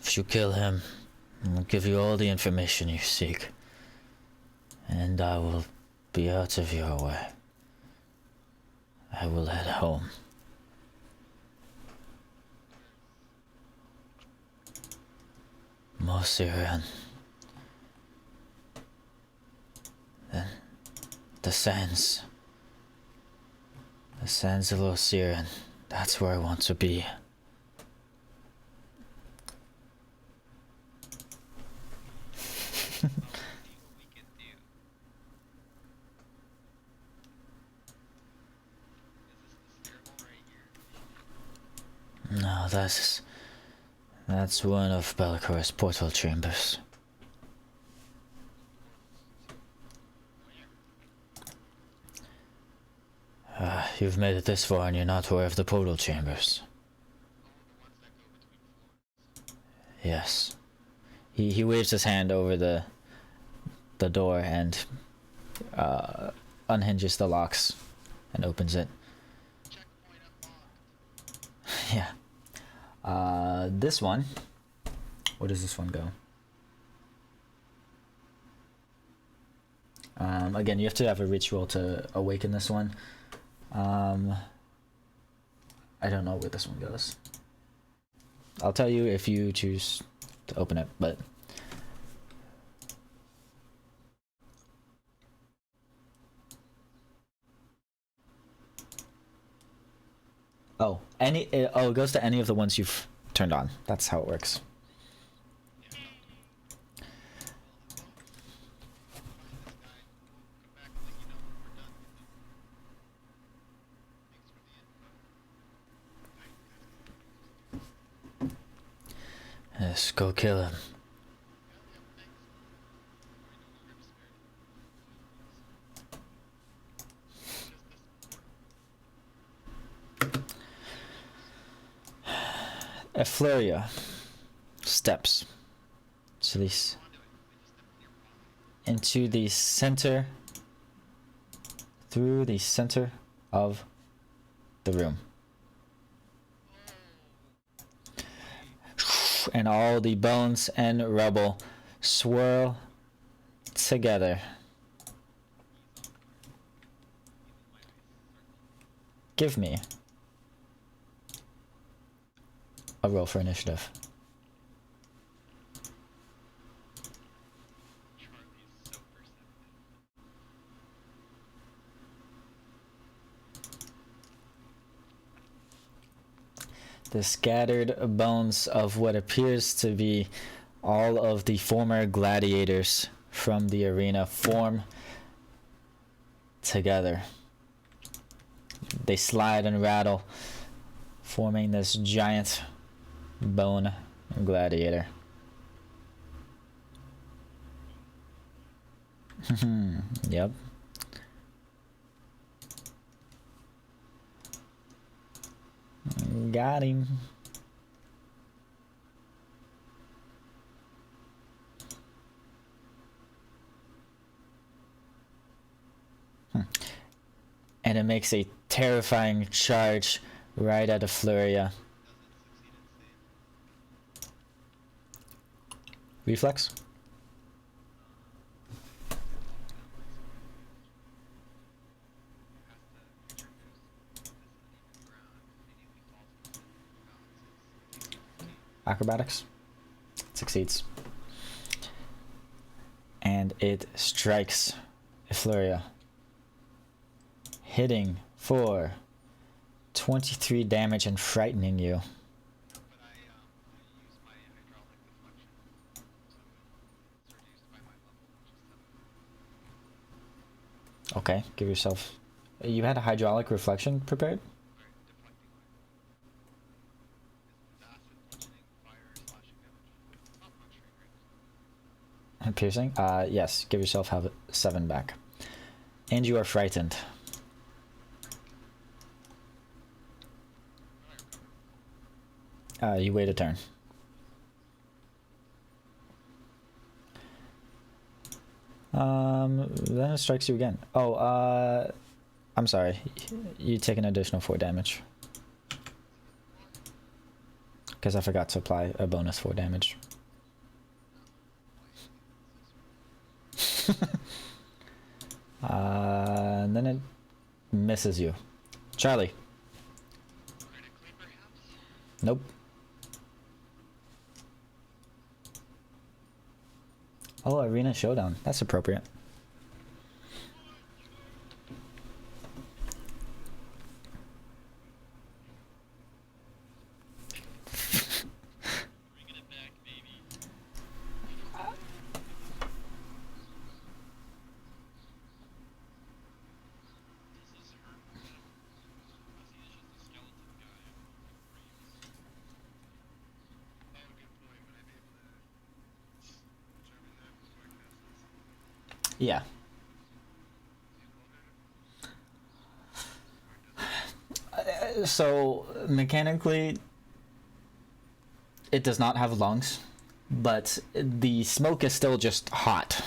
If you kill him, I'll give you all the information you seek, and I will be out of your way. I will head home. Mosirian. Then the sands. The sands of Osirian. That's where I want to be. See what we can do. Is this the stairwell right here? No, that's one of Belcor's portal chambers. You've made it this far and you're not aware of the portal chambers. Oh, the ones that go between floors. Yes. He waves his hand over the door and unhinges the locks and opens it. Checkpoint unlocked. Yeah. This one. Where does this one go? Again, you have to have a ritual to awaken this one. I don't know where this one goes. I'll tell you if you choose to open it, but it goes to any of the ones you've turned on. That's how it works. Yes, go kill him. Effluria steps to these into the center, through the center of the room. And all the bones and rubble swirl together. Give me a roll for initiative. Charlie's so perceptive. The scattered bones of what appears to be all of the former gladiators from the arena form together. They slide and rattle, forming this giant bone gladiator. Yep. Got him. And it makes a terrifying charge right at Effluria. Reflex? Acrobatics? Succeeds. And it strikes Effluria, hitting for 23 damage and frightening you. But I use my hydraulic deflection, so it's reduced by my level, which is 7. Okay, give yourself... You had a hydraulic reflection prepared? Or deflecting line. Is acid, bludgeoning, fire, slashing damage? Not much right? And piercing? Yes, give yourself have 7 back. And you are frightened. You wait a turn. Then it strikes you again. Oh, I'm sorry. You take an additional 4 damage. Because I forgot to apply a bonus 4 damage. And then it misses you. Charlie. Critically, perhaps? Nope. Oh, Arena Showdown. That's appropriate. Bringing it back, baby. This is her. Ozzy is just a skeleton guy. Oh, good point. Would I be able to determine that before I cast this? Yeah. So mechanically, it does not have lungs, but the smoke is still just hot,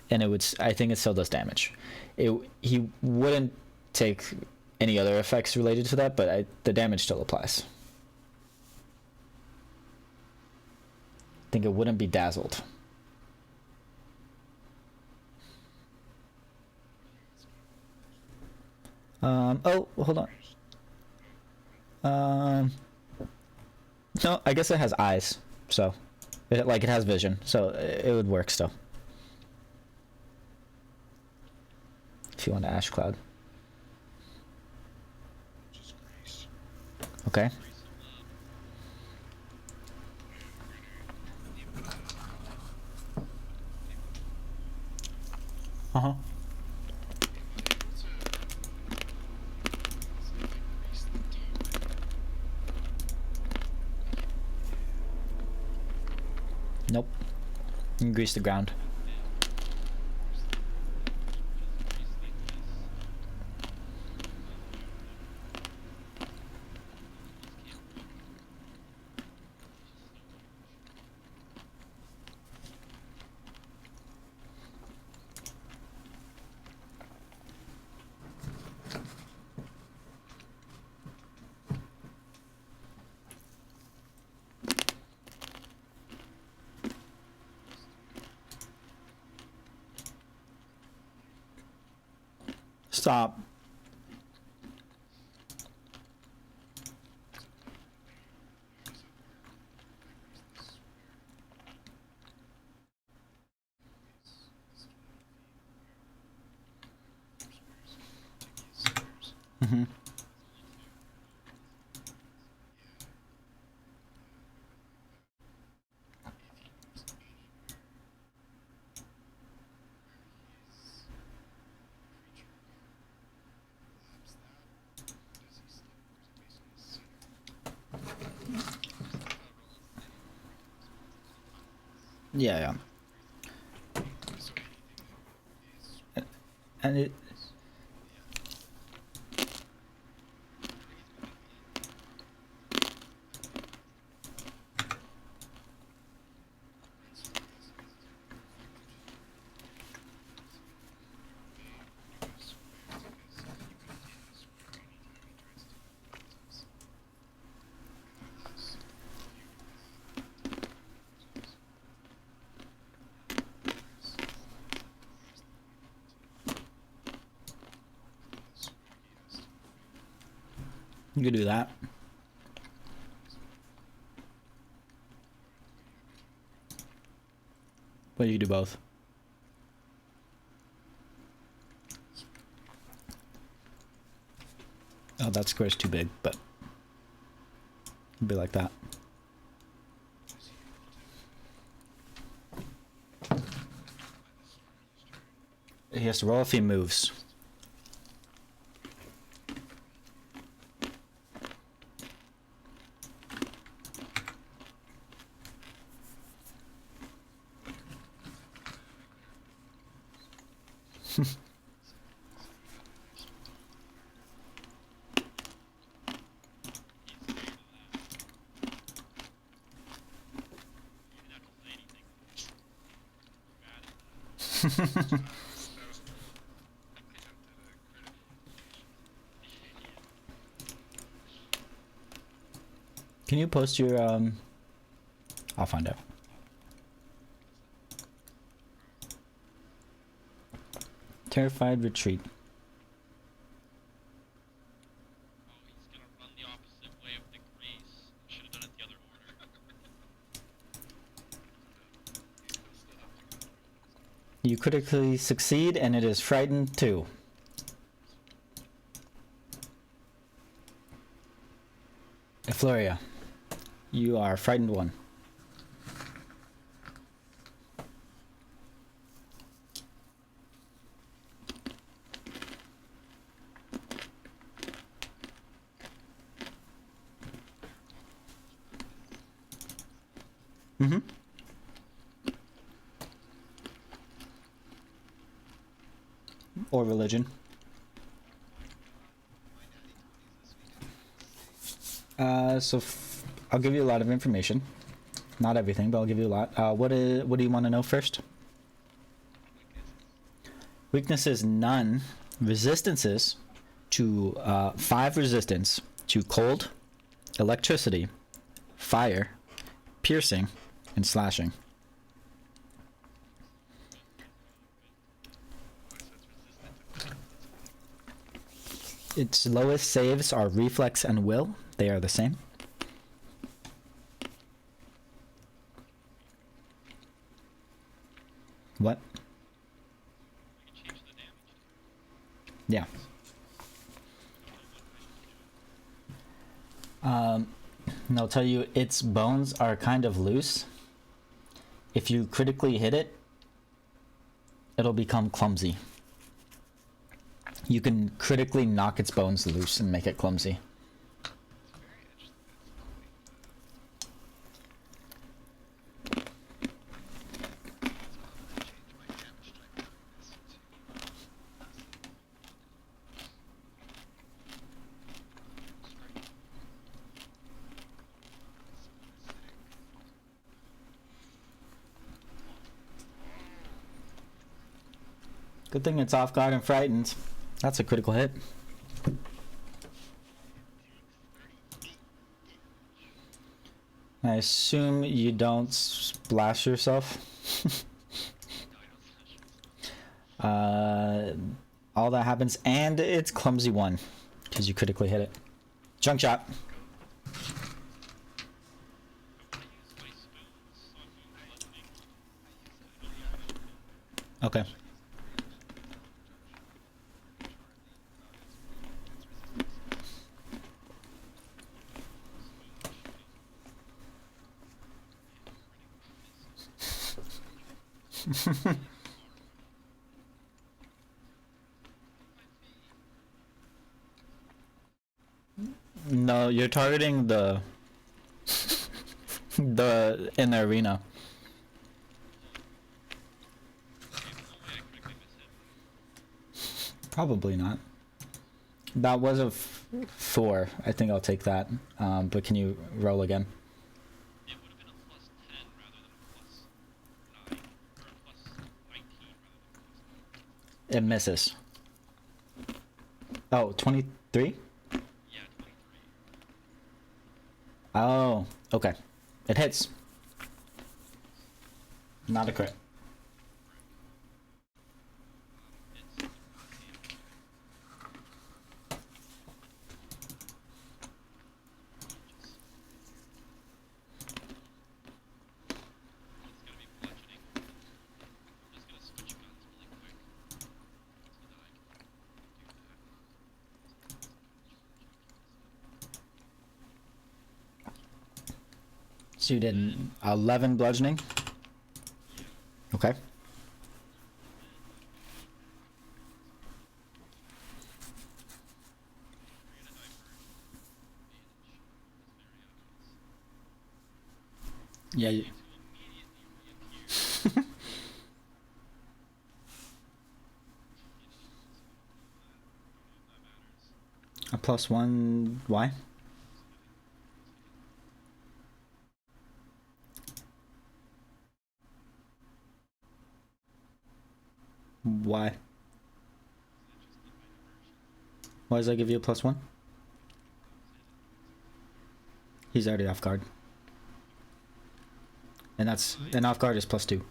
and it would. I think it still does damage. He wouldn't take any other effects related to that, but the damage still applies. I think it wouldn't be dazzled. Oh, hold on. No, I guess it has eyes, so it has vision, so it would work still. If you want to Ash Cloud. Just grace. Okay. Uh-huh. Nope. You can grease the ground. Stop. Mm-hmm. Yeah, yeah. And it. You could do that. But you could do both. Oh, that square's too big, but it'd be like that. He has to roll if he moves. Can you post your I'll find out. Terrified retreat. Oh, he's gonna run the opposite way of the grease. Should have done it the other order. You critically succeed and it is frightened too. Floria, you are frightened one. Mm-hmm. Or religion. I'll give you a lot of information. Not everything, but I'll give you a lot. What do you want to know first? Weaknesses, none. Resistances to 5 resistance to cold, electricity, fire, piercing, and slashing. Its lowest saves are reflex and will. They are the same. What? We can change the damage. Yeah. And I'll tell you, its bones are kind of loose. If you critically hit it, it'll become clumsy. You can critically knock its bones loose and make it clumsy. Good thing it's off guard and frightened. That's a critical hit. I assume you don't splash yourself. all that happens, and it's clumsy 1 because you critically hit it. Junk shot. I want to use my spoons so I'm doing bludgeoning. Okay. No, you're targeting the in the arena. Probably not. That was a 4. I think I'll take that. But can you roll again? It would have been a plus 10 rather than a plus 9. Or a plus 19 rather than a plus 9. It misses. Oh, 23? Yeah, 23. Oh, okay. It hits. Not a crit. It's gonna be bludgeoning. I'm just gonna switch guns really quick so that I can do that. So you did 11 bludgeoning? Okay. Yeah. You... A +1. Why? Why? Why does that give you a +1? He's already off guard. And that's an off guard is +2.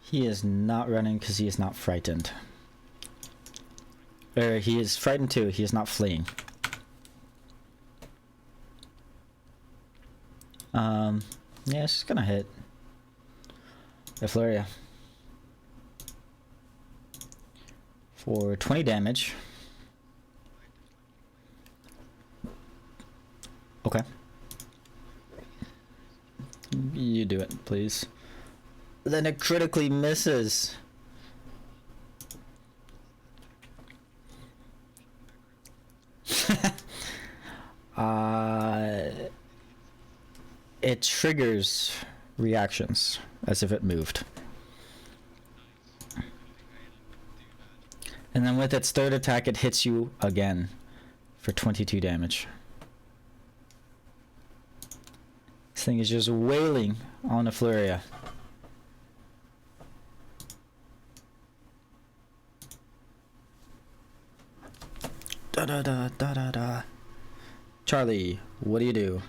He is not running because he is not frightened. Or he is frightened too, he is not fleeing. Yeah, it's just gonna hit. Effluria. For 20 damage. Okay. You do it, please. Then it critically misses. It triggers reactions as if it moved. And then with its third attack, it hits you again for 22 damage. This thing is just wailing on Effluria. Da da da da da da. Charlie, what do you do?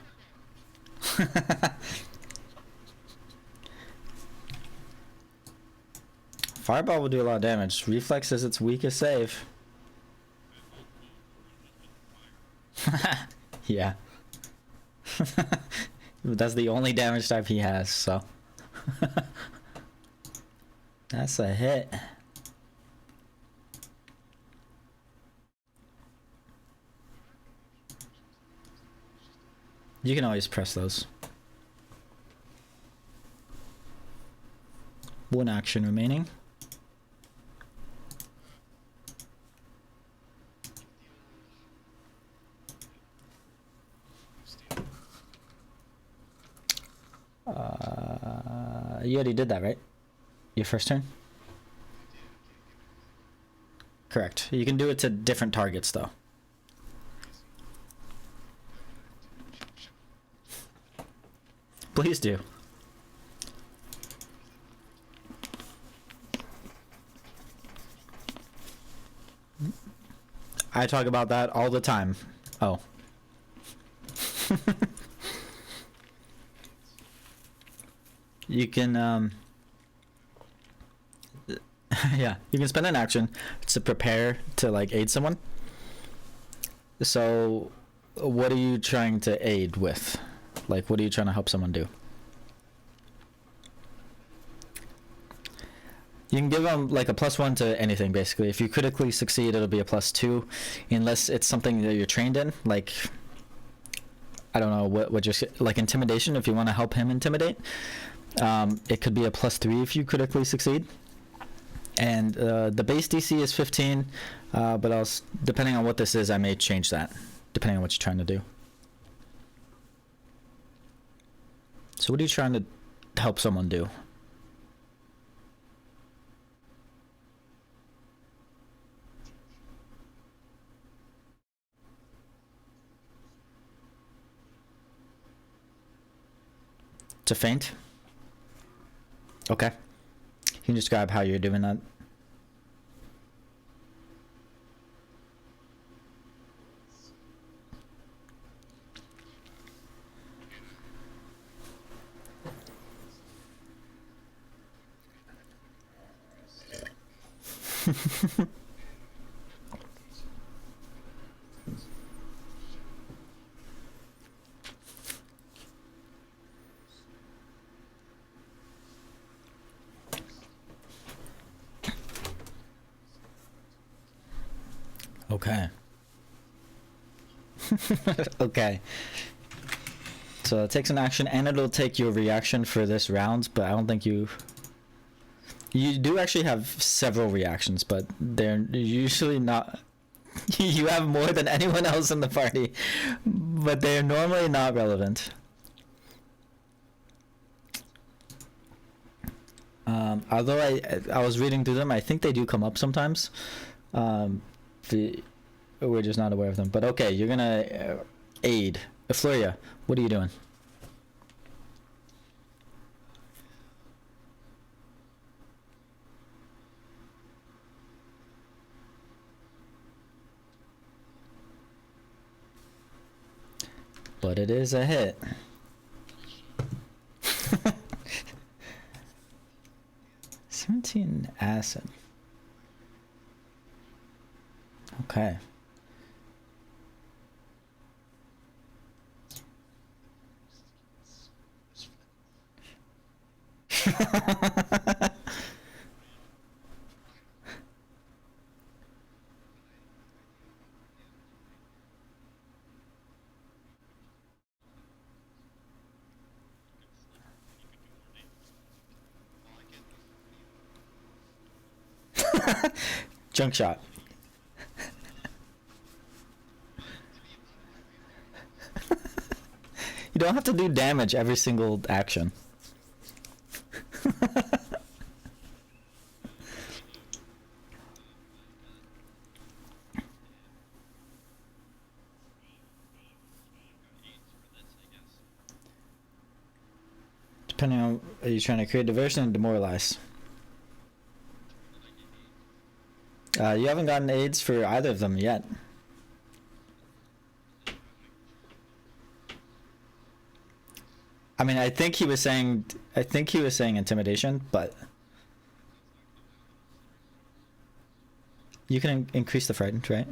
Fireball will do a lot of damage. Reflex is its weakest save. Yeah. That's the only damage type he has, so. That's a hit. You can always press those. One action remaining. You already did that, right? Your first turn? Correct. You can do it to different targets, though. Please do. I talk about that all the time. Oh. You can yeah, you can spend an action to prepare to like aid someone. So what are you trying to aid with? Like what are you trying to help someone do? You can give them like a +1 to anything basically. If you critically succeed, it'll be a +2, unless it's something that you're trained in, like I don't know what just like intimidation. If you want to help him intimidate, it could be a +3 if you critically succeed. And the base DC is 15, but depending on what this is, I may change that depending on what you're trying to do. So what are you trying to help someone do? To faint? Okay. You can describe how you're doing that. Okay. Okay. So it takes an action and it'll take your reaction for this round, but I don't think you do actually have several reactions, but they're usually not you have more than anyone else in the party, but they're normally not relevant. Although I was reading through them, I think they do come up sometimes. We're just not aware of them. But okay, you're gonna aid. Floria, what are you doing? But it is a hit. 17 acid. Okay. Junk shot. You don't have to do damage every single action. Depending on, are you trying to create diversion and demoralize? You haven't gotten aids for either of them yet. I mean, I think he was saying intimidation, but you can increase the frightened, right?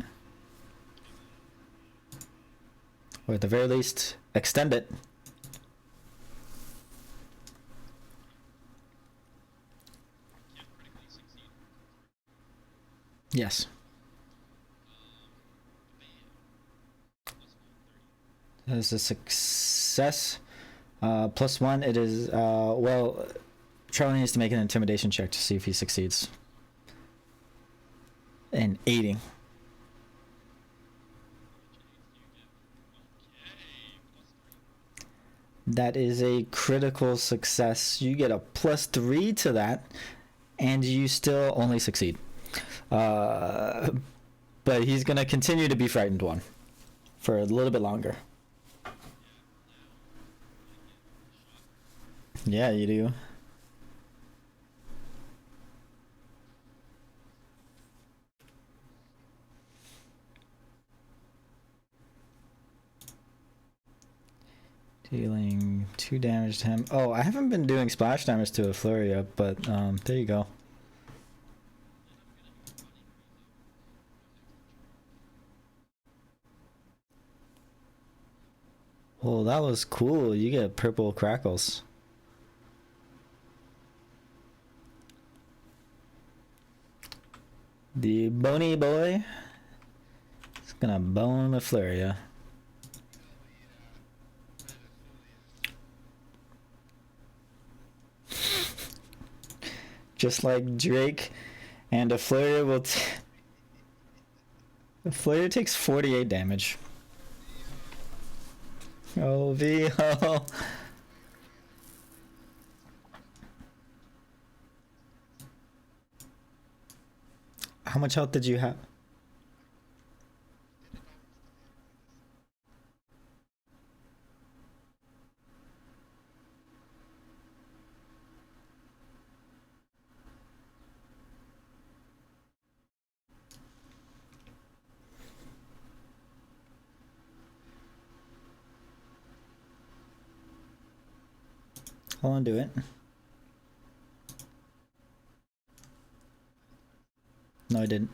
Or at the very least, extend it. Yes. That is a success. +1, it is, well, Charlie needs to make an intimidation check to see if he succeeds. And aiding. That is a critical success. You get a +3 to that, and you still only succeed. But he's going to continue to be frightened one for a little bit longer. Yeah, you do. Dealing 2 damage to him. Oh, I haven't been doing splash damage to a flurry up, but there you go. Well, that was cool. You get purple crackles. The bony boy is gonna bone the Fluria. Just like Drake, and a Fluria will. The Fluria takes 48 damage. Oh, VO. How much health did you have? Hold on, do it. No, I didn't.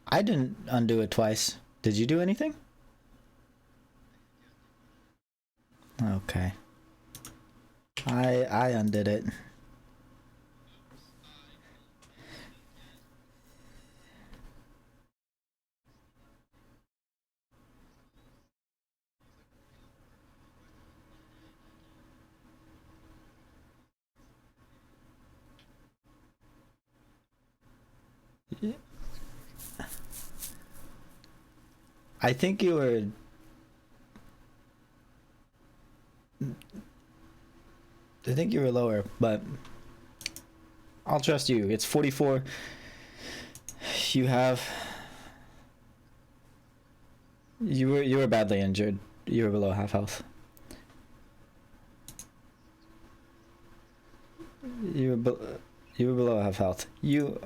I didn't undo it twice. Did you do anything? Okay. I undid it. I think you were. I think you were lower, but I'll trust you. It's 44. You have. You were badly injured. You were below half health. You were below half health. You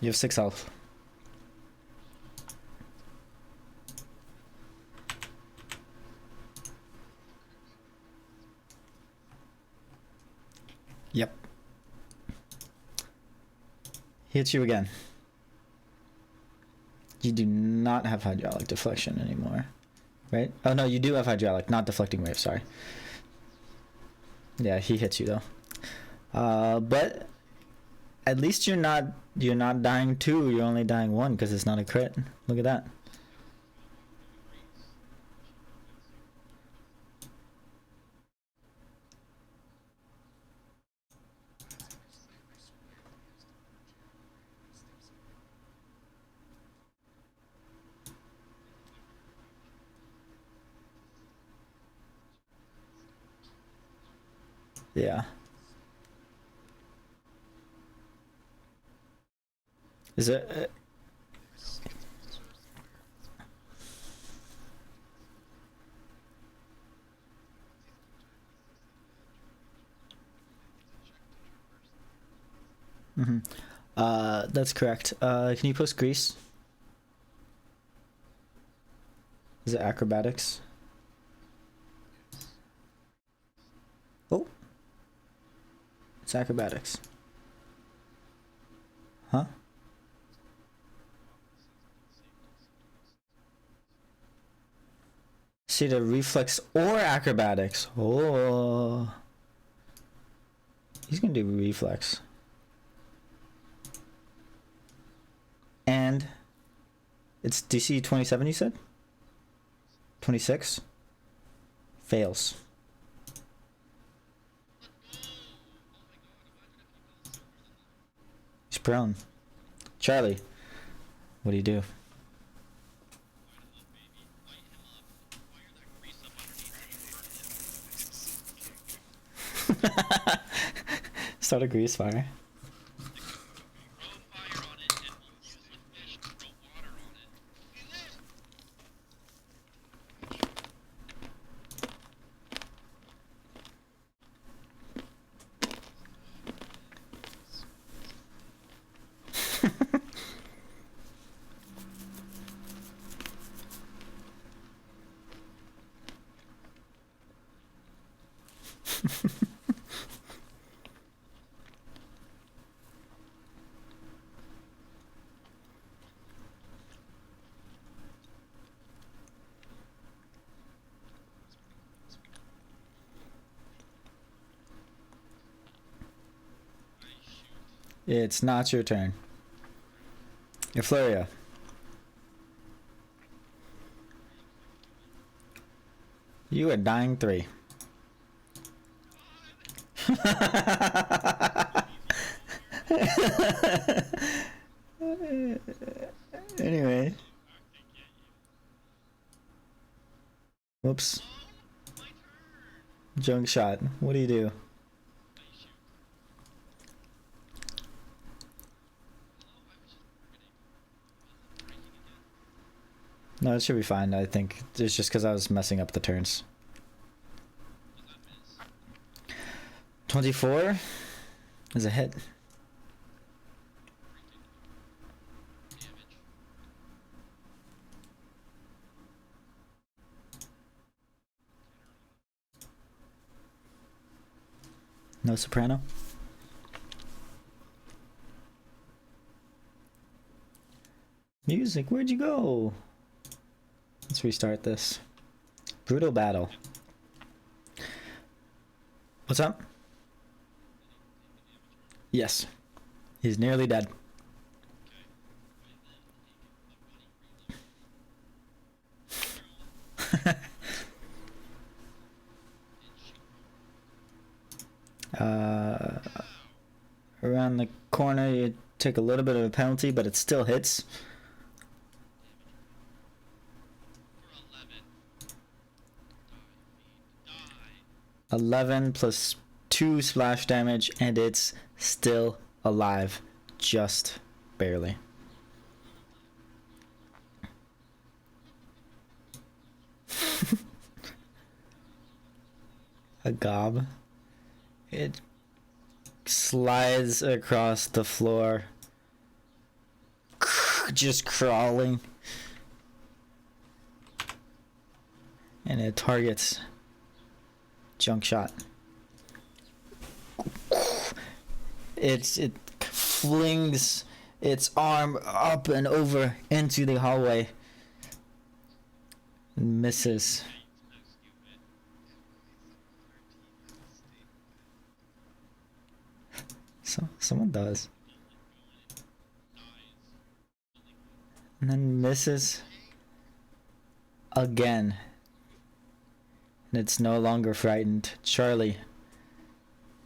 have 6 health. Yep. Hits you again. You do not have hydraulic deflection anymore, right? Oh no, you do have hydraulic, not deflecting wave. Sorry. Yeah, he hits you though. But at least you're not dying 2. You're only dying 1 because it's not a crit. Look at that. Yeah. Is it? That's correct. Can you post Grease? Is it acrobatics? Oh. It's acrobatics. Huh? See the reflex or acrobatics. Oh. He's gonna do reflex. And it's DC 27, you said? 26? Fails. He's prone. Charlie, what do you do? Start a grease fire. It's not your turn. Efluria. You are dying 3. Anyway. Whoops. My turn. Junk shot. What do you do? I shoot. Hello, I was just targeting. Was it breaking again? No, it should be fine. I think it's just because I was messing up the turns. Was that miss? 24 is a hit. Damage. No soprano. Music, where'd you go? Let's restart this. Brutal battle. What's up? Yes. He's nearly dead. Around the corner, you take a little bit of a penalty, but it still hits. For 11. Die. 11 plus 2 splash damage, and it's still alive. Just barely. A gob. It slides across the floor, just crawling, and it targets Junk Shot. It flings its arm up and over into the hallway and misses. Someone does. And then misses again. And it's no longer frightened. Charlie.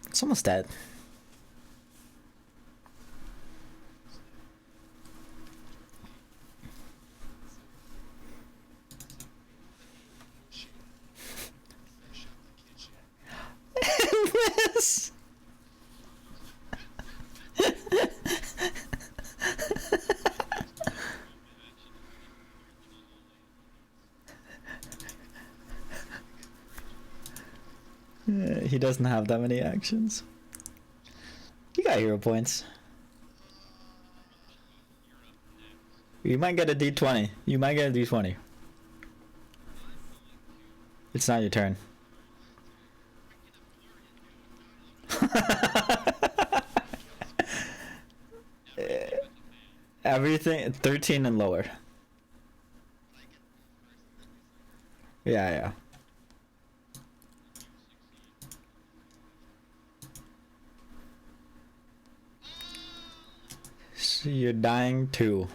It's almost dead. Miss! He doesn't have that many actions. You got hero points. You might get a D20. You might get a D20. It's not your turn. Everything 13 and lower. Yeah. So you're dying too.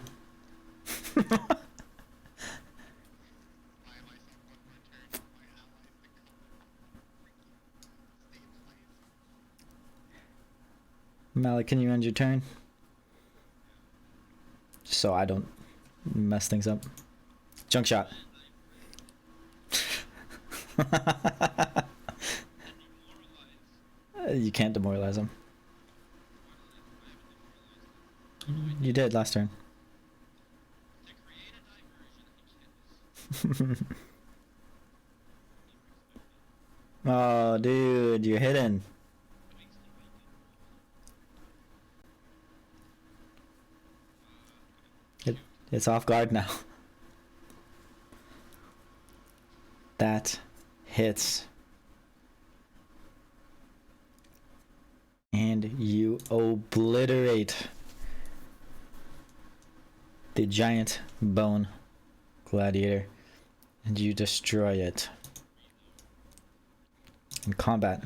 Malik, can you end your turn? So I don't mess things up. Junk shot. You can't demoralize him. You did last turn. To create a diversion, I guess. Oh, dude, you're hidden. It's off guard now. That hits. And you obliterate the giant bone gladiator. And you destroy it. And combat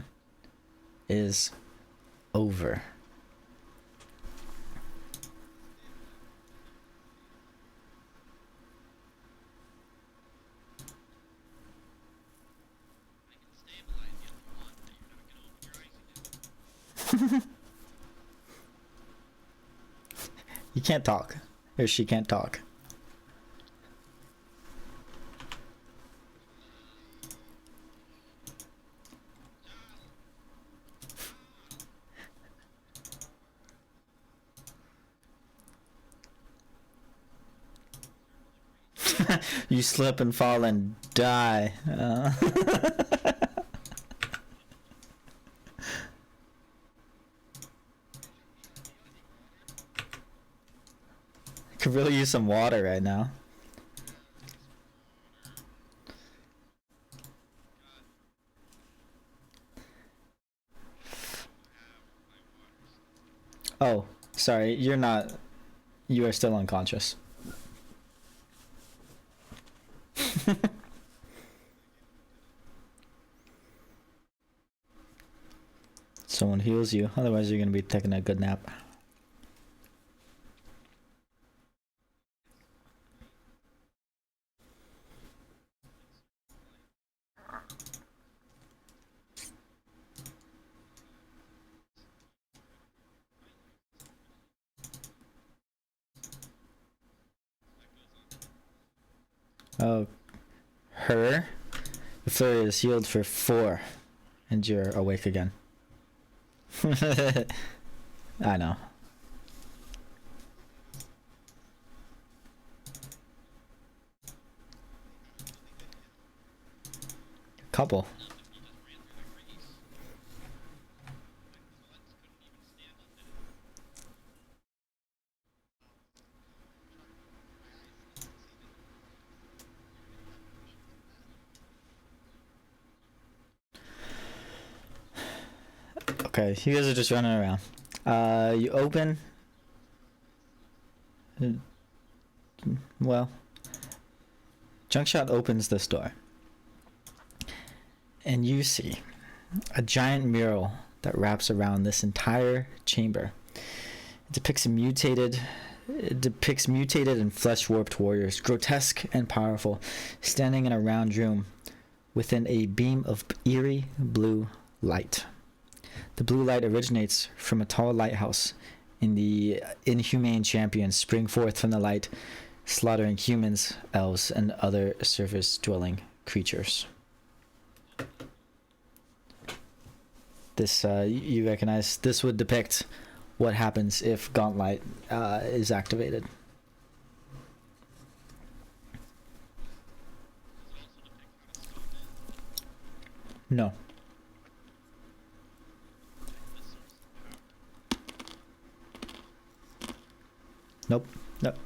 is over. You can't talk. Or she can't talk. You slip and fall and die. Could really use some water right now. Oh, sorry, you're not. You are still unconscious. Someone heals you, otherwise you're gonna be taking a good nap. Oh, her? The flurry is healed for 4, and you're awake again. I know. Couple. Okay, you guys are just running around. You open. Well, Junkshot opens this door. And you see a giant mural that wraps around this entire chamber. It depicts mutated and flesh-warped warriors, grotesque and powerful, standing in a round room within a beam of eerie blue light. The blue light originates from a tall lighthouse, and the inhumane champions spring forth from the light, slaughtering humans, elves, and other surface-dwelling creatures. This, you recognize, this would depict what happens if Gauntlet is activated. No. Nope. Nope.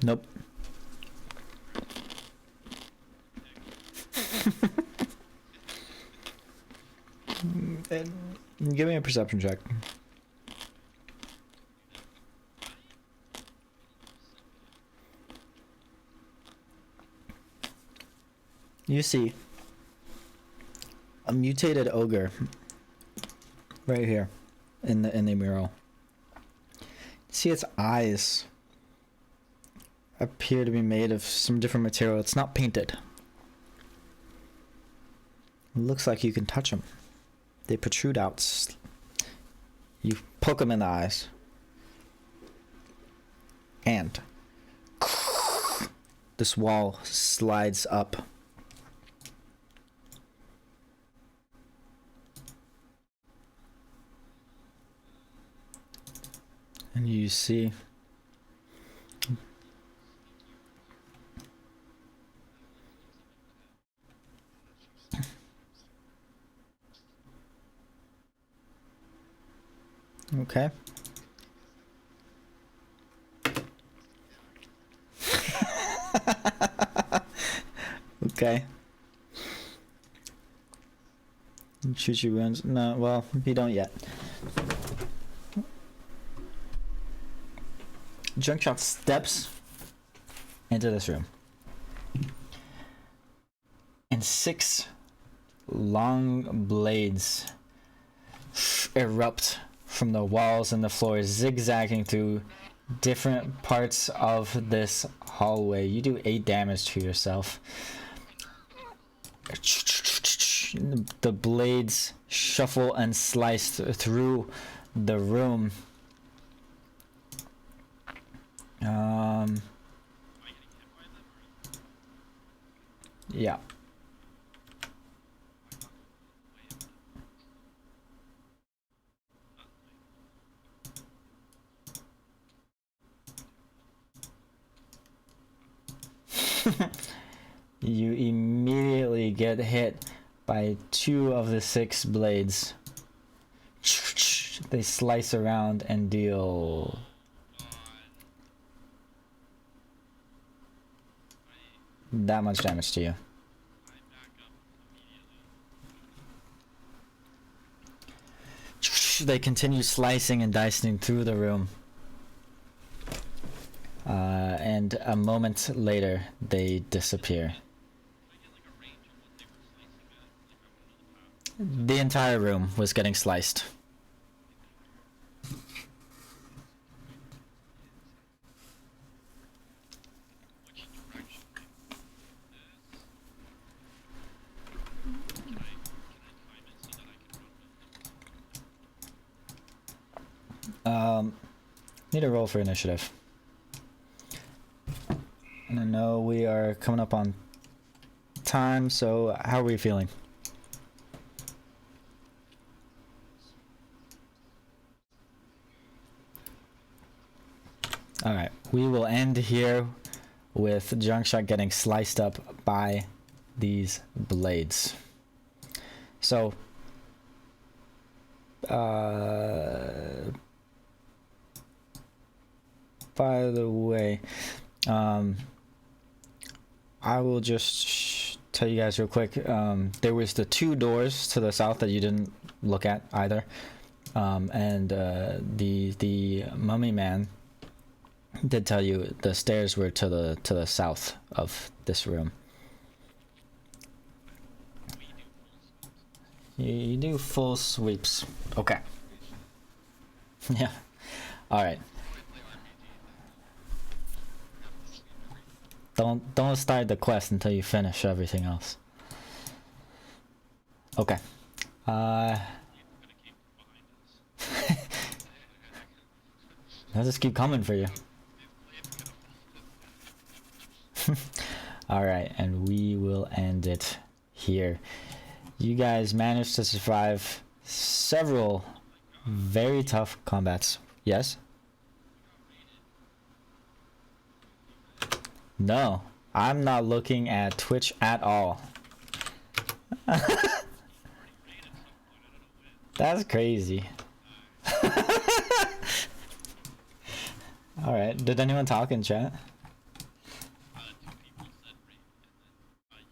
Nope. Give me a perception check. You see a mutated ogre right here in the mural. See its eyes appear to be made of some different material. It's not painted. It looks like you can touch them. They protrude out. You poke them in the eyes. And this wall slides up. And you see okay. Okay. Shoot your wounds. No, well, you don't yet. Junkshot steps into this room. And 6 long blades erupt from the walls and the floor, zigzagging through different parts of this hallway. You do 8 damage to yourself. The blades shuffle and slice through the room. Am I getting hit by them or? Yeah. You immediately get hit by 2 of the 6 blades. They slice around and deal that much damage to you. I back up immediately. They continue slicing and dicing through the room. And a moment later, they disappear. I get like a range of what they were slicing at. Like I want to know the path. The entire room was getting sliced. Which direction? This? Can I time it so that I can run with it? Need a roll for initiative. And I know we are coming up on time, so how are we feeling? Alright, we will end here with Junkshot getting sliced up by these blades. So, by the way, I will just tell you guys real quick. There was the 2 doors to the south that you didn't look at either, and the mummy man did tell you the stairs were to the south of this room. You do full sweeps. Okay. Yeah. All right. Don't start the quest until you finish everything else. Okay. Gonna keep behind us. I'll just keep coming for you. Alright, and we will end it here. You guys managed to survive several very tough combats. Yes? No, I'm not looking at Twitch at all. That's crazy. Alright, did anyone talk in chat? 2 people said raid, and then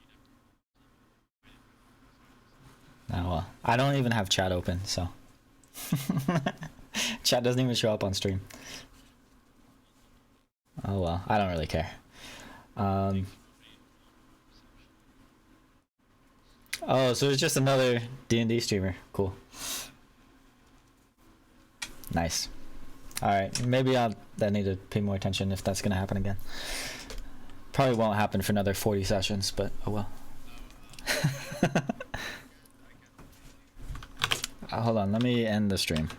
you never. Oh well, I don't even have chat open, so chat doesn't even show up on stream. Oh well, I don't really care. Oh, so it's just another D&D streamer. Cool. Nice. Alright, maybe I need to pay more attention if that's gonna happen again. Probably won't happen for another 40 sessions, but oh well. Hold on, let me end the stream.